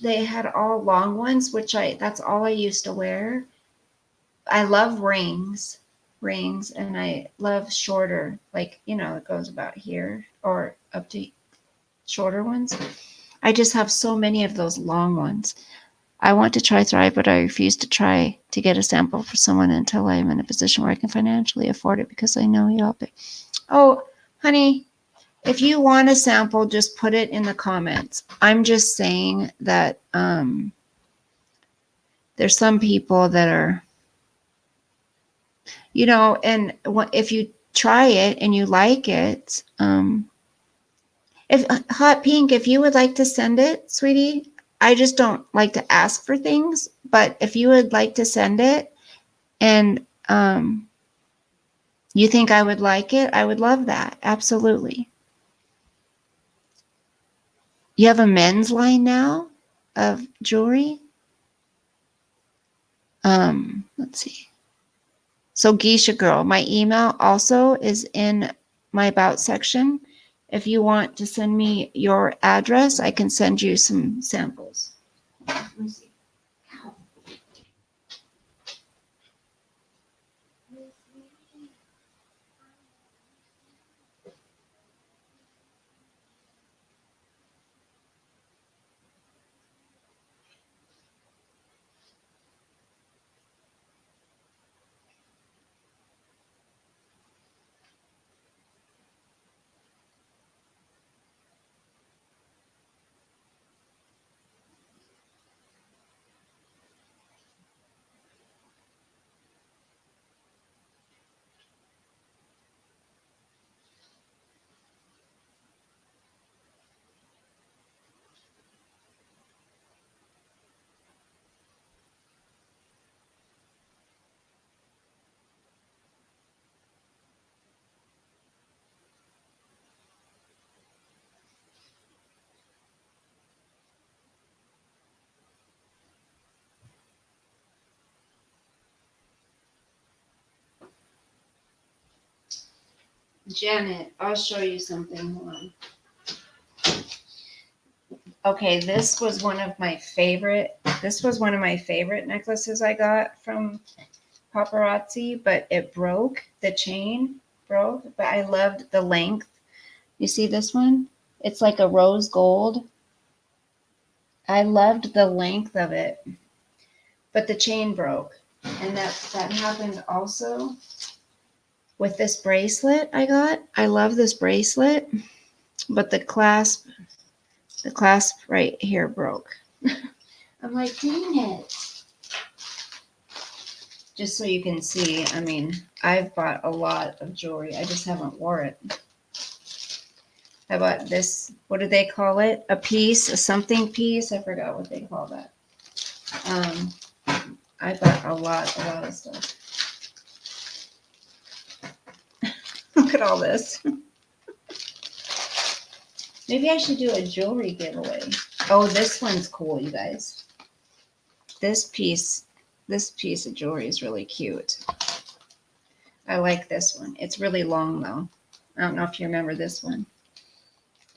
They had all long ones, that's all I used to wear. I love rings, and I love shorter, like, it goes about here or up to shorter ones. I just have so many of those long ones. I want to try Thrive, but I refuse to try to get a sample for someone until I'm in a position where I can financially afford it because I know y'all pay. Oh, honey, if you want a sample, just put it in the comments. I'm just saying that there's some people that are, and if you try it and you like it, if Hot Pink, if you would like to send it, sweetie, I just don't like to ask for things, but if you would like to send it and you think I would like it, I would love that. Absolutely. You have a men's line now of jewelry? Let's see. So Geisha girl, my email also is in my about section. If you want to send me your address, I can send you some samples. Let me see. Janet, I'll show you something. Hold on. Okay, this was one of my favorite. This was one of my favorite necklaces I got from Paparazzi, but it broke. The chain broke, but I loved the length. You see this one? It's like a rose gold. I loved the length of it, but the chain broke. And that happened also with this bracelet I got. I love this bracelet, but the clasp right here broke. I'm like, dang it. Just so you can see, I mean, I've bought a lot of jewelry. I just haven't wore it. I bought this, what do they call it? A piece, a something piece. I forgot what they call that. I bought a lot of stuff. Look at all this. Maybe I should do a jewelry giveaway. Oh, this one's cool, you guys. This piece of jewelry is really cute. I like this one. It's really long though. I don't know if you remember this one.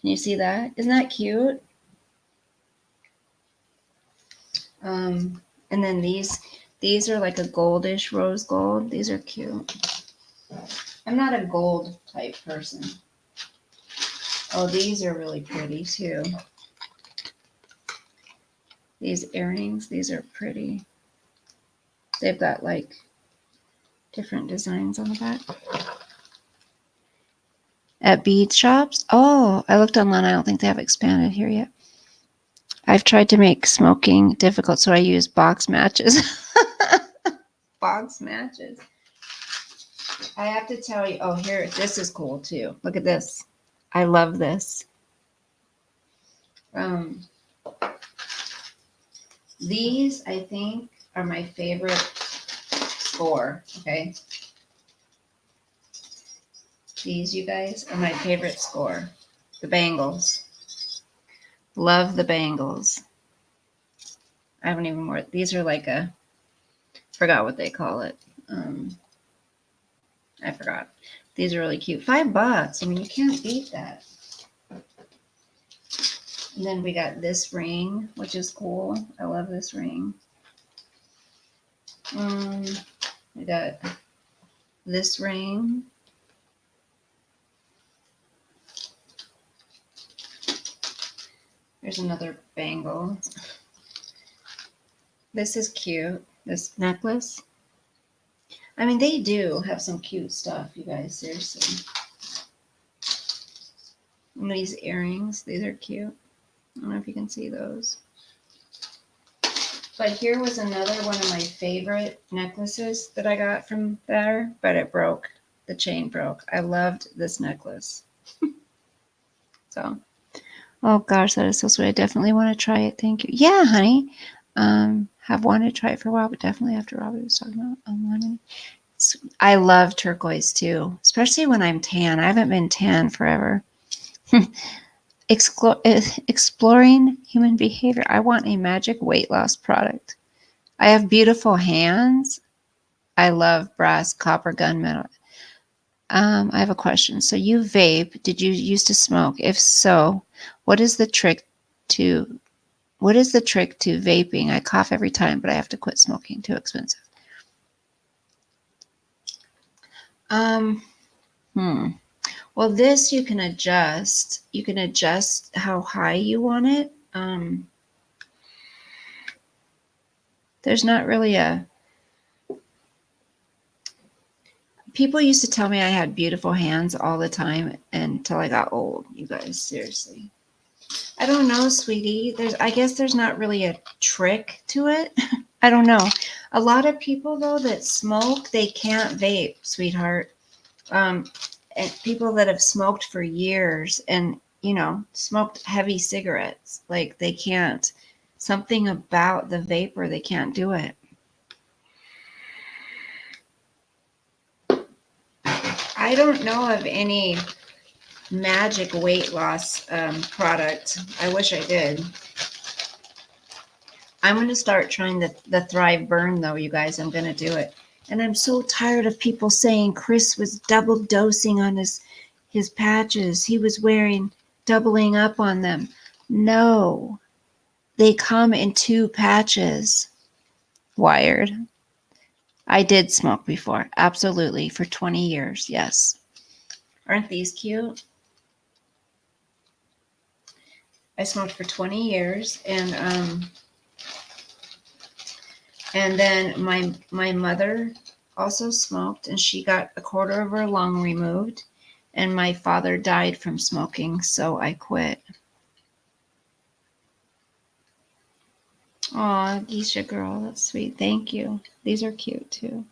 Can you see that? Isn't that cute? And then these are like a goldish rose gold. These are cute. I'm not a gold type person. Oh, these are really pretty too. These earrings, these are pretty. They've got like different designs on the back. At bead shops? Oh, I looked online. I don't think they have expanded here yet. I've tried to make smoking difficult, so I use box matches. Box matches. I have to tell you, oh, here, this is cool too. Look at this. I love this. These, I think, are my favorite score, okay? These, you guys, are my favorite score. The bangles. Love the bangles. I haven't even worn, these are like a, forgot what they call it. I forgot. These are really cute. $5. I mean, you can't beat that. And then we got this ring, which is cool. I love this ring. We got this ring. There's another bangle. This is cute. This necklace. I mean, they do have some cute stuff, you guys, seriously. And these earrings, these are cute. I don't know if you can see those. But here was another one of my favorite necklaces that I got from there, but it broke. The chain broke. I loved this necklace. So, oh gosh, that is so sweet. I definitely want to try it. Thank you. Yeah, honey. Have wanted to try it for a while, but definitely after Robbie was talking about online. I love turquoise too, especially when I'm tan. I haven't been tan forever. Exploring human behavior. I want a magic weight loss product. I have beautiful hands. I love brass, copper, gunmetal. I have a question. So you vape. Did you used to smoke? If so, what is the trick to vaping? I cough every time, but I have to quit smoking. Too expensive. Um, hmm. Well, this you can adjust. You can adjust how high you want it. There's not really a. People used to tell me I had beautiful hands all the time until I got old. You guys, seriously. I don't know, sweetie. I guess there's not really a trick to it. I don't know. A lot of people though that smoke, they can't vape, sweetheart. And people that have smoked for years and smoked heavy cigarettes, like they can't. Something about the vapor, they can't do it. I don't know of any magic weight loss product. I wish I did. I'm going to start trying the Thrive Burn, though, you guys. I'm going to do it. And I'm so tired of people saying Chris was double dosing on his patches. He was doubling up on them. No, they come in 2 patches. Wired. I did smoke before. Absolutely. For 20 years. Yes. Aren't these cute? I smoked for 20 years, and then my mother also smoked, and she got a quarter of her lung removed, and my father died from smoking, so I quit. Aw, Geisha girl, that's sweet. Thank you. These are cute too.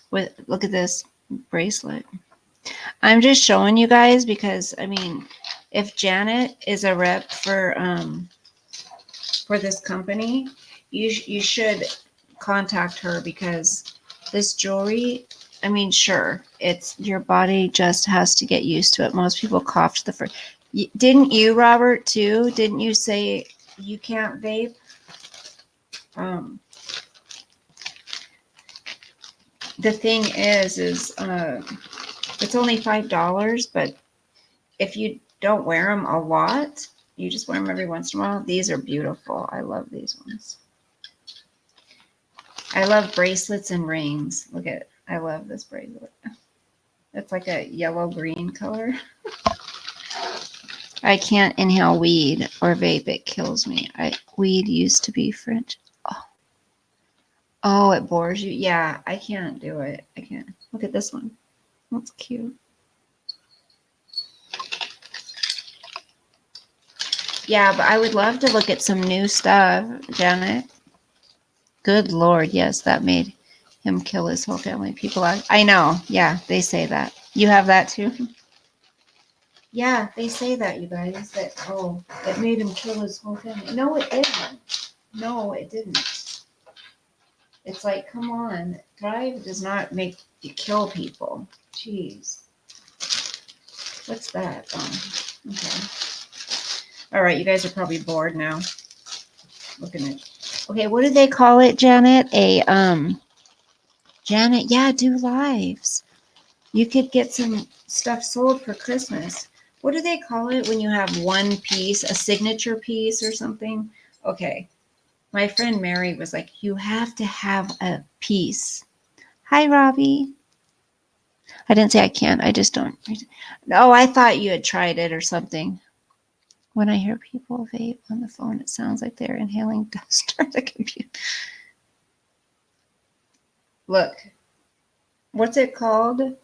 Look at this bracelet. I'm just showing you guys because I mean, if Janet is a rep for this company, you should contact her because this jewelry, I mean, sure, it's your body just has to get used to it. Most people coughed the first. Didn't you, Robert, too? Didn't you say you can't vape? The thing is it's only $5, but if you don't wear them a lot, you just wear them every once in a while. These are beautiful. I love these ones. I love bracelets and rings. Look at it. I love this bracelet. It's like a yellow-green color. I can't inhale weed or vape. It kills me. Weed used to be French. Oh, it bores you? Yeah, I can't do it. I can't. Look at this one. That's cute. Yeah, but I would love to look at some new stuff, Janet. Good Lord, yes, that made him kill his whole family. People, I know. Yeah, they say that. You have that too? Yeah, they say that, you guys, that, it made him kill his whole family. No, it didn't. No, it didn't. It's like, come on. Thrive does not make you kill people. Jeez. What's that? Okay. All right, you guys are probably bored now. Looking at. Okay, what do they call it, Janet? Janet, yeah, do lives. You could get some stuff sold for Christmas. What do they call it when you have one piece, a signature piece or something? Okay. My friend Mary was like, you have to have a piece. Hi, Robbie. I didn't say I can't. I just don't. Oh, I thought you had tried it or something. When I hear people vape on the phone, it sounds like they're inhaling dust or the computer. Look, what's it called?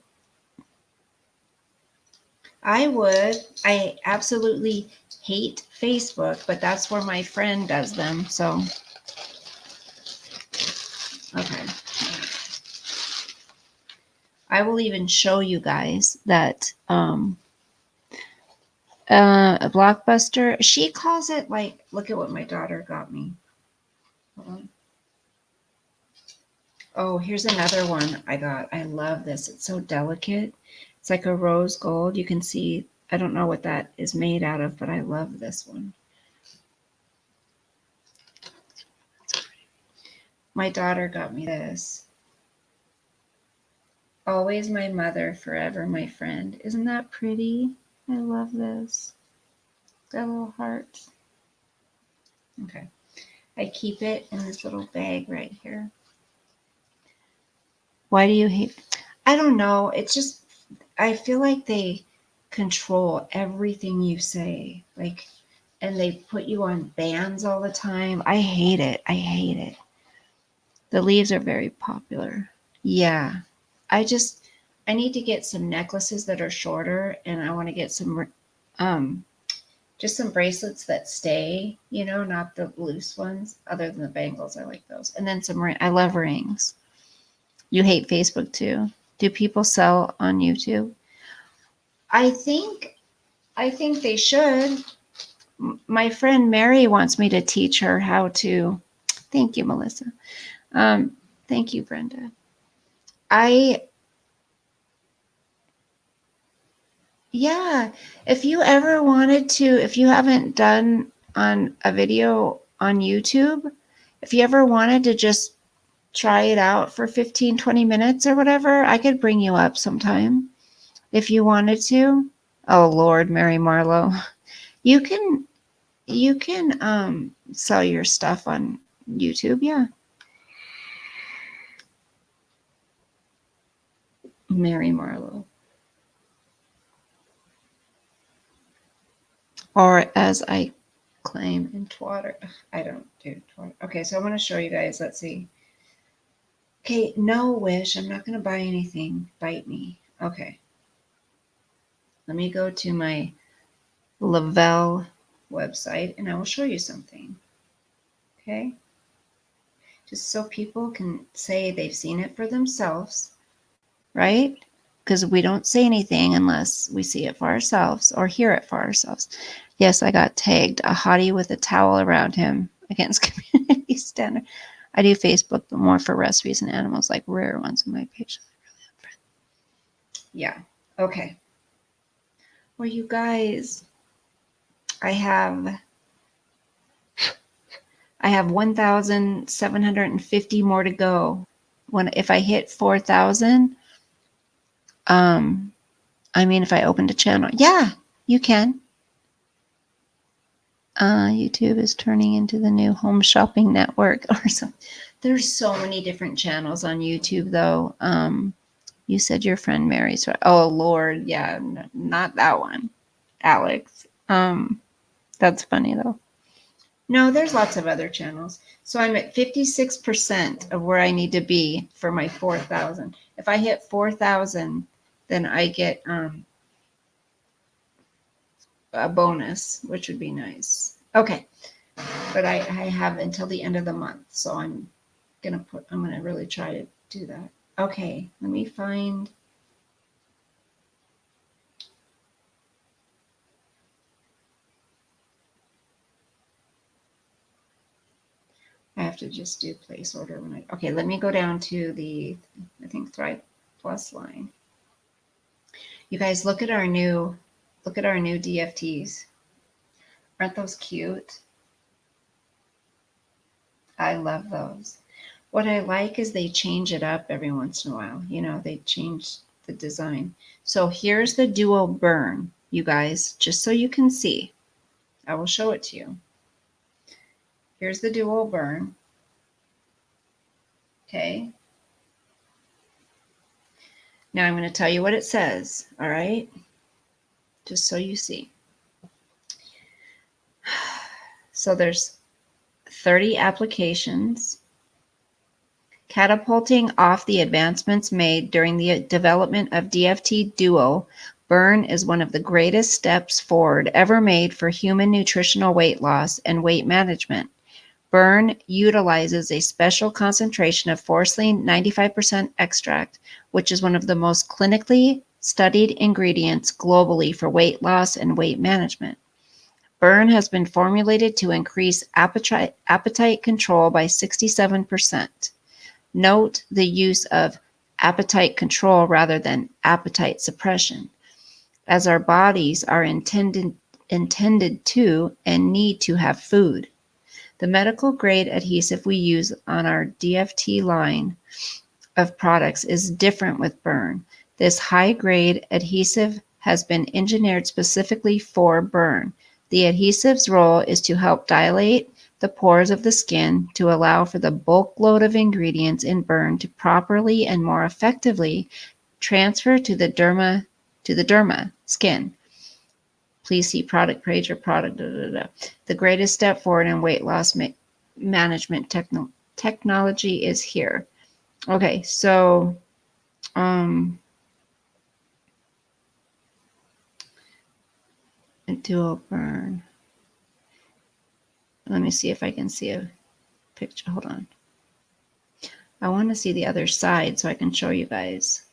I absolutely hate Facebook, but that's where my friend does them. So, okay. I will even show you guys that a Blockbuster, she calls it like, look at what my daughter got me. Hold on. Oh, here's another one I got. I love this. It's so delicate. It's like a rose gold. You can see, I don't know what that is made out of, but I love this one. My daughter got me this. Always my mother, forever my friend. Isn't that pretty? I love this. Got little hearts. Okay. I keep it in this little bag right here. Why do you hate? I don't know. It's just, I feel like they control everything you say. Like, and they put you on bans all the time. I hate it. I hate it. The leaves are very popular. Yeah. I need to get some necklaces that are shorter, and I want to get um, just some bracelets that stay, not the loose ones, other than the bangles. I like those. And then I love rings. You hate Facebook too. Do people sell on YouTube? I think they should. My friend Mary wants me to teach her how to. Thank you, Melissa. Thank you, Brenda. Yeah, if you ever wanted to, if you haven't done on a video on YouTube, if you ever wanted to just try it out for 15, 20 minutes or whatever, I could bring you up sometime if you wanted to. Oh Lord, Mary Marlowe. You can sell your stuff on YouTube, yeah. Mary Marlowe. Or as I claim in Twitter. I don't do Twitter. Okay, so I'm going to show you guys. Let's see. Okay, no Wish. I'm not going to buy anything. Bite me. Okay. Let me go to my Lavelle website and I will show you something. Okay? Just so people can say they've seen it for themselves, right? Because we don't say anything unless we see it for ourselves or hear it for ourselves. Yes, I got tagged. A hottie with a towel around him against community standard. I do Facebook, but more for recipes and animals, like rare ones on my page. Yeah. Okay. Well, you guys, I have 1,750 more to go. If I hit 4,000, if I opened a channel, yeah, you can. YouTube is turning into the new home shopping network or something. There's so many different channels on YouTube, though. You said your friend Mary's right. Oh Lord, yeah, not that one, Alex. That's funny though. No, there's lots of other channels. So I'm at 56% of where I need to be for my 4,000. If I hit 4,000, then I get a bonus, which would be nice. Okay, but I have until the end of the month, so I'm gonna really try to do that. Okay, let me find. I have to just do place order when okay, let me go down to the, I think, Thrive Plus line. You guys look at our new DFTs. Aren't those cute? I love those. What I like is they change it up every once in a while. They change the design. So here's the Duo Burn, you guys, just so you can see. I will show it to you. Here's the Duo Burn. Okay. Now I'm going to tell you what it says, all right? Just so you see. So there's 30 applications. Catapulting off the advancements made during the development of DFT Duo, Burn is one of the greatest steps forward ever made for human nutritional weight loss and weight management. Burn utilizes a special concentration of Forceline 95% extract, which is one of the most clinically studied ingredients globally for weight loss and weight management. Burn has been formulated to increase appetite control by 67%. Note the use of appetite control rather than appetite suppression, as our bodies are intended to and need to have food. The medical grade adhesive we use on our DFT line of products is different with burn. This high-grade adhesive has been engineered specifically for burn. The adhesive's role is to help dilate the pores of the skin to allow for the bulk load of ingredients in burn to properly and more effectively transfer to the derma skin. Please see product page or product. The greatest step forward in weight loss management technology is here. Okay, so a dual burn. Let me see if I can see a picture. Hold on. I want to see the other side so I can show you guys.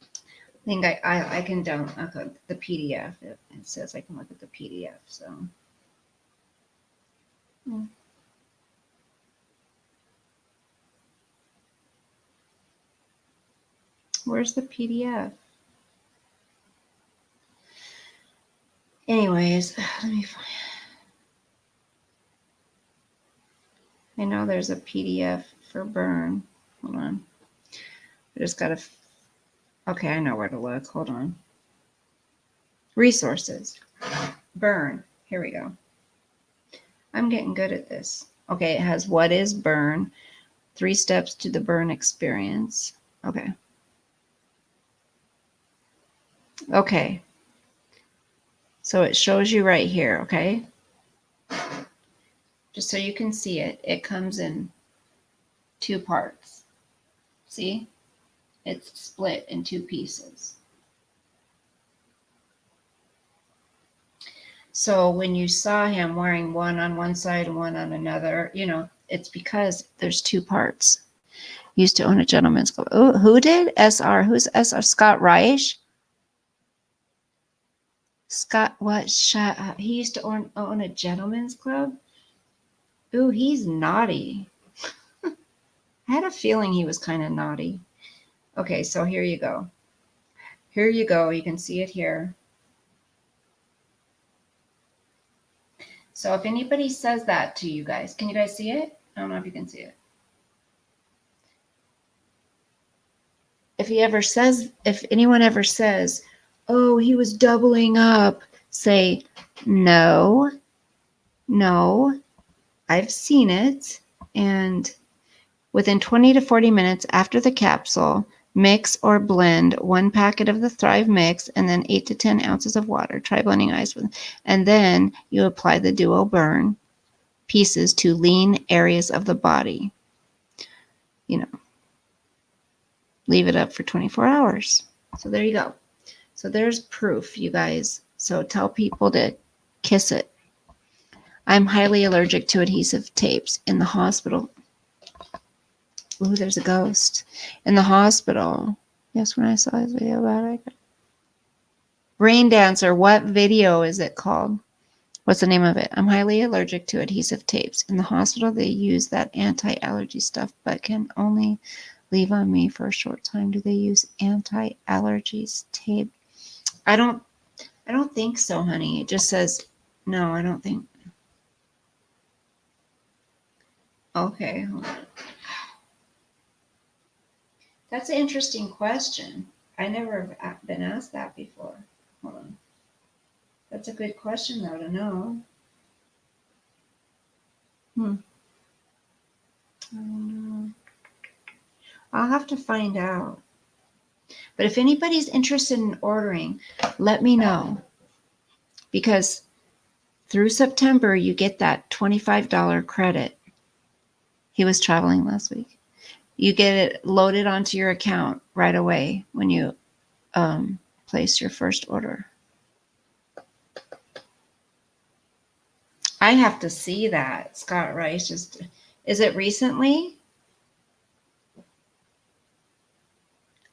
I think I can download the PDF. It says I can look at the PDF. So. Where's the PDF? Anyways, let me find. I know there's a PDF for burn. Hold on. I just gotta. Okay, I know where to look. Hold on. Resources. Burn. Here we go. I'm getting good at this. Okay, it has what is burn, 3 steps to the burn experience. Okay. Okay. So it shows you right here, okay? Just so you can see it, it comes in 2 parts. See? It's split in 2 pieces. So when you saw him wearing one on one side and one on another, you know, it's because there's 2 parts. Used to own a gentleman's club. Oh, who did? SR. Who's SR? Scott Reich? Scott, what? Shut up. He used to own a gentleman's club? Ooh, he's naughty. I had a feeling he was kind of naughty. Okay, so here you go. Here you go. You can see it here. So if anybody says that to you guys, can you guys see it? I don't know if you can see it. If anyone ever says, oh, he was doubling up, say, no, I've seen it. And within 20 to 40 minutes after the capsule, mix or blend 1 packet of the Thrive Mix and then 8 to 10 ounces of water. Try blending ice with, and then you apply the Duo Burn pieces to lean areas of the body. You know, leave it up for 24 hours. So there you go. So there's proof, you guys. So tell people to kiss it. I'm highly allergic to adhesive tapes in the hospital. Ooh, there's a ghost. In the hospital. Yes, when I saw his video about it. Rain Dancer, what video is it called? What's the name of it? I'm highly allergic to adhesive tapes. In the hospital, they use that anti-allergy stuff, but can only leave on me for a short time. Do they use anti-allergies tape? I don't think so, honey. It just says, no, I don't think. Okay, hold on. That's an interesting question. I never have been asked that before. Hold on. That's a good question, though, to know. I don't know. I'll have to find out. But if anybody's interested in ordering, let me know. Because through September, you get that $25 credit. He was traveling last week. You get it loaded onto your account right away when you place your first order. I have to see that. Scott Rice is it recently?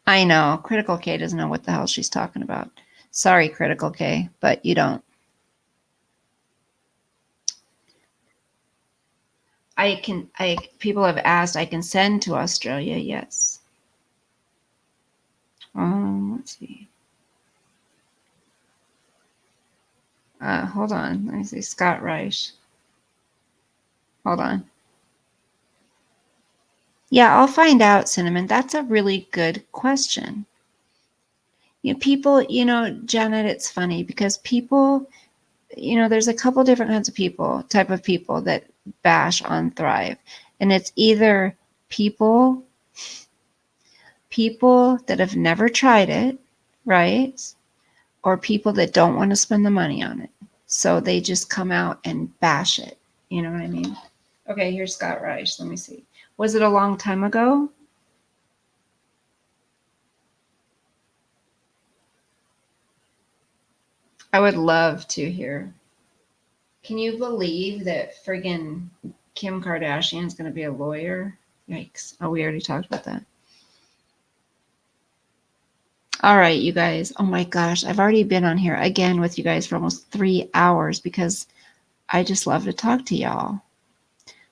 I know. Critical K doesn't know what the hell she's talking about. Sorry, Critical K, but you don't. People have asked, I can send to Australia, yes. Let's see. Hold on. Let me see. Scott Reich. Hold on. Yeah, I'll find out, Cinnamon. That's a really good question. You know, people, Janet, it's funny because people, there's a couple different kinds of type of people that bash on Thrive. And it's either people that have never tried it, right? Or people that don't want to spend the money on it. So they just come out and bash it. You know what I mean? Okay, here's Scott Reich. Let me see. Was it a long time ago? I would love to hear. Can you believe that friggin' Kim Kardashian's going to be a lawyer? Yikes. Oh, we already talked about that. All right, you guys. Oh my gosh. I've already been on here again with you guys for almost 3 hours because I just love to talk to y'all.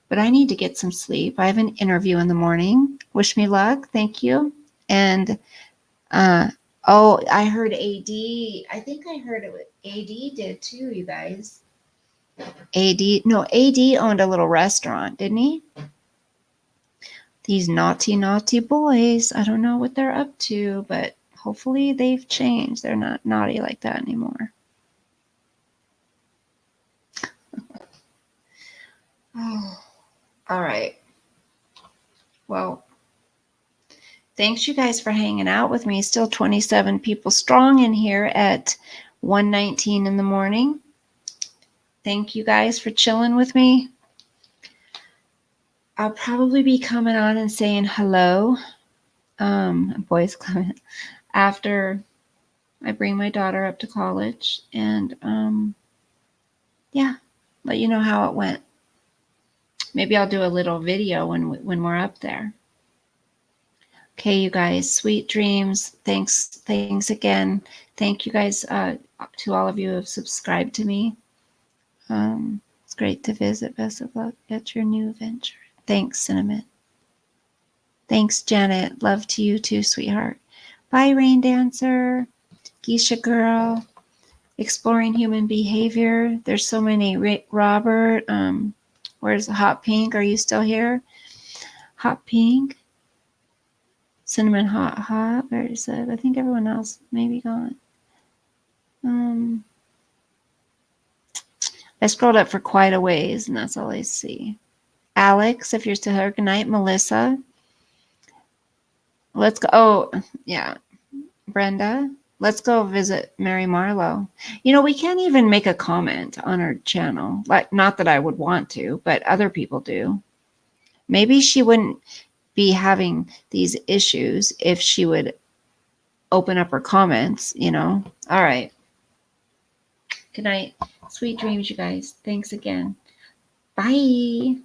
But I need to get some sleep. I have an interview in the morning. Wish me luck. Thank you. And, I heard AD. I think I heard it. AD did too, you guys. AD owned a little restaurant, didn't he? These naughty boys. I don't know what they're up to, but hopefully they've changed. They're not naughty like that anymore. Oh, all right. Well, thanks you guys for hanging out with me. Still 27 people strong in here at 1:19 in the morning. Thank you guys for chilling with me. I'll probably be coming on and saying hello, boys club, after I bring my daughter up to college, and yeah, let you know how it went. Maybe I'll do a little video when we're up there. Okay, you guys, sweet dreams. Thanks again. Thank you guys to all of you who have subscribed to me. It's great to visit. Best of luck at your new venture. Thanks, Cinnamon. Thanks, Janet. Love to you too, sweetheart. Bye, Rain Dancer. Geisha Girl. Exploring Human Behavior. There's so many. Robert. Where's Hot Pink? Are you still here? Hot Pink. Cinnamon Hot. Where is it? I think everyone else may be gone. I scrolled up for quite a ways, and that's all I see. Alex, if you're still here, good night. Melissa. Let's go. Oh, yeah. Brenda, let's go visit Mary Marlowe. We can't even make a comment on her channel. Like, not that I would want to, but other people do. Maybe she wouldn't be having these issues if she would open up her comments, All right. Good night. Sweet dreams, you guys. Thanks again. Bye.